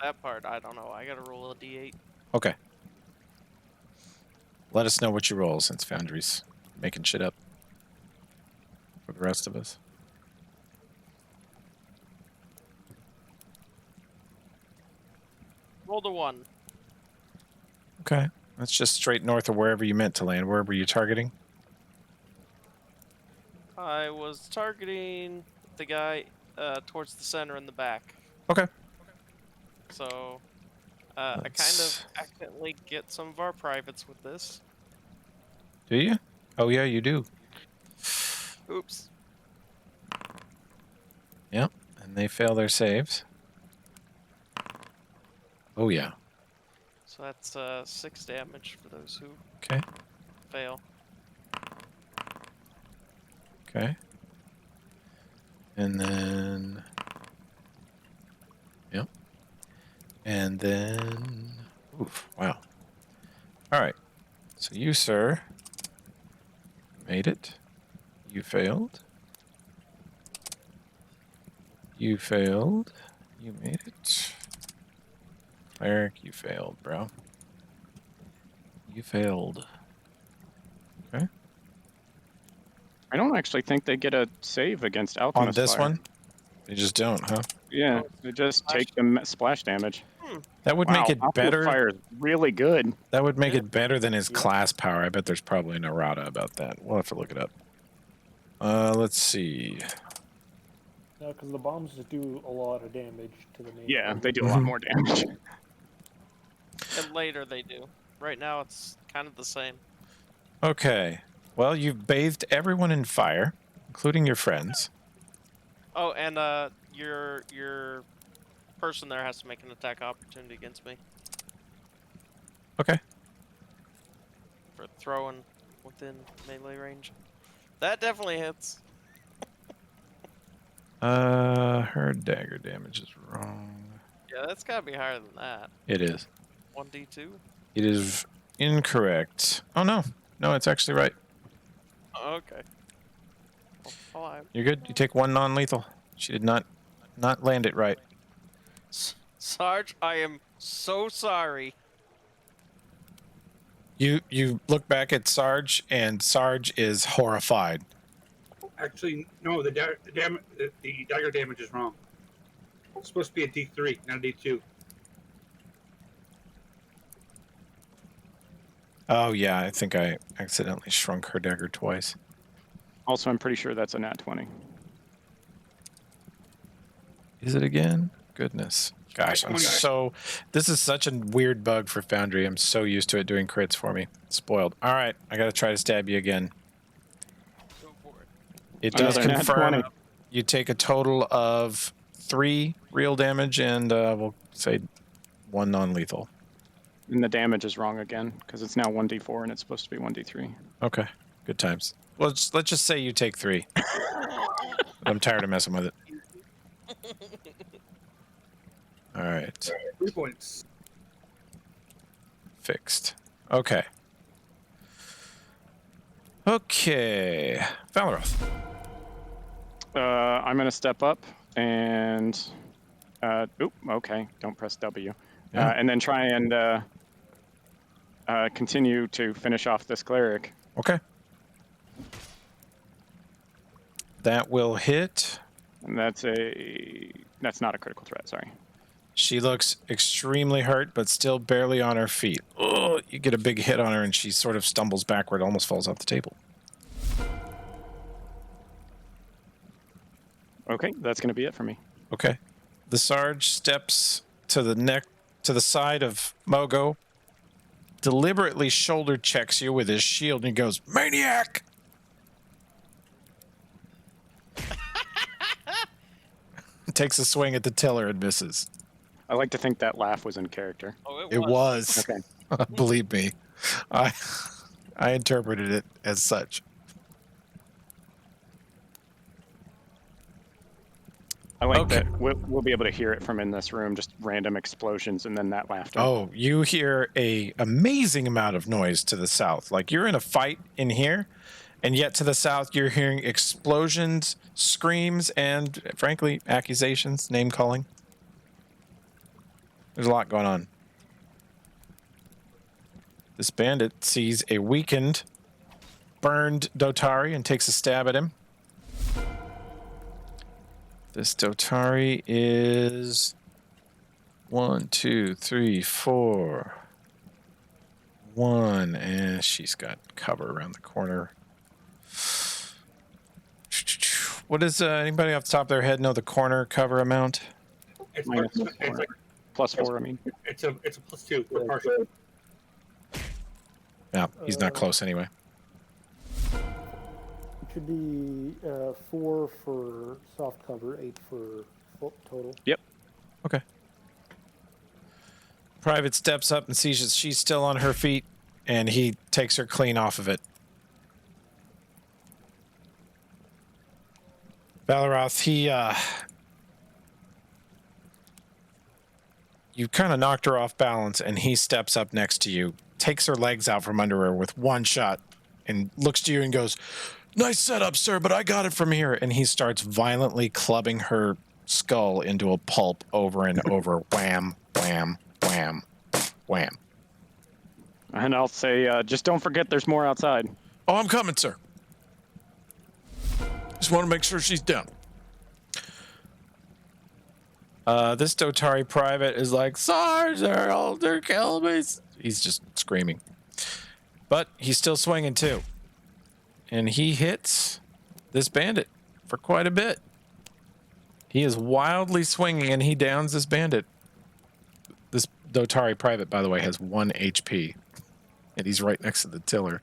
That part, I don't know. I gotta roll a d8. Okay. Let us know what you roll since Foundry's making shit up for the rest of us. Roll the 1. Okay. That's just straight north of wherever you meant to land. Where were you targeting? I was targeting the guy towards the center in the back. Okay. So I kind Let's- of accidentally get some of our privates with this. Do you? Oh, yeah, you do. Oops. Yep. And they fail their saves. Oh, yeah. So that's 6 damage for those who Okay. fail. Okay. And then... Yep. And then... Oof, wow. All right. So you, sir, made it. You failed. You failed. You made it. Cleric, you failed, bro. You failed. Okay. I don't actually think they get a save against Alchemist On this Fire. one? They just don't, huh? Yeah, they just Splash. take the splash damage. That would Wow, make it Alchemist better. Fire is really good. That would make Yeah. it better than his Yeah. class power. I bet there's probably an errata about that. We'll have to look it up. Let's see. No, because the bombs just do a lot of damage to the main. Yeah, target. they do a lot more damage. And later they do. Right now it's kind of the same. Okay. Well, you've bathed everyone in fire, including your friends. Oh, and your person there has to make an attack opportunity against me Okay. for throwing within melee range. That definitely hits. Her dagger damage is wrong. Yeah, that's gotta be higher than that. It is. 1d2. It is incorrect. Oh, no. No, it's actually right. Oh, okay. Well, fine. You're good. You take one non-lethal. She did not land it right. Sarge, I am so sorry. You look back at Sarge, and Sarge is horrified. Actually, no, the dagger damage is wrong. It's supposed to be a D3, not a D2. Oh, yeah, I think I accidentally shrunk her dagger twice. Also, I'm pretty sure that's a nat 20. Is it again? Goodness. Gosh, I'm so... This is such a weird bug for Foundry. I'm so used to it doing crits for me. Spoiled. All right, I got to try to stab you again. Go for it. It does Another nat confirm 20. you take a total of 3 real damage and we'll say 1 non-lethal. And the damage is wrong again, because it's now 1d4 and it's supposed to be 1d3. Okay, good times. Well, let's just say you take 3. I'm tired of messing with it. All right, 3 points. fixed. Okay. Okay, Valoroth. I'm going to step up and... okay, don't press W. Yeah. And then try and continue to finish off this cleric. Okay. That will hit. And that's not a critical threat, sorry. She looks extremely hurt, but still barely on her feet. Oh, you get a big hit on her, and she sort of stumbles backward, almost falls off the table. Okay, that's going to be it for me. Okay. The Sarge steps to the side of Mogo, deliberately shoulder checks you with his shield, and he goes, "Maniac!" Takes a swing at the tiller and misses. I like to think that laugh was in character. Oh, It was. Okay. Believe me, I interpreted it as such. I like Okay. that we'll be able to hear it from in this room, just random explosions and then that laughter. Oh, you hear a amazing amount of noise to the south. Like you're in a fight in here, And yet to the south, you're hearing explosions, screams, and frankly, accusations, name calling. There's a lot going on. This bandit sees a weakened, burned Dotari and takes a stab at him. This Dotari is 1, 2, 3, 4. 1, and she's got cover around the corner. What is anybody off the top of their head know the corner cover amount? It's, Minus it's, four. like, +4, I mean. it's a +2 for partial. Yeah, he's not close anyway. It should be 4 for soft cover, 8 for full total. Yep. Okay. Private steps up and sees that she's still on her feet, and he takes her clean off of it. Valoroth, you kind of knocked her off balance, and he steps up next to you, takes her legs out from under her with one shot, and looks to you and goes, "Nice setup, sir, but I got it from here." And he starts violently clubbing her skull into a pulp over and over. Wham, wham, wham, wham. And I'll say, just don't forget there's more outside. Oh, I'm coming, sir. Just want to make sure she's down. This Dotari private is like, "Sarge, they're killing me." He's just screaming. But he's still swinging too. And he hits this bandit for quite a bit. He is wildly swinging, and he downs this bandit. This Dotari private, by the way, has 1 HP. And he's right next to the tiller.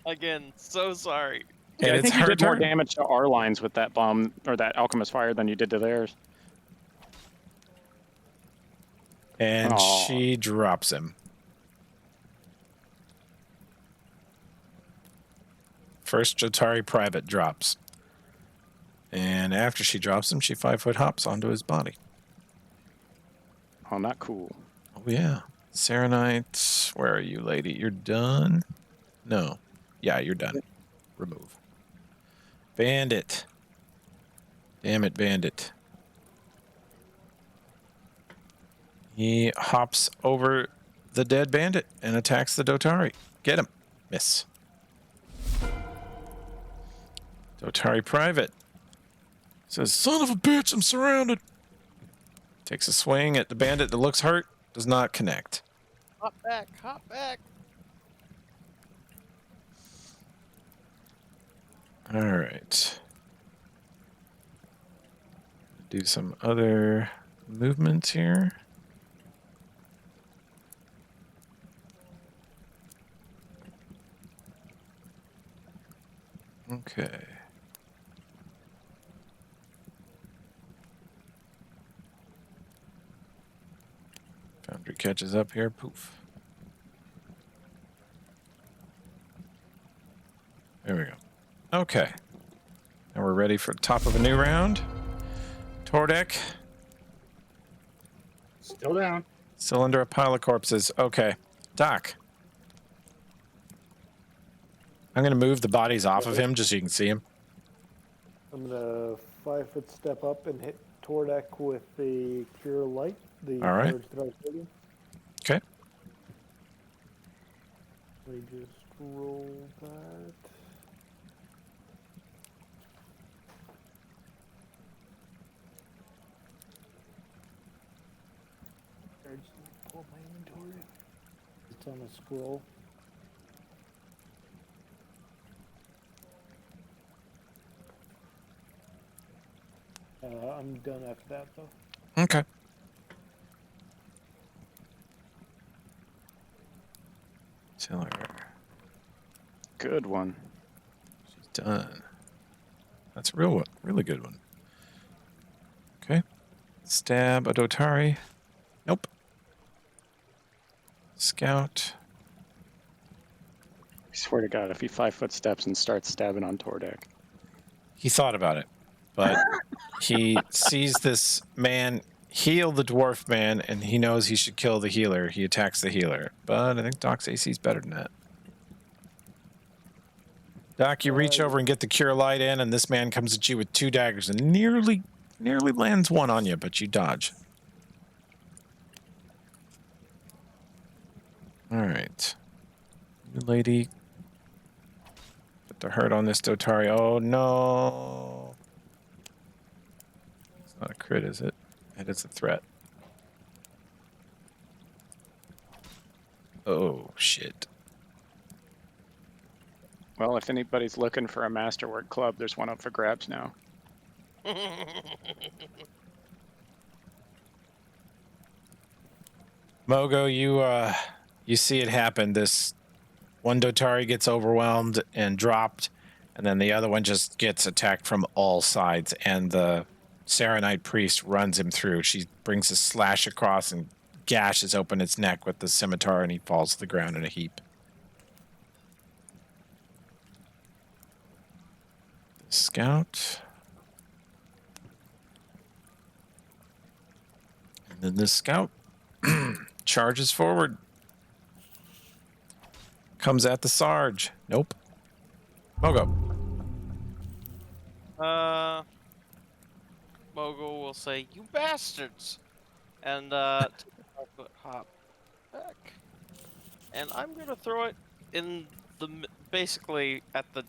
Again, so sorry. And Yeah, I it's think you her did more turn. damage to our lines with that bomb or that alchemist fire than you did to theirs. And Aw. she drops him. First Jotari private drops. And after she drops him, she 5-foot hops onto his body. Oh, not cool. Oh, yeah. Serenite, where are you, lady? You're done? No. Yeah, you're done. Remove. Bandit. Damn it, bandit. He hops over the dead bandit and attacks the Dotari. Get him. Miss. Dotari private says, "Son of a bitch, I'm surrounded." Takes a swing at the bandit that looks hurt. Does not connect. Hop back, hop back. All right. Do some other movements here. Okay. Foundry catches up here. Poof. There we go. Okay. Now we're ready for the top of a new round. Tordek, Still down. still under a pile of corpses. Okay. Doc. I'm going to move the bodies off of him just so you can see him. I'm gonna 5-foot step up and hit Tordek with the Cure Light. The All right. Courage Thrive Radiant. Okay. Let me just roll that. I just need to pull up my inventory. It's on a scroll. I'm done after that, though. Okay. Tiller. Good one. She's done. That's a real one. Really good one. Okay. Stab a Dotari. Nope. Scout. I swear to God, if he 5-foot steps and starts stabbing on Tordek. He thought about it, but he sees this man heal the dwarf man, and he knows he should kill the healer. He attacks the healer, but I think Doc's AC is better than that. Doc, you reach over and get the cure light in, and this man comes at you with 2 daggers and nearly lands one on you, but you dodge. All right. You lady. Put the hurt on this Dotari. Oh, no. It's not a crit, is it? It is a threat. Oh, shit. Well, if anybody's looking for a Masterwork club, there's one up for grabs now. Mogo, you see it happen. This one Dotari gets overwhelmed and dropped, and then the other one just gets attacked from all sides, and the Saronite priest runs him through. She brings a slash across and gashes open its neck with the scimitar, and he falls to the ground in a heap. Scout. And then this scout charges forward. Comes at the Sarge. Nope. Mogo. Mogo will say, "You bastards," and take a 5-foot hop back, and I'm gonna throw it in basically at the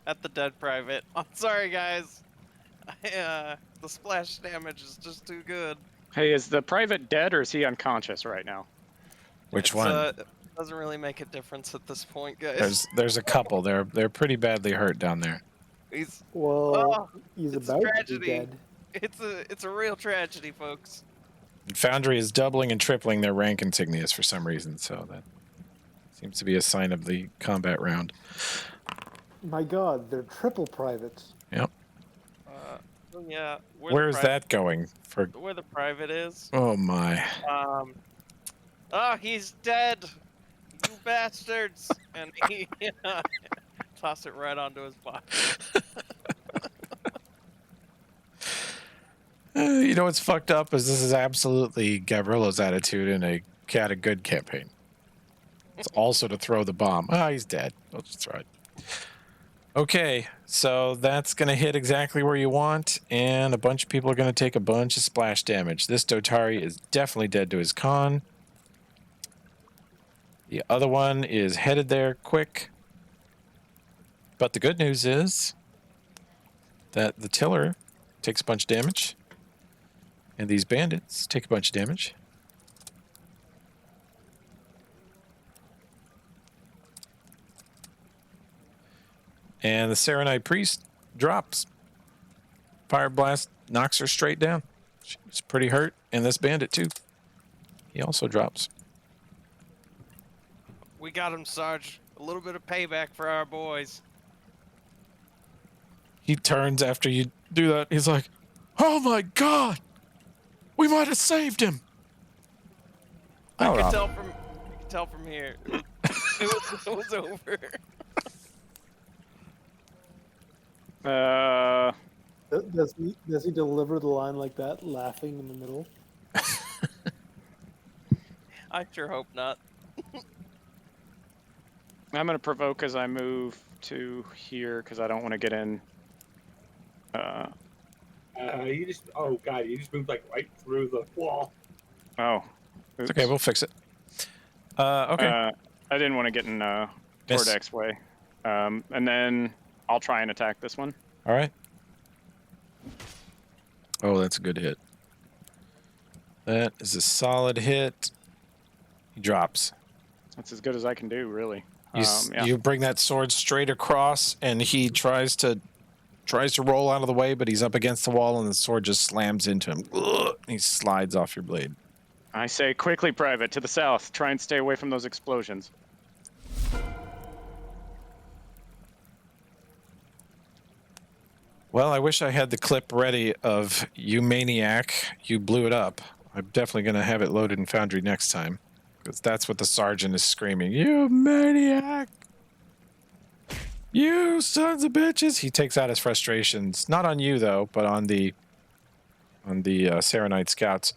at the dead private. I'm sorry, guys. The splash damage is just too good. Hey, is the private dead or is he unconscious right now? Which one? It doesn't really make a difference at this point, guys. There's a couple. They're pretty badly hurt down there. He's Well, he's it's a about to be tragedy. dead. It's a real tragedy, folks. And Foundry is doubling and tripling their rank insignias for some reason, so that seems to be a sign of the combat round. My God, they're triple privates. Yep. Yeah. Where's that going? Where the private is. Oh my. He's dead. You bastards! And he toss it right onto his body. You know what's fucked up is this is absolutely Gavrillo's attitude in a Cat of Good campaign. It's also to throw the bomb. He's dead. I'll just throw it. Okay, so that's going to hit exactly where you want, and a bunch of people are going to take a bunch of splash damage. This Dotari is definitely dead to his con. The other one is headed there quick. But the good news is that the Tiller takes a bunch of damage, and these bandits take a bunch of damage. And the Saronite priest drops. Fire blast knocks her straight down. She's pretty hurt. And this bandit, too. He also drops. We got him, Sarge. A little bit of payback for our boys. He turns after you do that. He's like, "Oh my God! We might have saved him!" I could tell from here. It was over. Does he deliver the line like that, laughing in the middle? I sure hope not. I'm going to provoke as I move to here because I don't want to get in. You just moved like right through the wall. Oh. It's okay, we'll fix it. Okay. I didn't want to get in Miss. Tordek's way. And then I'll try and attack this one. All right. Oh, that's a good hit. That is a solid hit. He drops. That's as good as I can do, really. You bring that sword straight across, and he tries to roll out of the way, but he's up against the wall, and the sword just slams into him. Ugh, he slides off your blade. I say, quickly, Private, to the south. Try and stay away from those explosions. Well, I wish I had the clip ready of "You Maniac, You Blew It Up." I'm definitely going to have it loaded in Foundry next time, because that's what the sergeant is screaming. "You maniac! You sons of bitches!" He takes out his frustrations, not on you though, but on the Saronite scouts.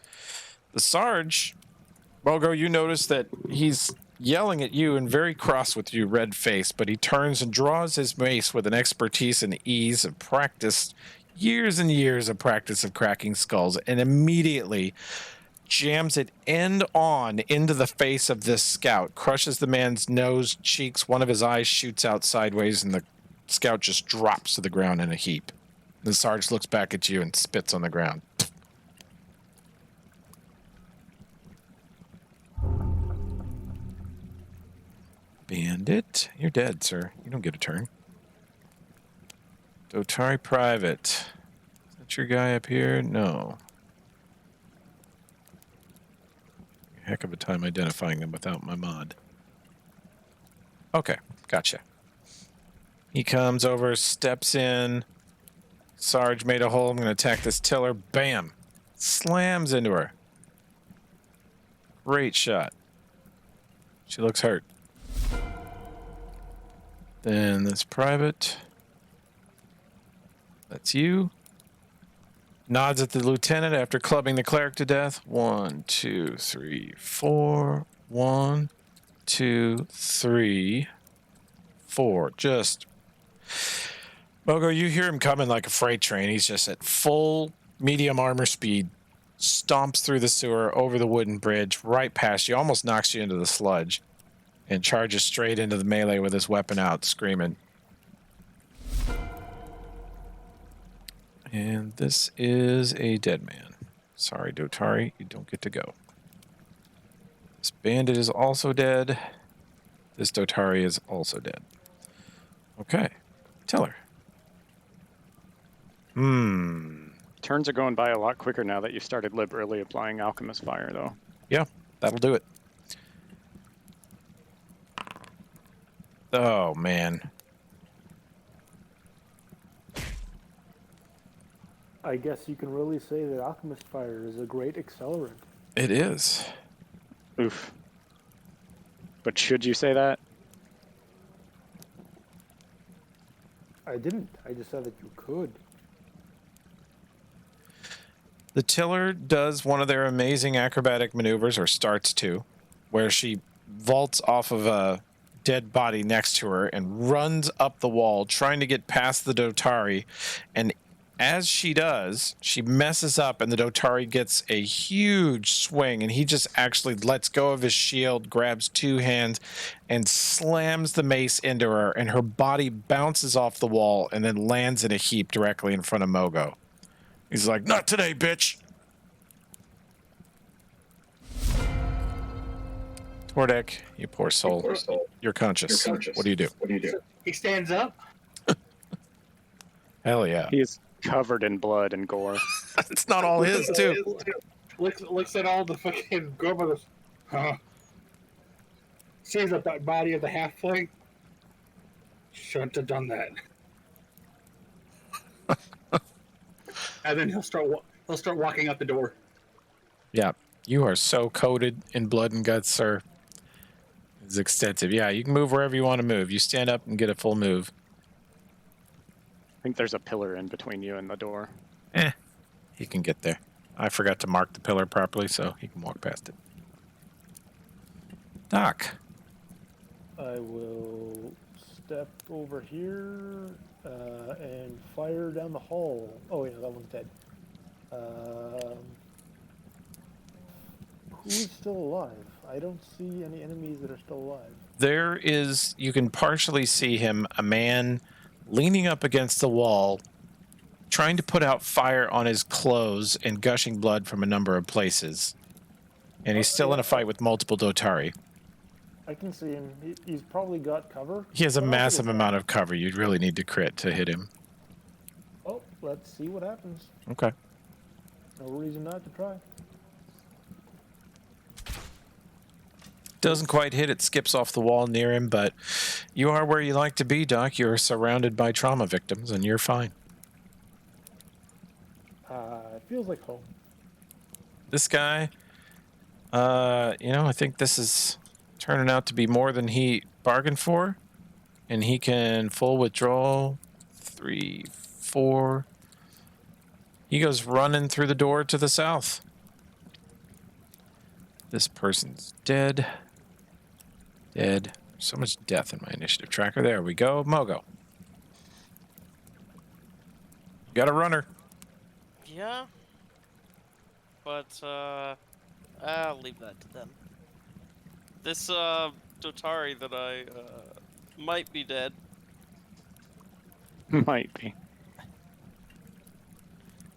The Sarge, Mogo, you notice that he's yelling at you and very cross with you, red face, but he turns and draws his mace with an expertise and ease of practice, years and years of practice of cracking skulls, and immediately jams it end on into the face of this scout, crushes the man's nose, cheeks, one of his eyes shoots out sideways, and the scout just drops to the ground in a heap. The Sarge looks back at you and spits on the ground. Bandit, you're dead, sir. You don't get a turn. Dotari Private. Is that your guy up here? No. Heck of a time identifying them without my mod. Okay, gotcha. He comes over, steps in. Sarge made a hole. I'm going to attack this tiller. Bam! Slams into her. Great shot. She looks hurt. Then this private. That's you. Nods at the lieutenant after clubbing the cleric to death. 1, 2, 3, 4. 1, 2, 3, 4. Just. Mogo, you hear him coming like a freight train. He's just at full medium armor speed. Stomps through the sewer, over the wooden bridge, right past you, almost knocks you into the sludge, and charges straight into the melee with his weapon out, screaming. And this is a dead man. Sorry, Dotari, you don't get to go. This bandit is also dead. This Dotari is also dead. Okay. Tiller. Turns are going by a lot quicker now that you've started liberally applying Alchemist Fire, though. Yeah, that'll do it. Oh, man. I guess you can really say that Alchemist Fire is a great accelerant. It is. Oof. But should you say that? I didn't. I just said that you could. The Tiller does one of their amazing acrobatic maneuvers, or starts to, where she vaults off of a dead body next to her and runs up the wall, trying to get past the Dotari. And as she does, she messes up, and the Dotari gets a huge swing, and he just actually lets go of his shield, grabs two hands, and slams the mace into her, and her body bounces off the wall and then lands in a heap directly in front of Mogo. He's like, "Not today, bitch!" Tordek, you poor soul. You're conscious. What do you do? He stands up. Hell yeah. He is covered in blood and gore. It's not all his, too. Looks at all the fucking gore brothers. Huh. Sees the body of the halfling. Shouldn't have done that. And then he'll start walking out the door. Yeah, you are so coated in blood and guts, sir. It's extensive. Yeah, you can move wherever you want to move. You stand up and get a full move. I think there's a pillar in between you and the door. He can get there. I forgot to mark the pillar properly, so he can walk past it. Doc. I will step over here and fire down the hall. Oh, yeah, that one's dead. Who's still alive? I don't see any enemies that are still alive. There is, you can partially see him, a man leaning up against the wall, trying to put out fire on his clothes and gushing blood from a number of places. And he's still in a fight with multiple Dotari. I can see him. He's probably got cover. He has a But massive also- amount of cover. You'd really need to crit to hit him. Oh, let's see what happens. Okay. No reason not to try. Doesn't quite hit. It skips off the wall near him, but you are where you like to be, Doc. You're surrounded by trauma victims, and you're fine. It feels like home. This guy, I think this is turning out to be more than he bargained for, and he can full withdrawal. 3, 4. He goes running through the door to the south. This person's dead. Dead. So much death in my initiative tracker. There we go. Mogo. Got a runner. Yeah. But, I'll leave that to them. This, Dotari that I, might be dead. Might be.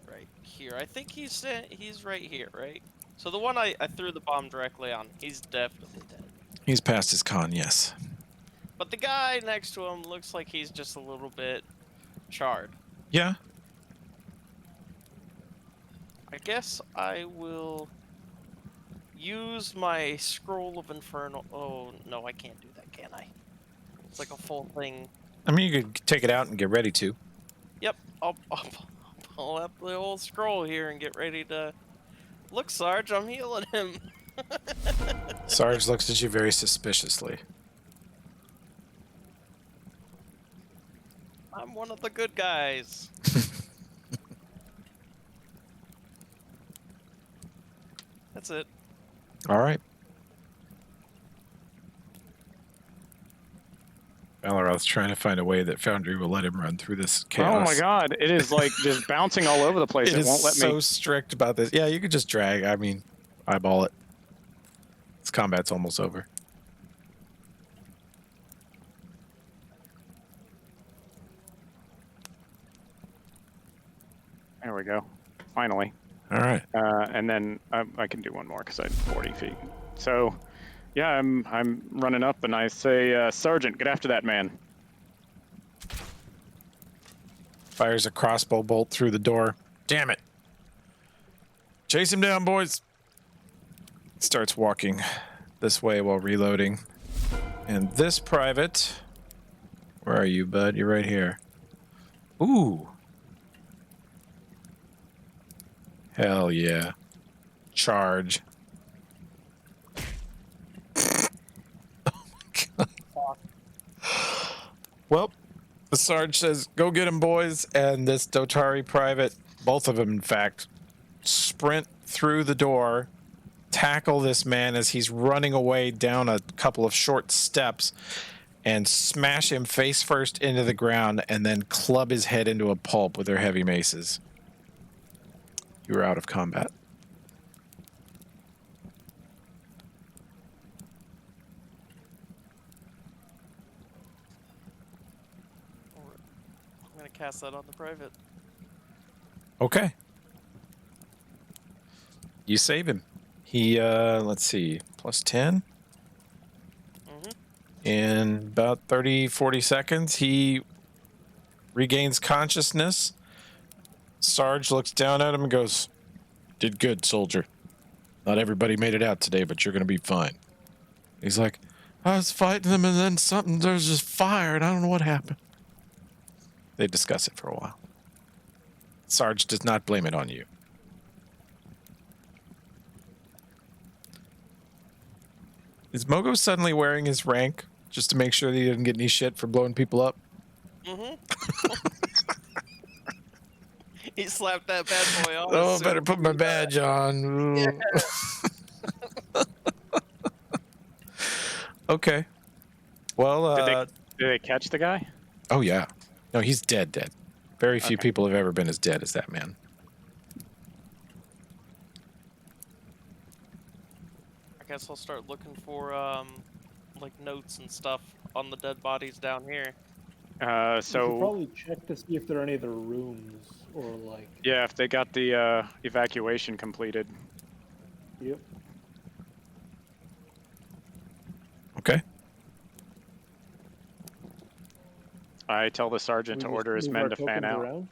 Right here. I think he's right here, right? So the one I threw the bomb directly on, he's definitely dead. He's past his con, yes. But the guy next to him looks like he's just a little bit charred. Yeah. I guess I will use my Scroll of Infernal. Oh, no, I can't do that, can I? It's like a full thing. I mean, you could take it out and get ready to. Yep, I'll pull up the old scroll here and get ready to... Look, Sarge, I'm healing him. Sarge looks at you very suspiciously. I'm one of the good guys. That's it. All right. Valaroth's trying to find a way that Foundry will let him run through this chaos. Oh my god, it is like just bouncing all over the place. It It won't is let so me. strict about this. Yeah, you could just drag. I mean, eyeball it. This combat's almost over. There we go. Finally. All right. And then I can do one more because I'm 40 feet. So, yeah, I'm running up and I say, Sergeant, get after that man. Fires a crossbow bolt through the door. Damn it. Chase him down, boys. Starts walking this way while reloading. And this private... Where are you, bud? You're right here. Ooh. Hell yeah. Charge. Oh my god. Well, the Sarge says, go get him, boys. And this Dotari private, both of them, in fact, sprint through the door, tackle this man as he's running away down a couple of short steps, and smash him face first into the ground, and then club his head into a pulp with their heavy maces. You are out of combat. I'm gonna cast that on the private. Okay. You save him. He, let's see, plus 10? In about 30, 40 seconds, he regains consciousness. Sarge looks down at him and goes, did good, soldier. Not everybody made it out today, but you're going to be fine. He's like, I was fighting them and then there was just fire and I don't know what happened. They discuss it for a while. Sarge does not blame it on you. Is Mogo suddenly wearing his rank just to make sure that he didn't get any shit for blowing people up? He slapped that bad boy on. Oh, better put my badge on. Yeah. Okay. Well, Did they catch the guy? oh yeah. No, he's dead. Very few Okay. people have ever been as dead as that man. I guess I'll start looking for like notes and stuff on the dead bodies down here. You should So probably check to see if there are any other rooms or like. yeah, if they got the evacuation completed. Yep. Okay. I tell the sergeant to We just order his move men our to fan tokens out. around?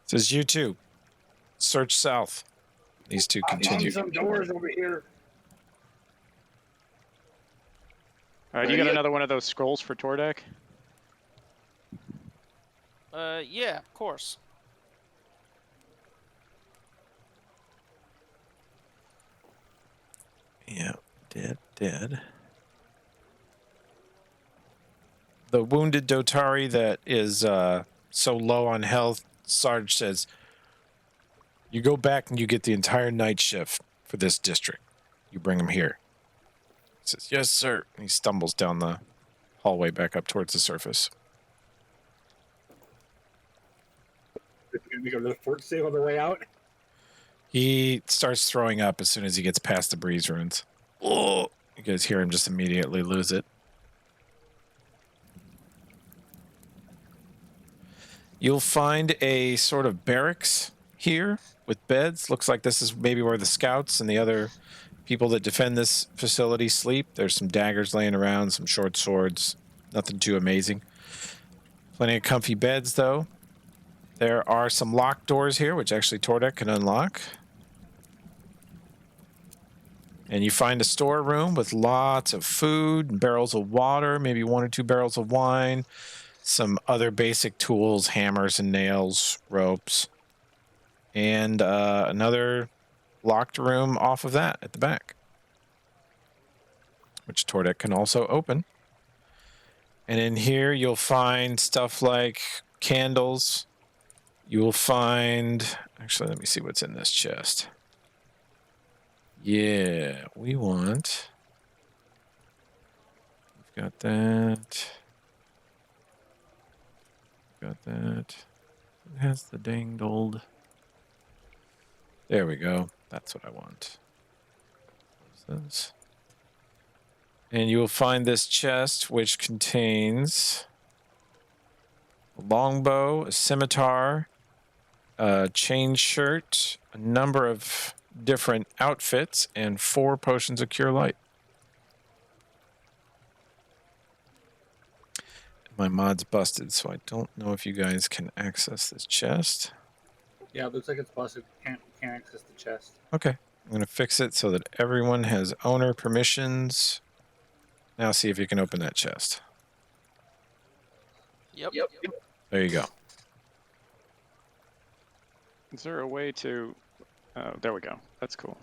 Says you two. Search south. These two I found continue. some doors over here. You got another one of those scrolls for Tordek? Yeah, of course. Yeah, dead. The wounded Dotari that is so low on health, Sarge says, you go back and you get the entire night shift for this district. You bring him here. says, "Yes, sir." And he stumbles down the hallway back up towards the surface. Is he gonna make another fort save on the way out? He starts throwing up as soon as he gets past the breeze runes. Oh! You guys hear him just immediately lose it. You'll find a sort of barracks here with beds. Looks like this is maybe where the scouts and the other people that defend this facility sleep. There's some daggers laying around, some short swords. Nothing too amazing. Plenty of comfy beds, though. There are some locked doors here, which actually Tordek can unlock. And you find a storeroom with lots of food, barrels of water, maybe 1 or 2 barrels of wine, some other basic tools, hammers and nails, ropes, and another locked room off of that at the back, which Tordek can also open. And in here, you'll find stuff like candles. You will find... Actually, let me see what's in this chest. Yeah, we want... We've got that. Got that. It has the dang gold. There we go. That's what I want. What's this? And you will find this chest, which contains a longbow, a scimitar, a chain shirt, a number of different outfits, and 4 potions of cure light. My mod's busted, so I don't know if you guys can access this chest. Yeah, it looks like it's busted. Can't access the chest. Okay. I'm going to fix it so that everyone has owner permissions. Now see if you can open that chest. Yep. There you go. Is there a way to... there we go. That's cool.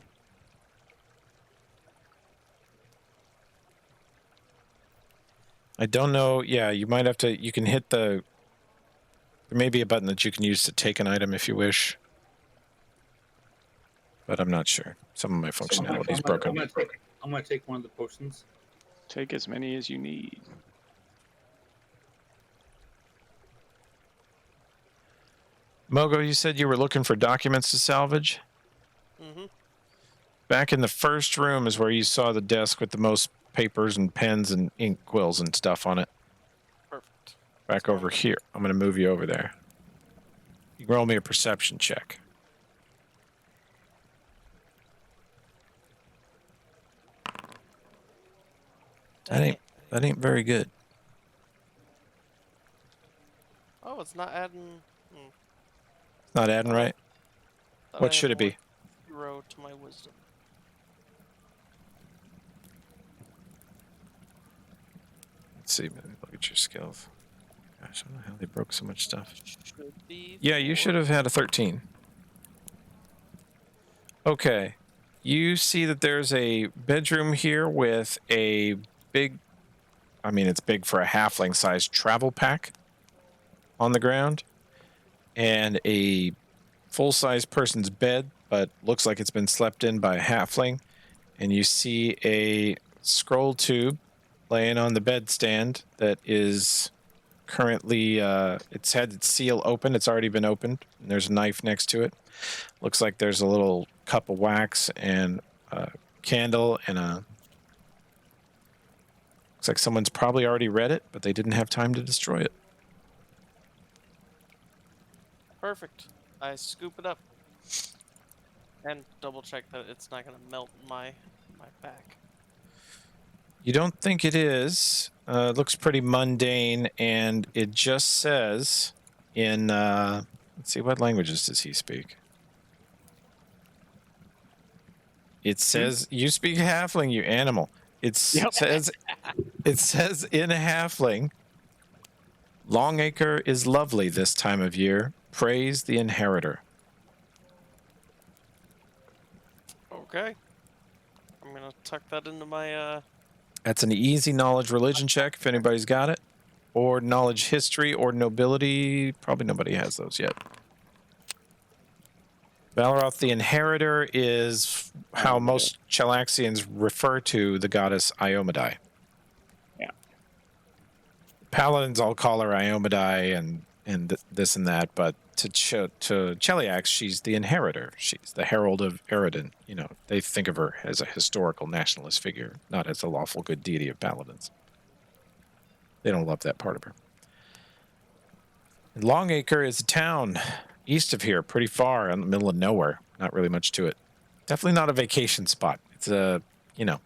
I don't know. Yeah, you might have to... You can hit the... There may be a button that you can use to take an item if you wish. But I'm not sure. Some of my functionality is broken. I'm gonna take one of the potions. Take as many as you need. Mogo, you said you were looking for documents to salvage? Mm-hmm. Back in the first room is where you saw the desk with the most papers and pens and ink quills and stuff on it. Perfect. Back over here. I'm going to move you over there. You can roll me a perception check. That ain't very good. Oh, it's not adding. It's not adding right. Thought What I should had it be? 0 to my wisdom. Let's see. Let me look at your skills. Gosh, I don't know how they broke so much stuff. Should be Yeah, you should have had a 13. Okay. You see that there's a bedroom here with a big, I mean, it's big for a halfling-sized travel pack on the ground, and a full-size person's bed, but looks like it's been slept in by a halfling. And you see a scroll tube laying on the bedstand that is currently, it's had its seal open. It's already been opened. And there's a knife next to it. Looks like there's a little cup of wax and a candle and a... Looks like someone's probably already read it, but they didn't have time to destroy it. perfect. I scoop it up and double check that it's not gonna melt my back. You don't think it is. It looks pretty mundane, and it just says in... let's see, what languages does he speak? It says, you speak halfling, you animal. It says in halfling, Longacre is lovely this time of year. Praise the inheritor. Okay. I'm gonna tuck that into my That's an easy knowledge religion check if anybody's got it. Or knowledge history or nobility. Probably nobody has those yet. Valroth the Inheritor is how most Chelaxians refer to the goddess Iomedae. Yeah. Paladins all call her Iomedae and this and that, but to Cheliax, she's the Inheritor. She's the herald of Eridan. You know, they think of her as a historical nationalist figure, not as a lawful good deity of paladins. They don't love that part of her. Longacre is a town east of here, pretty far in the middle of nowhere. Not really much to it. Definitely not a vacation spot. It's a, you know,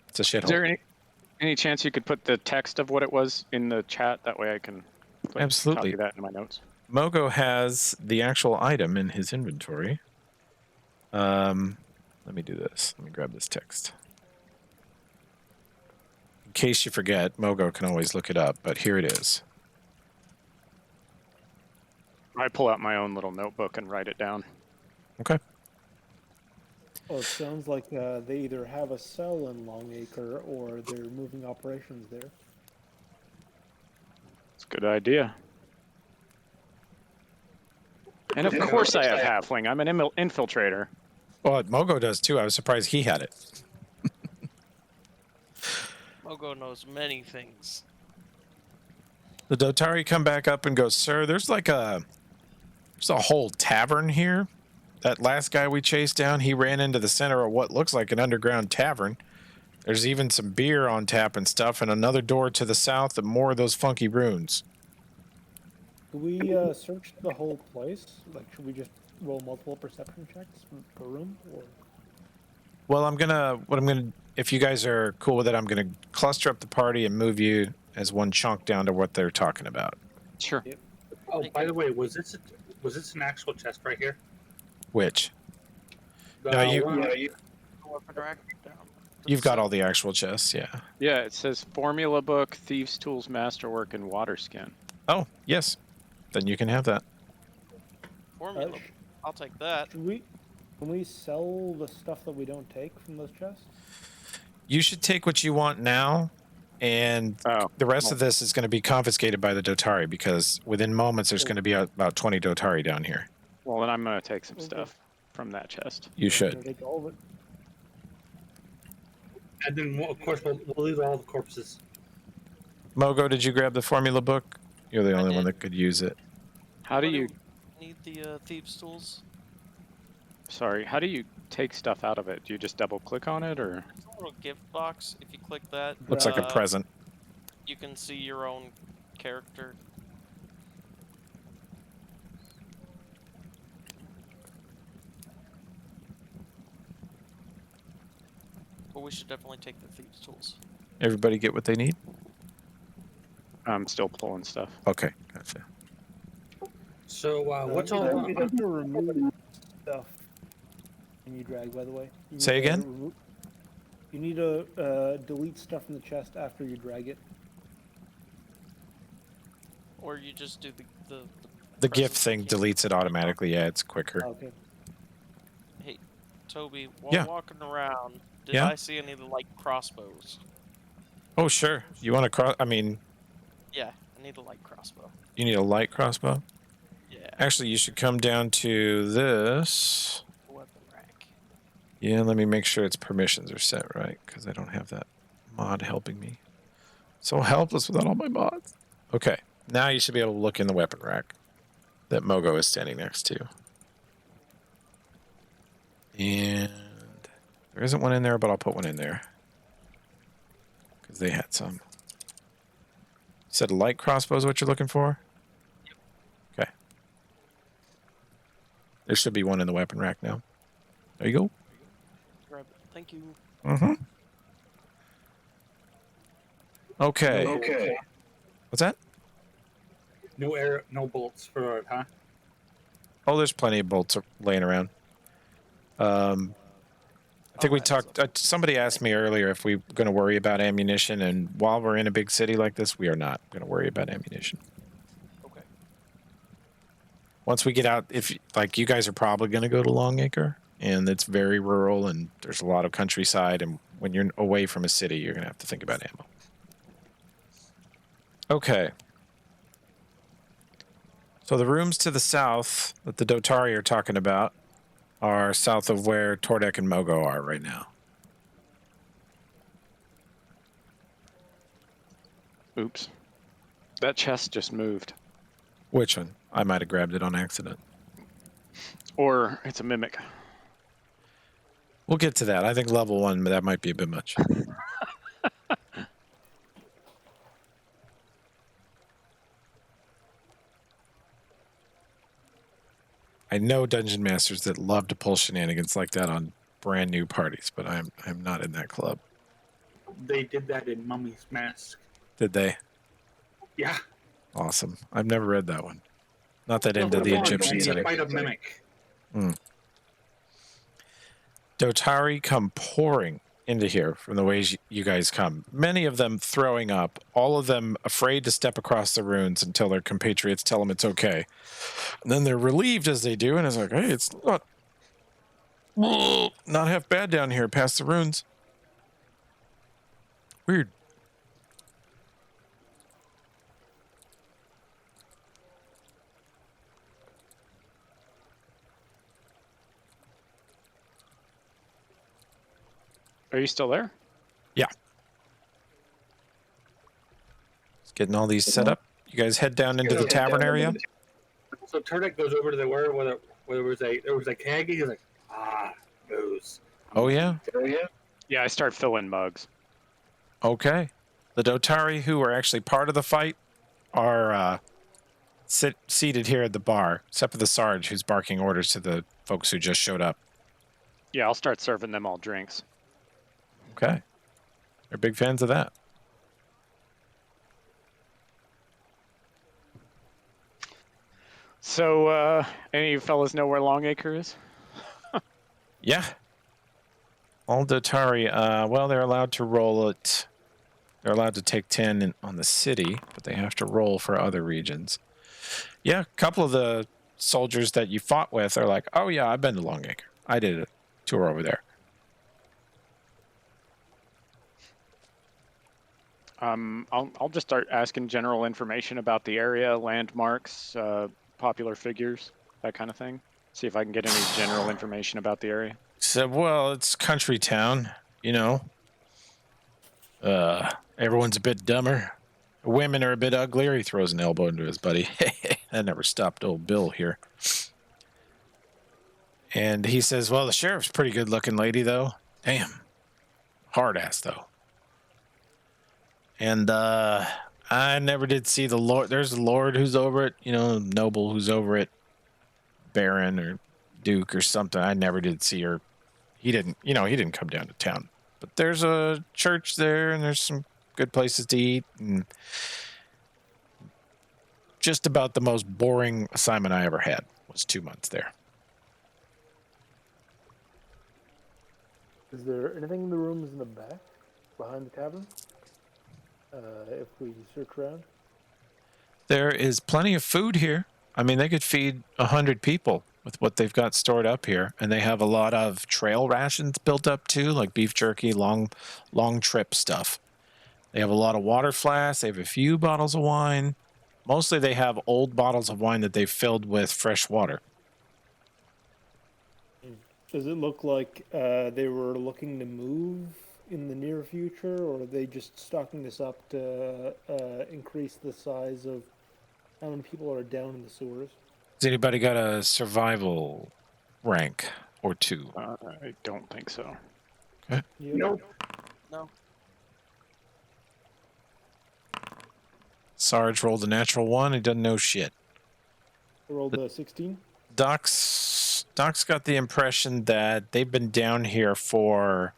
it's a shithole. Is there any chance you could put the text of what it was in the chat? That way I can Absolutely. copy that in my notes. Mogo has the actual item in his inventory. Let me do this. Let me grab this text. In case you forget, Mogo can always look it up, but here it is. I pull out my own little notebook and write it down. Okay. Well, it sounds like they either have a cell in Longacre or they're moving operations there. It's a good idea. And of course I have halfling. I'm an infiltrator. Well, Mogo does too. I was surprised he had it. Mogo knows many things. The Dotari come back up and go, "Sir, there's a whole tavern here. That last guy we chased down, he ran into the center of what looks like an underground tavern. There's even some beer on tap and stuff, and another door to the south and more of those funky runes." Do we search the whole place? Like, should we just roll multiple perception checks per room? Or? Well, if you guys are cool with it, I'm gonna cluster up the party and move you as one chunk down to what they're talking about. Sure. Oh, by the way, was this an actual chest right here? Which? No, you've got all the actual chests, yeah. Yeah, it says formula book, thieves' tools, masterwork, and water skin. Oh, yes. Then you can have that. Formula. I'll take that. Can we sell the stuff that we don't take from those chests? You should take what you want now, and the rest of this is going to be confiscated by the Dotari, because within moments there's going to be about 20 Dotari down here. Well, then I'm going to take some stuff from that chest. You should. Can I take all of it? And then, of course, we'll leave all the corpses. Mogo, did you grab the formula book? You're the only one that could use it. How do you... Need the thieves' tools? Sorry, how do you take stuff out of it? Do you just double click on it, or...? There's a little gift box. If you click that, Looks like a present. you can see your own character. But we should definitely take the thieves' tools. Everybody get what they need? I'm still pulling stuff. Okay, gotcha. So, what's all... You have to remove stuff when you drag, by the way. Say again? You need to delete stuff from the chest after you drag it. Or you just do The gift thing present. deletes it automatically. Yeah, it's quicker. Okay. Hey, Toby, while Yeah. walking around, did Yeah? I see any of the light crossbows? Oh, sure. You want to Yeah, I need a light crossbow. you need a light crossbow? Yeah, Actually, you should come down to this. weapon rack. Yeah, let me make sure its permissions are set right, because I don't have that mod helping me. So helpless without all my mods. Okay, now you should be able to look in the weapon rack that Mogo is standing next to. And there isn't one in there, but I'll put one in there, because they had some. You said light crossbow is what you're looking for? Yep. Okay. There should be one in the weapon rack now. There you go. Grab it. Thank you. Mm-hmm. Okay. What's that? No bolts for it, huh? Oh, there's plenty of bolts laying around. I think we talked. Somebody asked me earlier if we're going to worry about ammunition, and while we're in a big city like this, we are not going to worry about ammunition. Okay. Once we get out, if like you guys are probably going to go to Longacre, and it's very rural, and there's a lot of countryside, and when you're away from a city, you're going to have to think about ammo. Okay. So the rooms to the south that the Dotari are talking about are south of where Tordek and Mogo are right now. Oops. That chest just moved. Which one? I might have grabbed it on accident. Or it's a mimic. We'll get to that. I think level 1, that might be a bit much. I know dungeon masters that love to pull shenanigans like that on brand new parties, but I'm not in that club. They did that in Mummy's Mask. Did they? Yeah. Awesome. I've never read that one. Not that into Level the 1, Egyptian only setting. fight a mimic. Dotari come pouring into here from the ways you guys come. Many of them throwing up, all of them afraid to step across the ruins until their compatriots tell them it's okay. And then they're relieved as they do, and it's like, hey, it's not half bad down here past the ruins. Weird. Are you still there? Just getting all these set up. You guys head down into the tavern area. So Turdek goes over to the where there was a keg. He's like, booze. Oh, yeah? Yeah, I start filling mugs. Okay. The Dotari who are actually part of the fight are seated here at the bar, except for the Sarge who's barking orders to the folks who just showed up. Yeah, I'll start serving them all drinks. Okay. They're big fans of that. So, any of you fellas know where Longacre is? Yeah. All Dotari, well, they're allowed to roll it. They're allowed to take 10 on the city, but they have to roll for other regions. Yeah, a couple of the soldiers that you fought with are like, oh, yeah, I've been to Longacre. I did a tour over there. I'll just start asking general information about the area, landmarks, popular figures, that kind of thing. See if I can get any general information about the area. Said, well, it's country town, you know. Everyone's a bit dumber. Women are a bit uglier. He throws an elbow into his buddy. That never stopped old Bill here. And he says, well, the sheriff's pretty good looking lady, though. Damn. Hard ass, though. And I never did see the Lord. There's the Lord who's over it, you know, noble who's over it, Baron or Duke or something. I never did see her. He didn't come down to town. But there's a church there, and there's some good places to eat, and just about the most boring assignment I ever had was 2 months there. Is there anything in the rooms in the back, behind the tavern? If we search around? There is plenty of food here. I mean, they could feed 100 people with what they've got stored up here, and they have a lot of trail rations built up too, like beef jerky, long trip stuff. They have a lot of water flasks. They have a few bottles of wine. Mostly they have old bottles of wine that they've filled with fresh water. Does it look like they were looking to move in the near future, or are they just stocking this up to increase the size of how many people are down in the sewers? Has anybody got a survival rank or two? I don't think so. Okay. Yeah. Nope. No. Sarge rolled a natural 1. He doesn't know shit. I rolled a 16. Doc's got the impression that they've been down here for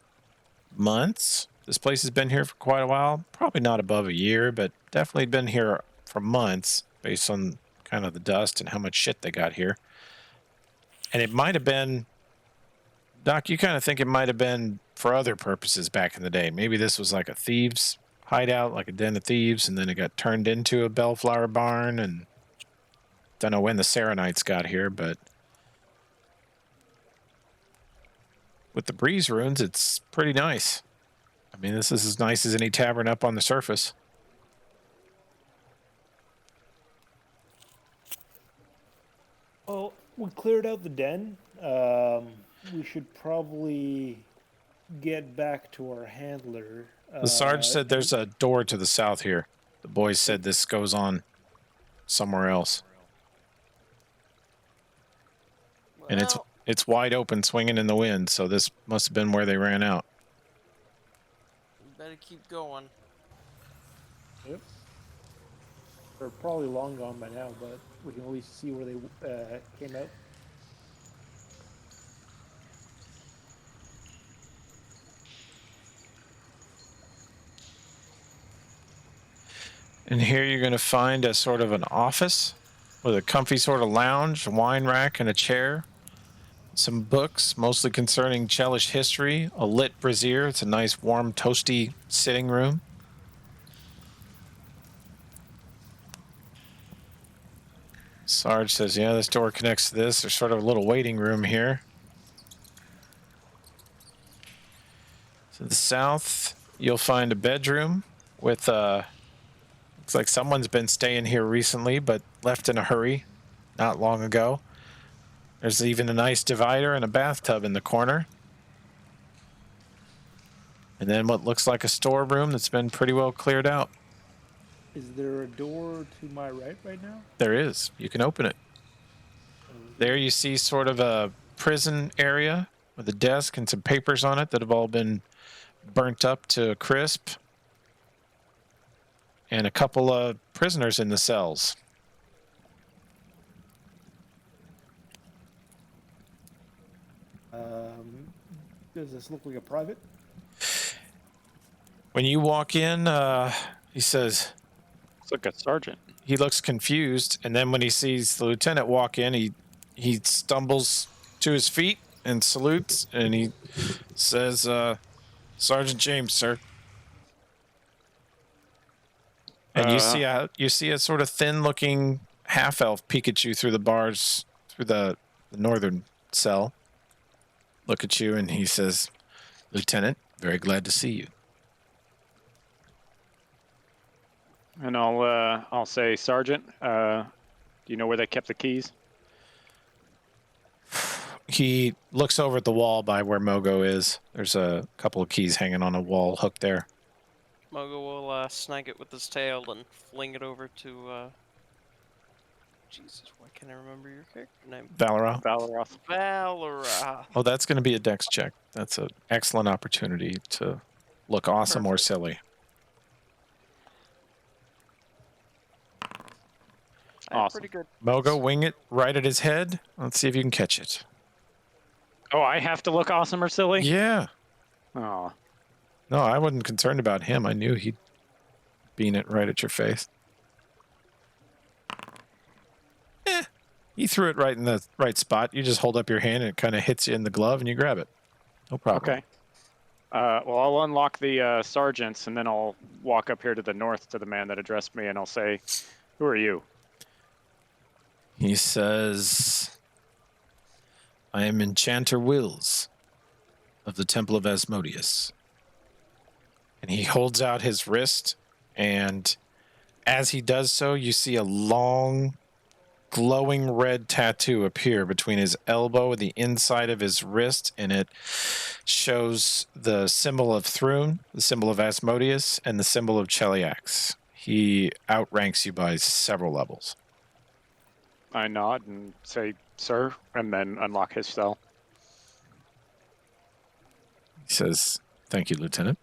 months. This place has been here for quite a while. Probably not above a year, but definitely been here for months based on kind of the dust and how much shit they got here. And it might have been, Doc, you kind of think it might have been for other purposes back in the day. Maybe this was like a thieves' hideout, like a den of thieves, and then it got turned into a bellflower barn. And don't know when the Sarenites got here, but with the breeze runes, it's pretty nice. I mean, this is as nice as any tavern up on the surface. Well, we cleared out the den. We should probably get back to our handler. The Sarge said there's a door to the south here. The boys said this goes on somewhere else. And Well, it's wide open, swinging in the wind, so this must have been where they ran out. we better keep going. Yep. They're probably long gone by now, but we can at least see where they came out. And here you're going to find a sort of an office with a comfy sort of lounge, a wine rack, and a chair. Some books, mostly concerning Chelish history, a lit brazier. It's a nice, warm, toasty sitting room. Sarge says, yeah, this door connects to this. There's sort of a little waiting room here. To the south, you'll find a bedroom with, looks like someone's been staying here recently, but left in a hurry not long ago. There's even a nice divider and a bathtub in the corner. And then what looks like a storeroom that's been pretty well cleared out. Is there a door to my right now? There is. You can open it. There you see sort of a prison area with a desk and some papers on it that have all been burnt up to a crisp. And a couple of prisoners in the cells. Does this look like a private? When you walk in, he says, It's like a sergeant. he looks confused, and then when he sees the lieutenant walk in, he stumbles to his feet and salutes, and he says, Sergeant James, sir. And you see a sort of thin-looking half-elf peek at you through the bars, through the northern cell. Look at you, and he says, Lieutenant, very glad to see you. And I'll say, Sergeant, do you know where they kept the keys? He looks over at the wall by where Mogo is. There's a couple of keys hanging on a wall hook there. Mogo will snag it with his tail and fling it over to. Jesus, why can't I remember your character name? Valera. Valoroth. Valera. Oh, that's going to be a dex check. That's an excellent opportunity to look awesome or silly. I'm Awesome. pretty good. Mogo, wing it right at his head. Let's see if you can catch it. Oh, I have to look awesome or silly? Yeah. Oh, No, I wasn't concerned about him. I knew he'd bean it right at your face. He threw it right in the right spot. You just hold up your hand and it kind of hits you in the glove and you grab it. No problem. okay. Well, I'll unlock the sergeants, and then I'll walk up here to the north to the man that addressed me, and I'll say, who are you? He says, I am Enchanter Wills of the Temple of Asmodeus. And he holds out his wrist, and as he does so, you see a long, glowing red tattoo appear between his elbow and the inside of his wrist, and it shows the symbol of Thrun, the symbol of Asmodeus, and the symbol of Cheliax. He outranks you by several levels. I nod and say, sir, and then unlock his cell. He says, thank you, Lieutenant.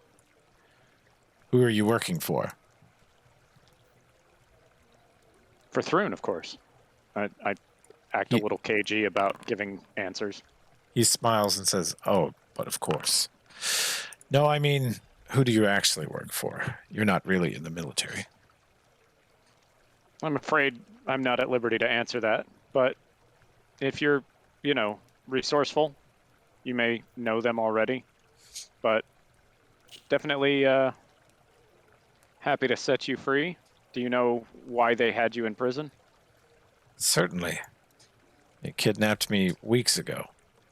Who are you working for? For Thrun, of course. I act a little cagey about giving answers. He smiles and says, oh, but of course. No, I mean, who do you actually work for? You're not really in the military. I'm afraid I'm not at liberty to answer that, but if you're, resourceful, you may know them already, but definitely happy to set you free. Do you know why they had you in prison? Certainly. They kidnapped me weeks ago.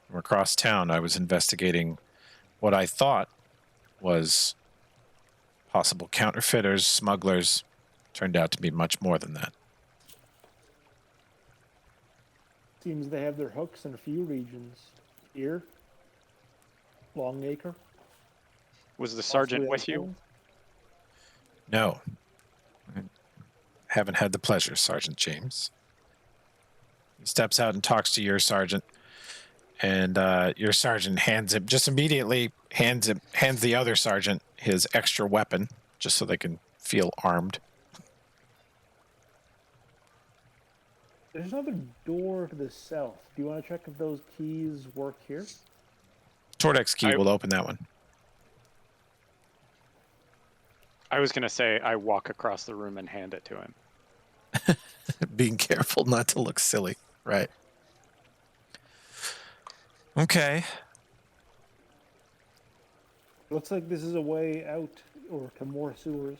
From across town, I was investigating what I thought was possible counterfeiters, smugglers. Turned out to be much more than that. Seems they have their hooks in a few regions. Here, Longacre. Was the sergeant possibly with you? Elkhorn. No. I haven't had the pleasure, Sergeant James. He steps out and talks to your sergeant, and your sergeant hands the other sergeant his extra weapon, just so they can feel armed. There's another door to the south. Do you want to check if those keys work here? Tordex key I- will open that one. I was gonna say I walk across the room and hand it to him. Being careful not to look silly. Right. Okay. Looks like this is a way out or to more sewers.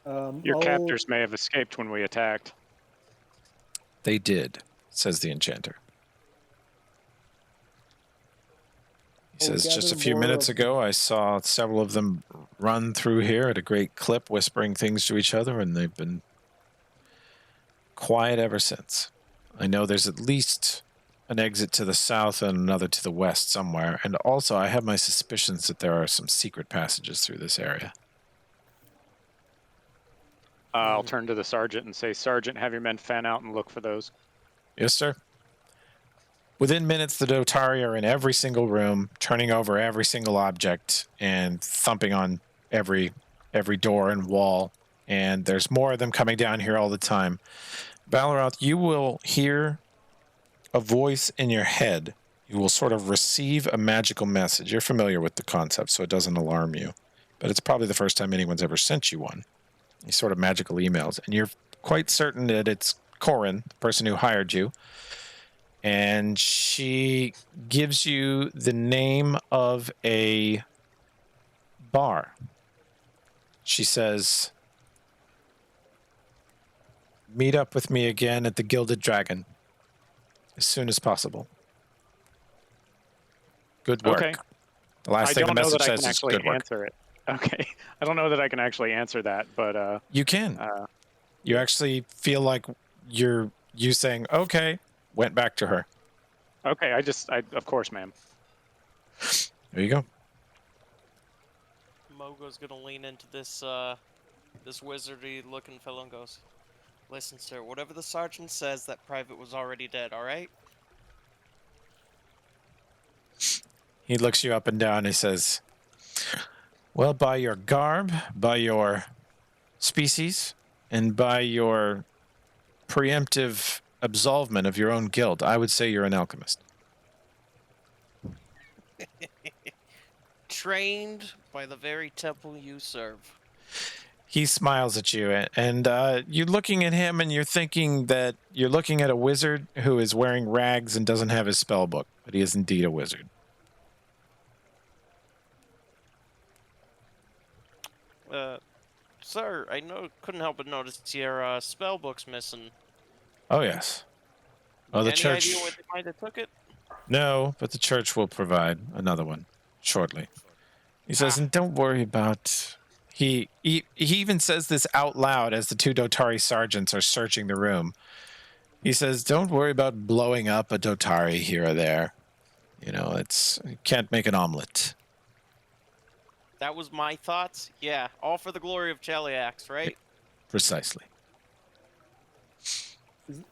Your I'll- captors may have escaped when we attacked. They did, says the enchanter. He Well, we says, just a gathered few more minutes of- ago, I saw several of them run through here at a great clip, whispering things to each other, and they've been quiet ever since. I know there's at least an exit to the south and another to the west somewhere, and also I have my suspicions that there are some secret passages through this area. I'll turn to the sergeant and say, Sergeant, have your men fan out and look for those. Yes, sir. Within minutes, the Dotari are in every single room, turning over every single object and thumping on every door and wall. And there's more of them coming down here all the time. Baloroth, you will hear a voice in your head. You will sort of receive a magical message. You're familiar with the concept, so it doesn't alarm you. But it's probably the first time anyone's ever sent you one. These sort of magical emails. And you're quite certain that it's Corin, the person who hired you. And she gives you the name of a bar. She says, meet up with me again at the Gilded Dragon as soon as possible. Good work. Okay. The last I thing the don't know message that I says can is actually good work. answer it. Okay. I don't know that I can actually answer that, but You can. uh, You actually feel like you saying, okay, went back to her. okay. Of course, ma'am. There you go. Mogo's gonna lean into this this wizardy looking fellow and goes, "Listen, sir, whatever the sergeant says, that private was already dead, alright?" He looks you up and down and he says, well, by your garb, by your species, and by your preemptive absolvement of your own guilt, I would say you're an alchemist. Trained by the very temple you serve. He smiles at you, and you're looking at him and you're thinking that you're looking at a wizard who is wearing rags and doesn't have his spell book, but he is indeed a wizard. Sir, I couldn't help but notice your spell book's missing. Oh, yes. Oh, the Any church. idea where they might have took it? No, but the church will provide another one shortly. He says, and don't worry about... He even says this out loud as the two Dotari sergeants are searching the room. He says, don't worry about blowing up a Dotari here or there. You know, you can't make an omelet. That was my thoughts. Yeah, all for the glory of Cheliax, right? Precisely.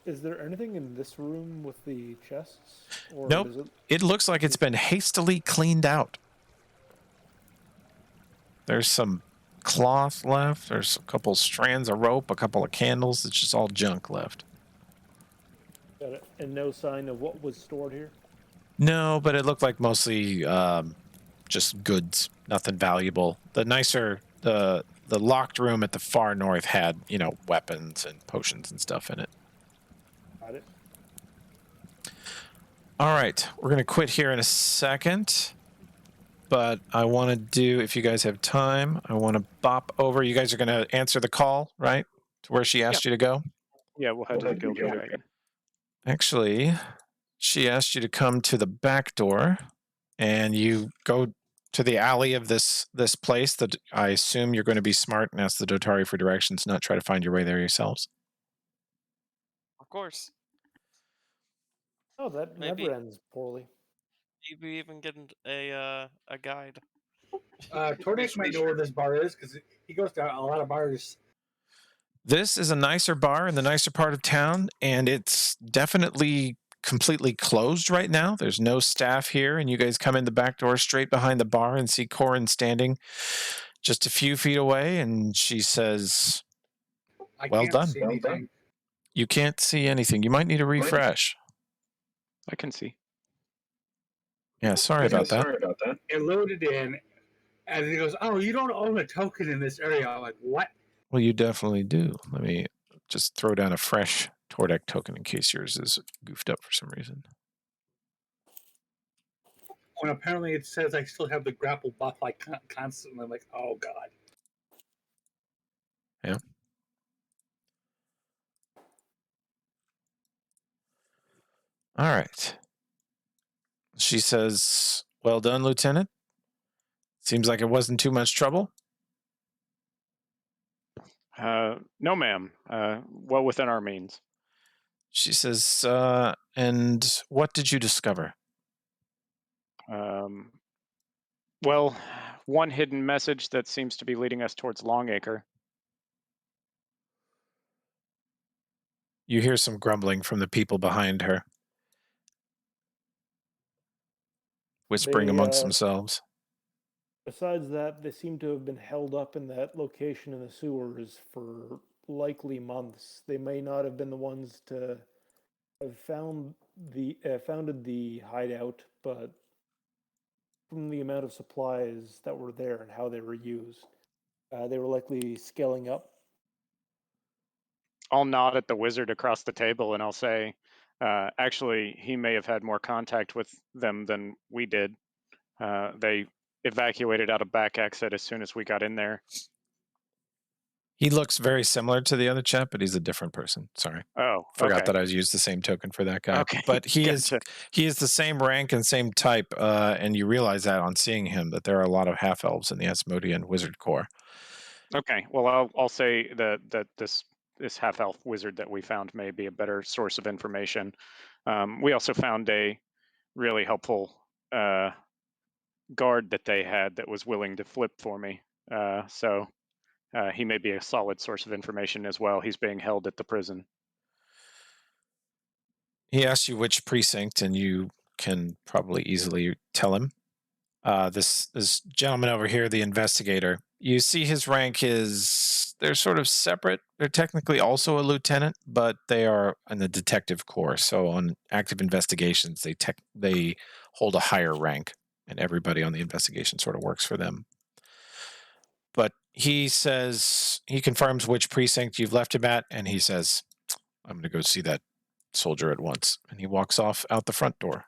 Is there anything in this room with the chests? Or Nope. does it... It looks like it's been hastily cleaned out. There's some cloth left. There's a couple strands of rope, a couple of candles. It's just all junk left. Got it. And no sign of what was stored here? No, but it looked like mostly just goods, nothing valuable. The locked room at the far north had, weapons and potions and stuff in it. Got it. All right, we're going to quit here in a second. But I want to do, if you guys have time, I want to bop over. You guys are going to answer the call, right? To where she asked you to go? Yeah, we'll head to the Gilded Dragon. Actually, she asked you to come to the back door, and you go to the alley of this place that I assume you're going to be smart and ask the Dotari for directions, not try to find your way there yourselves. Of course. Oh, that Maybe never ends poorly. maybe even getting a guide. Tordak might know where this bar is because he goes to a lot of bars. This is a nicer bar in the nicer part of town, and it's definitely completely closed right now. There's no staff here, and you guys come in the back door straight behind the bar and see Corin standing just a few feet away, and she says, I "Well can't done." see anything. You can't see anything. You might need a refresh. I can see. Yeah, sorry about that. It loaded in, and he goes, "Oh, you don't own a token in this area." I'm like, "What?" Well, you definitely do. Let me just throw down a fresh Tordek token in case yours is goofed up for some reason. When apparently it says I still have the grapple buff like constantly. I'm like, "Oh God." Yeah. All right. She says, "Well done, Lieutenant. Seems like it wasn't too much trouble." No, ma'am. Well within our means. She says, "And what did you discover?" Um, well, one hidden message that seems to be leading us towards Longacre. You hear some grumbling from the people behind her, whispering They, amongst themselves. besides that, they seem to have been held up in that location in the sewers for likely months. They may not have been the ones to have founded the hideout, but from the amount of supplies that were there and how they were used, they were likely scaling up. I'll nod at the wizard across the table and I'll say, actually, he may have had more contact with them than we did. They evacuated out a back exit as soon as we got in there. He looks very similar to the other chap, but he's a different person. Sorry. Oh, Forgot okay. that I used the same token for that guy. Okay, But he gotcha. is the same rank and same type, and you realize that on seeing him that there are a lot of half elves in the Asmodean Wizard Corps. Okay, well, I'll say that this half elf wizard that we found may be a better source of information. We also found a really helpful guard that they had that was willing to flip for me. So he may be a solid source of information as well. He's being held at the prison. He asks you which precinct, and you can probably easily tell him. This gentleman over here, the investigator, you see his rank is, they're sort of separate. They're technically also a lieutenant, but they are in the detective corps. So on active investigations, they hold a higher rank, and everybody on the investigation sort of works for them. But he says, he confirms which precinct you've left him at, and he says, "I'm going to go see that soldier at once." And he walks off out the front door.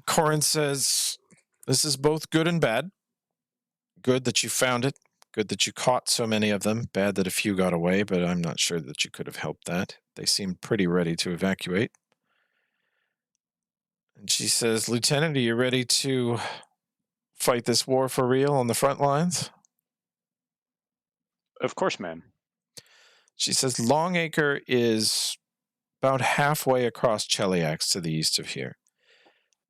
Corin says, "This is both good and bad. Good that you found it. Good that you caught so many of them. Bad that a few got away, but I'm not sure that you could have helped that. They seemed pretty ready to evacuate." And she says, "Lieutenant, are you ready to fight this war for real on the front lines?" Of course, ma'am. She says, "Longacre is about halfway across Cheliax to the east of here.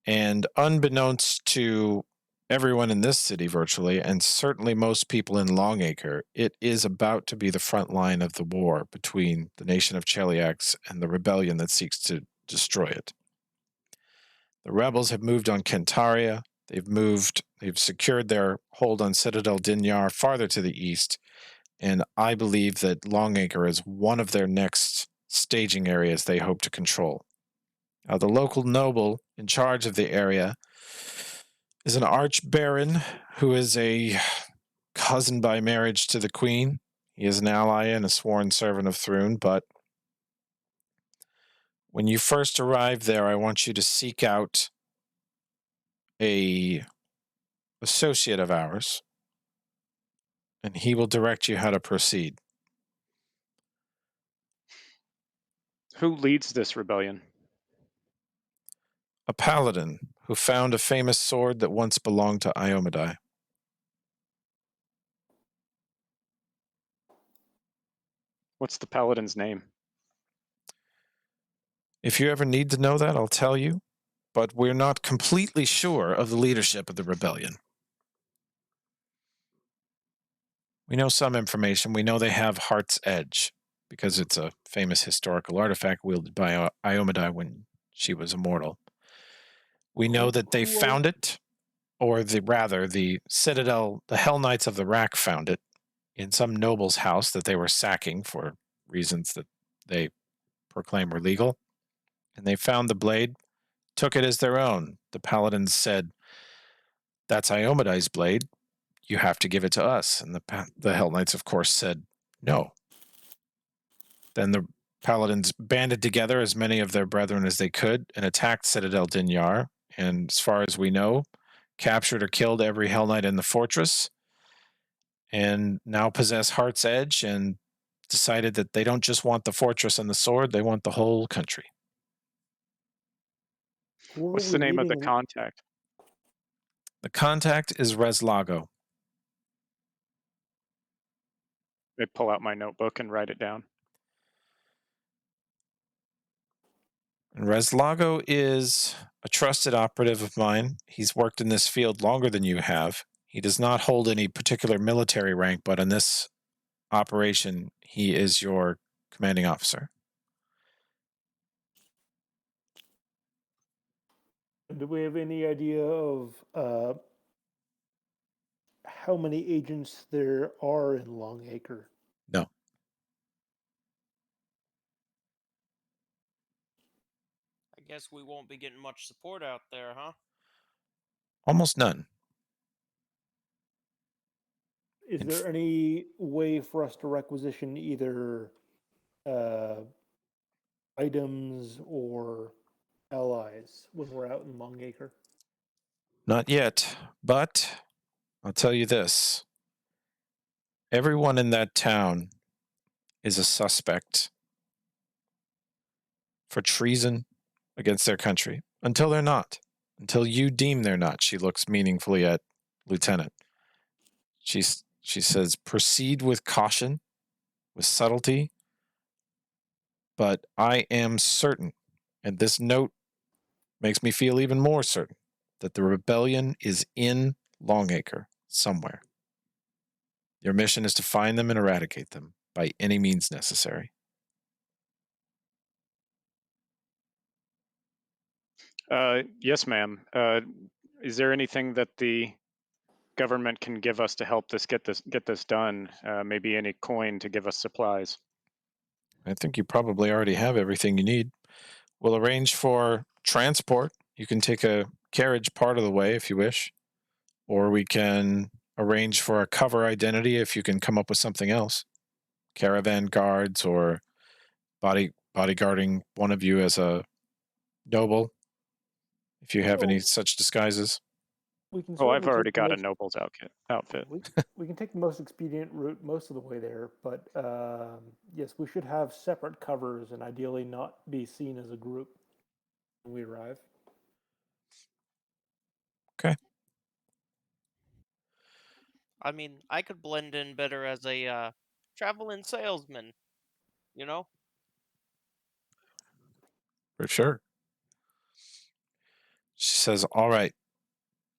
And unbeknownst to everyone in this city virtually, and certainly most people in Longacre, it is about to be the front line of the war between the nation of Cheliax and the rebellion that seeks to destroy it. The rebels have moved on Kentaria. They've secured their hold on Citadel Dinyar farther to the east, and I believe that Longacre is one of their next staging areas they hope to control. The local noble in charge of the area is an archbaron who is a cousin by marriage to the queen. He is an ally and a sworn servant of Thrune, but when you first arrive there, I want you to seek out a associate of ours, and he will direct you how to proceed." Who leads this rebellion? "A paladin who found a famous sword that once belonged to Iomedae." What's the paladin's name? If you ever need to know that, I'll tell you. But we're not completely sure of the leadership of the rebellion. We know some information. We know they have Heart's Edge because it's a famous historical artifact wielded by Iomedae when she was immortal. We know that they found it, or the Citadel, the Hell Knights of the Rack found it in some noble's house that they were sacking for reasons that they proclaim were legal. And they found the blade, took it as their own. The paladins said, "That's Iomedae's blade. You have to give it to us." And the Hell Knights, of course, said no. Then the paladins banded together as many of their brethren as they could and attacked Citadel Dinyar. And as far as we know, captured or killed every Hell Knight in the fortress, and now possess Heart's Edge, and decided that they don't just want the fortress and the sword, they want the whole country. What's the name of the contact? The contact is Reslago. I pull out my notebook and write it down. And Reslago is a trusted operative of mine. He's worked in this field longer than you have. He does not hold any particular military rank, but in this operation, he is your commanding officer. Do we have any idea of how many agents there are in Longacre? No. I guess we won't be getting much support out there, huh? Almost none. Is there any way for us to requisition either items or allies when we're out in Longacre? Not yet, but I'll tell you this. Everyone in that town is a suspect for treason against their country until they're not. Until you deem they're not. She looks meaningfully at Lieutenant. She says, proceed with caution, with subtlety, but I am certain, and this note makes me feel even more certain, that the rebellion is in Longacre somewhere. Your mission is to find them and eradicate them by any means necessary. Yes, ma'am. Is there anything that the government can give us to help get this done? Maybe any coin to give us supplies. I think you probably already have everything you need. We'll arrange for transport. You can take a carriage part of the way if you wish, or we can arrange for a cover identity if you can come up with something else. Caravan guards or bodyguarding one of you as a noble, if you have any such disguises. We can Oh, I've certainly already take the got a most- noble's outfit. we can take the most expedient route most of the way there, but yes, we should have separate covers and ideally not be seen as a group when we arrive. Okay. I mean, I could blend in better as a traveling salesman, you know? For sure. She says, all right,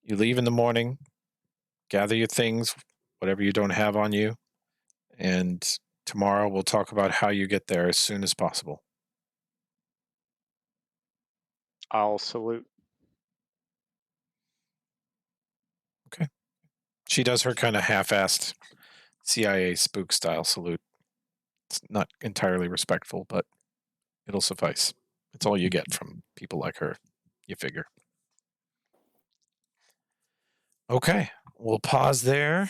you leave in the morning, gather your things, whatever you don't have on you, and tomorrow we'll talk about how you get there as soon as possible. I'll salute. Okay. She does her kind of half-assed CIA spook style salute. It's not entirely respectful, but it'll suffice. It's all you get from people like her, you figure. Okay, we'll pause there.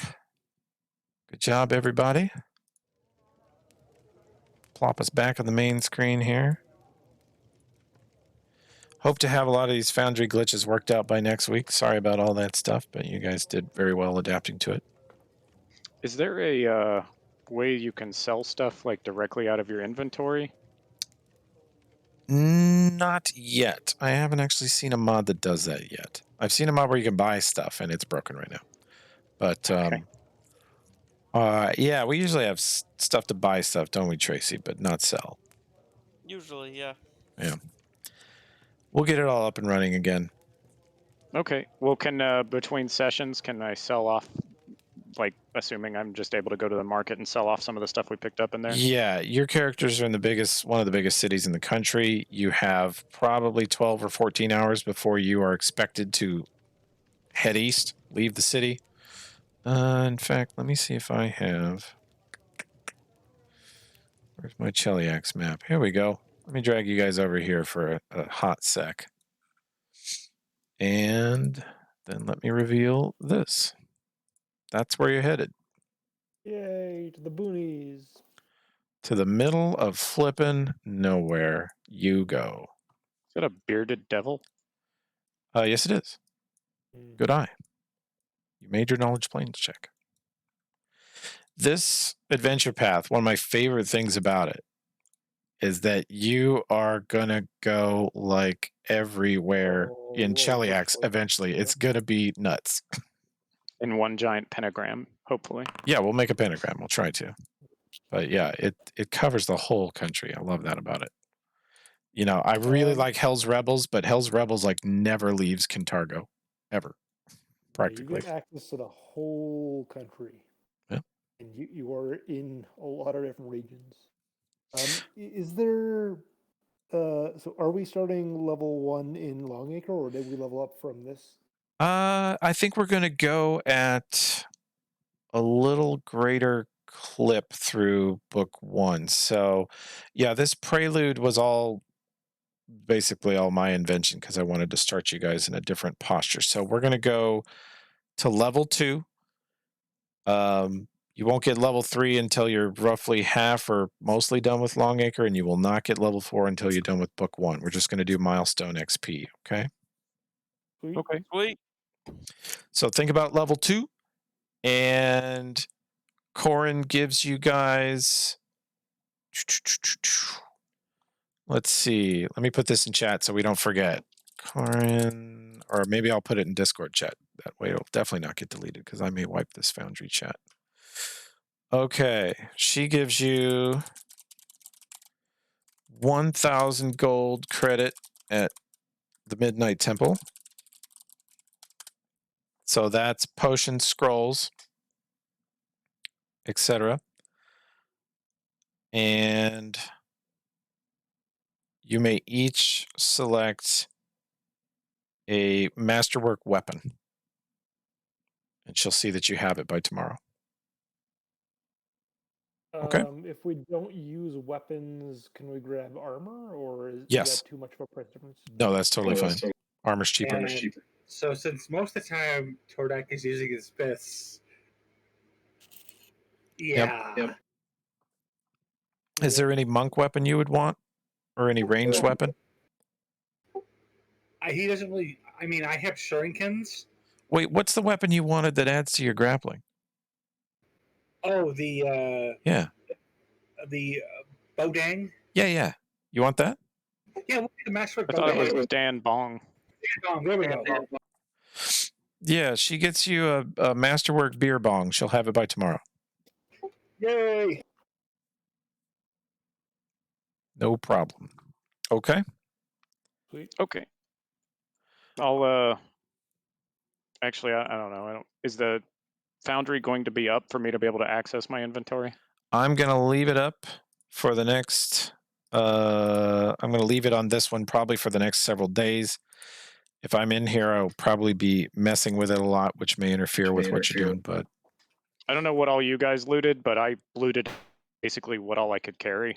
Good job, everybody. Plop us back on the main screen here. Hope to have a lot of these Foundry glitches worked out by next week. Sorry about all that stuff, but you guys did very well adapting to it. Is there a way you can sell stuff like directly out of your inventory? Not yet. I haven't actually seen a mod that does that yet. I've seen a mod where you can buy stuff, and it's broken right now. But Okay. yeah, we usually have stuff to buy stuff, don't we, Tracy? But not sell. Usually, yeah. Yeah. We'll get it all up and running again. Okay. Well, can between sessions, can I sell off, like, assuming I'm just able to go to the market and sell off some of the stuff we picked up in there? Yeah, your characters are in one of the biggest cities in the country. You have probably 12 or 14 hours before you are expected to head east, leave the city. In fact, let me see if I have. Where's my Cheliax map? Here we go. Let me drag you guys over here for a hot sec. And then let me reveal this. That's where you're headed. Yay, to the boonies. To the middle of flippin' nowhere you go. Is that a bearded devil? Yes, it is. Good eye. You made your knowledge planes check. This adventure path, one of my favorite things about it is that you are gonna go like everywhere in Cheliax eventually. Yeah. It's gonna be nuts. In one giant pentagram, hopefully. Yeah, we'll make a pentagram. We'll try to. But yeah, it covers the whole country. I love that about it. You know, I really like Hell's Rebels, but Hell's Rebels like never leaves Kintargo, ever, practically. You get access to the whole country. Yeah. And you are in a lot of different regions. Is there so are we starting level 1 in Longacre, or did we level up from this? I think we're gonna go at a little greater clip through book 1. So yeah, this prelude was basically all my invention because I wanted to start you guys in a different posture. So we're gonna go to level 2. You won't get level 3 until you're roughly half or mostly done with Longacre, and you will not get level 4 until you're done with book 1. We're just going to do milestone XP, okay? Sweet. Okay. Sweet. So think about level 2, and Corin gives you guys... Let's see. Let me put this in chat so we don't forget. Corin, or maybe I'll put it in Discord chat. That way it'll definitely not get deleted because I may wipe this Foundry chat. Okay, she gives you 1,000 gold credit at the Midnight Temple. So that's potion scrolls, etc. And you may each select a masterwork weapon. And she'll see that you have it by tomorrow. Okay. If we don't use weapons, can we grab armor, or is Yes. that too much of a price difference? No, that's totally fine. Armor's cheaper. And so since most of the time Tordak is using his fists, yeah. Is there any monk weapon you would want? Or any ranged weapon? He doesn't really. I mean, I have shurikens. Wait, what's the weapon you wanted that adds to your grappling? Oh, the Yeah. The Bodang. Yeah. You want that? Yeah, we'll get the master. I thought it was Dan Bong. There we go. Yeah, she gets you a masterwork beer bong. She'll have it by tomorrow. Yay! No problem. Okay. Sweet. Okay. I'll actually I don't know. Is the Foundry going to be up for me to be able to access my inventory? I'm going to leave it up for the next I'm going to leave it on this one probably for the next several days. If I'm in here, I'll probably be messing with it a lot, which may interfere with what you're doing, but I don't know what all you guys looted, but I looted basically what all I could carry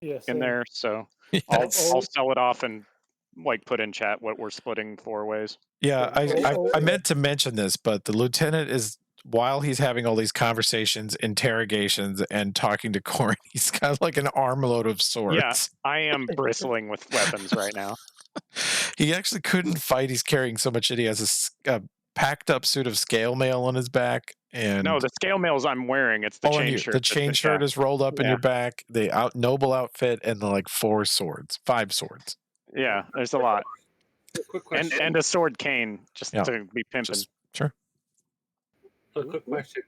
in there. So I'll sell it off and like put in chat what we're splitting 4 ways. Yeah, I meant to mention this, but the lieutenant is, while he's having all these conversations, interrogations, and talking to Corin, he's got like an armload of swords. Yeah, I am bristling with weapons right now. He actually couldn't fight. He's carrying so much shit. He has a packed up suit of scale mail on his back. And no, the scale mails I'm wearing. It's the chain shirt. The chain shirt is rolled up in your back. The noble outfit and like 5 swords. Yeah, there's a lot. Quick question. And a sword cane just to be pimping. Sure. So quick question.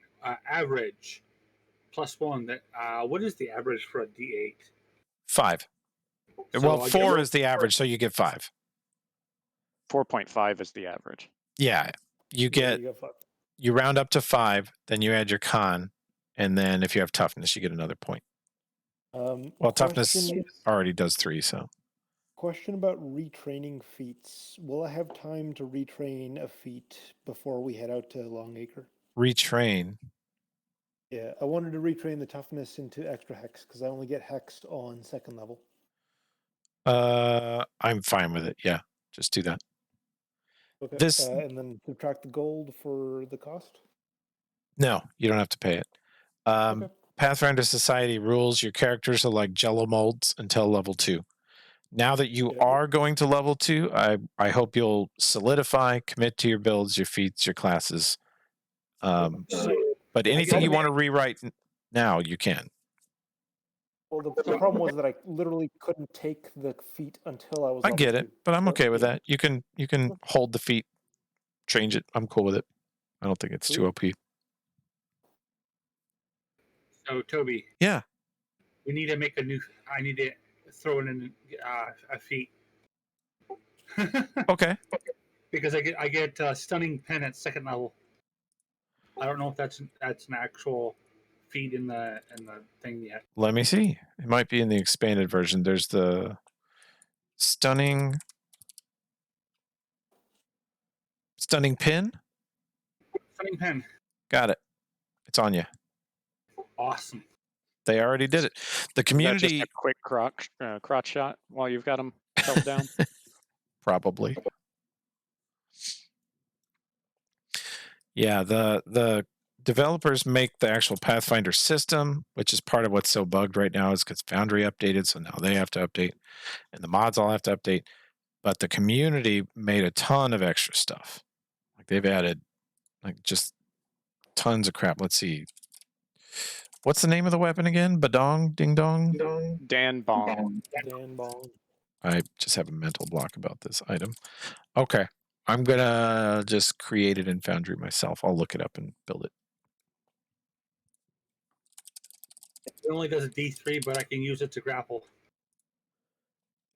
Average +1. What is the average for a D8? 5. So well, 4 is the average, so you get 5. 4.5 is the average. Yeah, you Yeah, get you got 5. you round up to 5, then you add your con, and then if you have toughness, you get another point. Well, toughness already does 3, so Question about retraining feats. Will I have time to retrain a feat before we head out to Longacre? retrain. Yeah, I wanted to retrain the toughness into extra hex because I only get hexed on 2nd level. I'm fine with it. Yeah, just do that. Okay. This And then subtract the gold for the cost. no, you don't have to pay it. Okay. Pathfinder Society rules your characters are like Jello molds until level 2. Now that you Yeah. are going to level 2, I hope you'll solidify, commit to your builds, your feats, your classes. But anything you want to rewrite now, you can. Well, the problem was that I literally couldn't take the feat until I was. I get level it, 2. but I'm So, okay with yeah. that. You can hold the feat, change it. I'm cool with it. I don't think it's too OP. So Toby, Yeah. we need to make a new. I need to throw in a feat. Okay. Because I get stunning pen at 2nd level. I don't know if that's an actual feat in the thing yet. Let me see. It might be in the expanded version. There's the stunning pin. Stunning pen. Got it. It's on you. Awesome. They already did it. The community. Is that just a quick crotch shot while you've got them held down. Probably. Yeah, the developers make the actual Pathfinder system, which is part of what's so bugged right now, is because Foundry updated, so now they have to update, and the mods all have to update. But the community made a ton of extra stuff. Like they've added, like just tons of crap. Let's see. What's the name of the weapon again? Badong? Ding dong? Dan Bong. Dan Bong. I just have a mental block about this item. Okay. I'm going to just create it in Foundry myself. I'll look it up and build it. It only does a D3, but I can use it to grapple.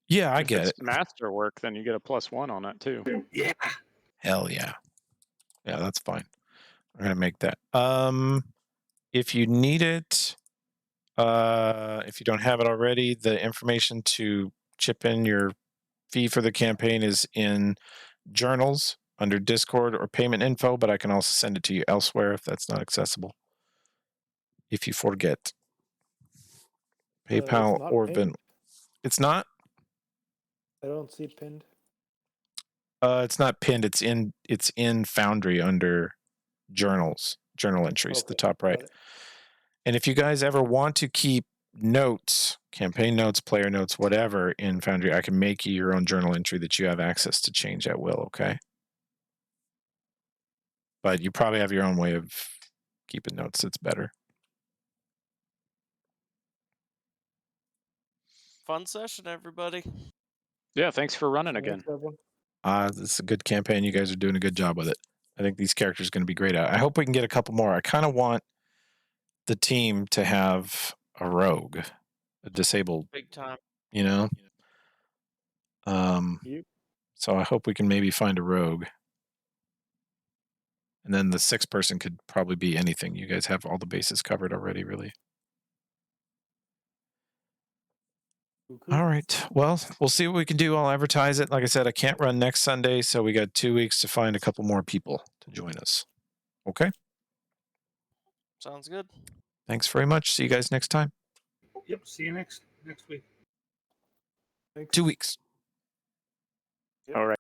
Yeah, I If get it's it. masterwork, then you get a +1 on that too. Yeah. Hell yeah. Yeah, that's fine. I'm going to make that. If you need it, if you don't have it already, the information to chip in your fee for the campaign is in journals under Discord or payment info, but I can also send it to you elsewhere if that's not accessible. If you forget. PayPal or Venmo. It's not? I don't see it pinned. It's not pinned. It's in Foundry under journal entries, the top right. And if you guys ever want to keep notes, campaign notes, player notes, whatever in Foundry, I can make you your own journal entry that you have access to change at will, okay? But you probably have your own way of keeping notes that's better. Fun session, everybody. Yeah, thanks for running again. This is a good campaign. You guys are doing a good job with it. I think these characters are going to be great. I hope we can get a couple more. I kind of want the team to have a rogue, a disabled, Big time. you know? So I hope we can maybe find a rogue. And then the 6th person could probably be anything. You guys have all the bases covered already, really. All right. Well, we'll see what we can do. I'll advertise it. Like I said, I can't run next Sunday, so we got 2 weeks to find a couple more people to join us. Okay? Sounds good. Thanks very much. See you guys next time. Yep. See you next week. Thanks. 2 weeks. All right.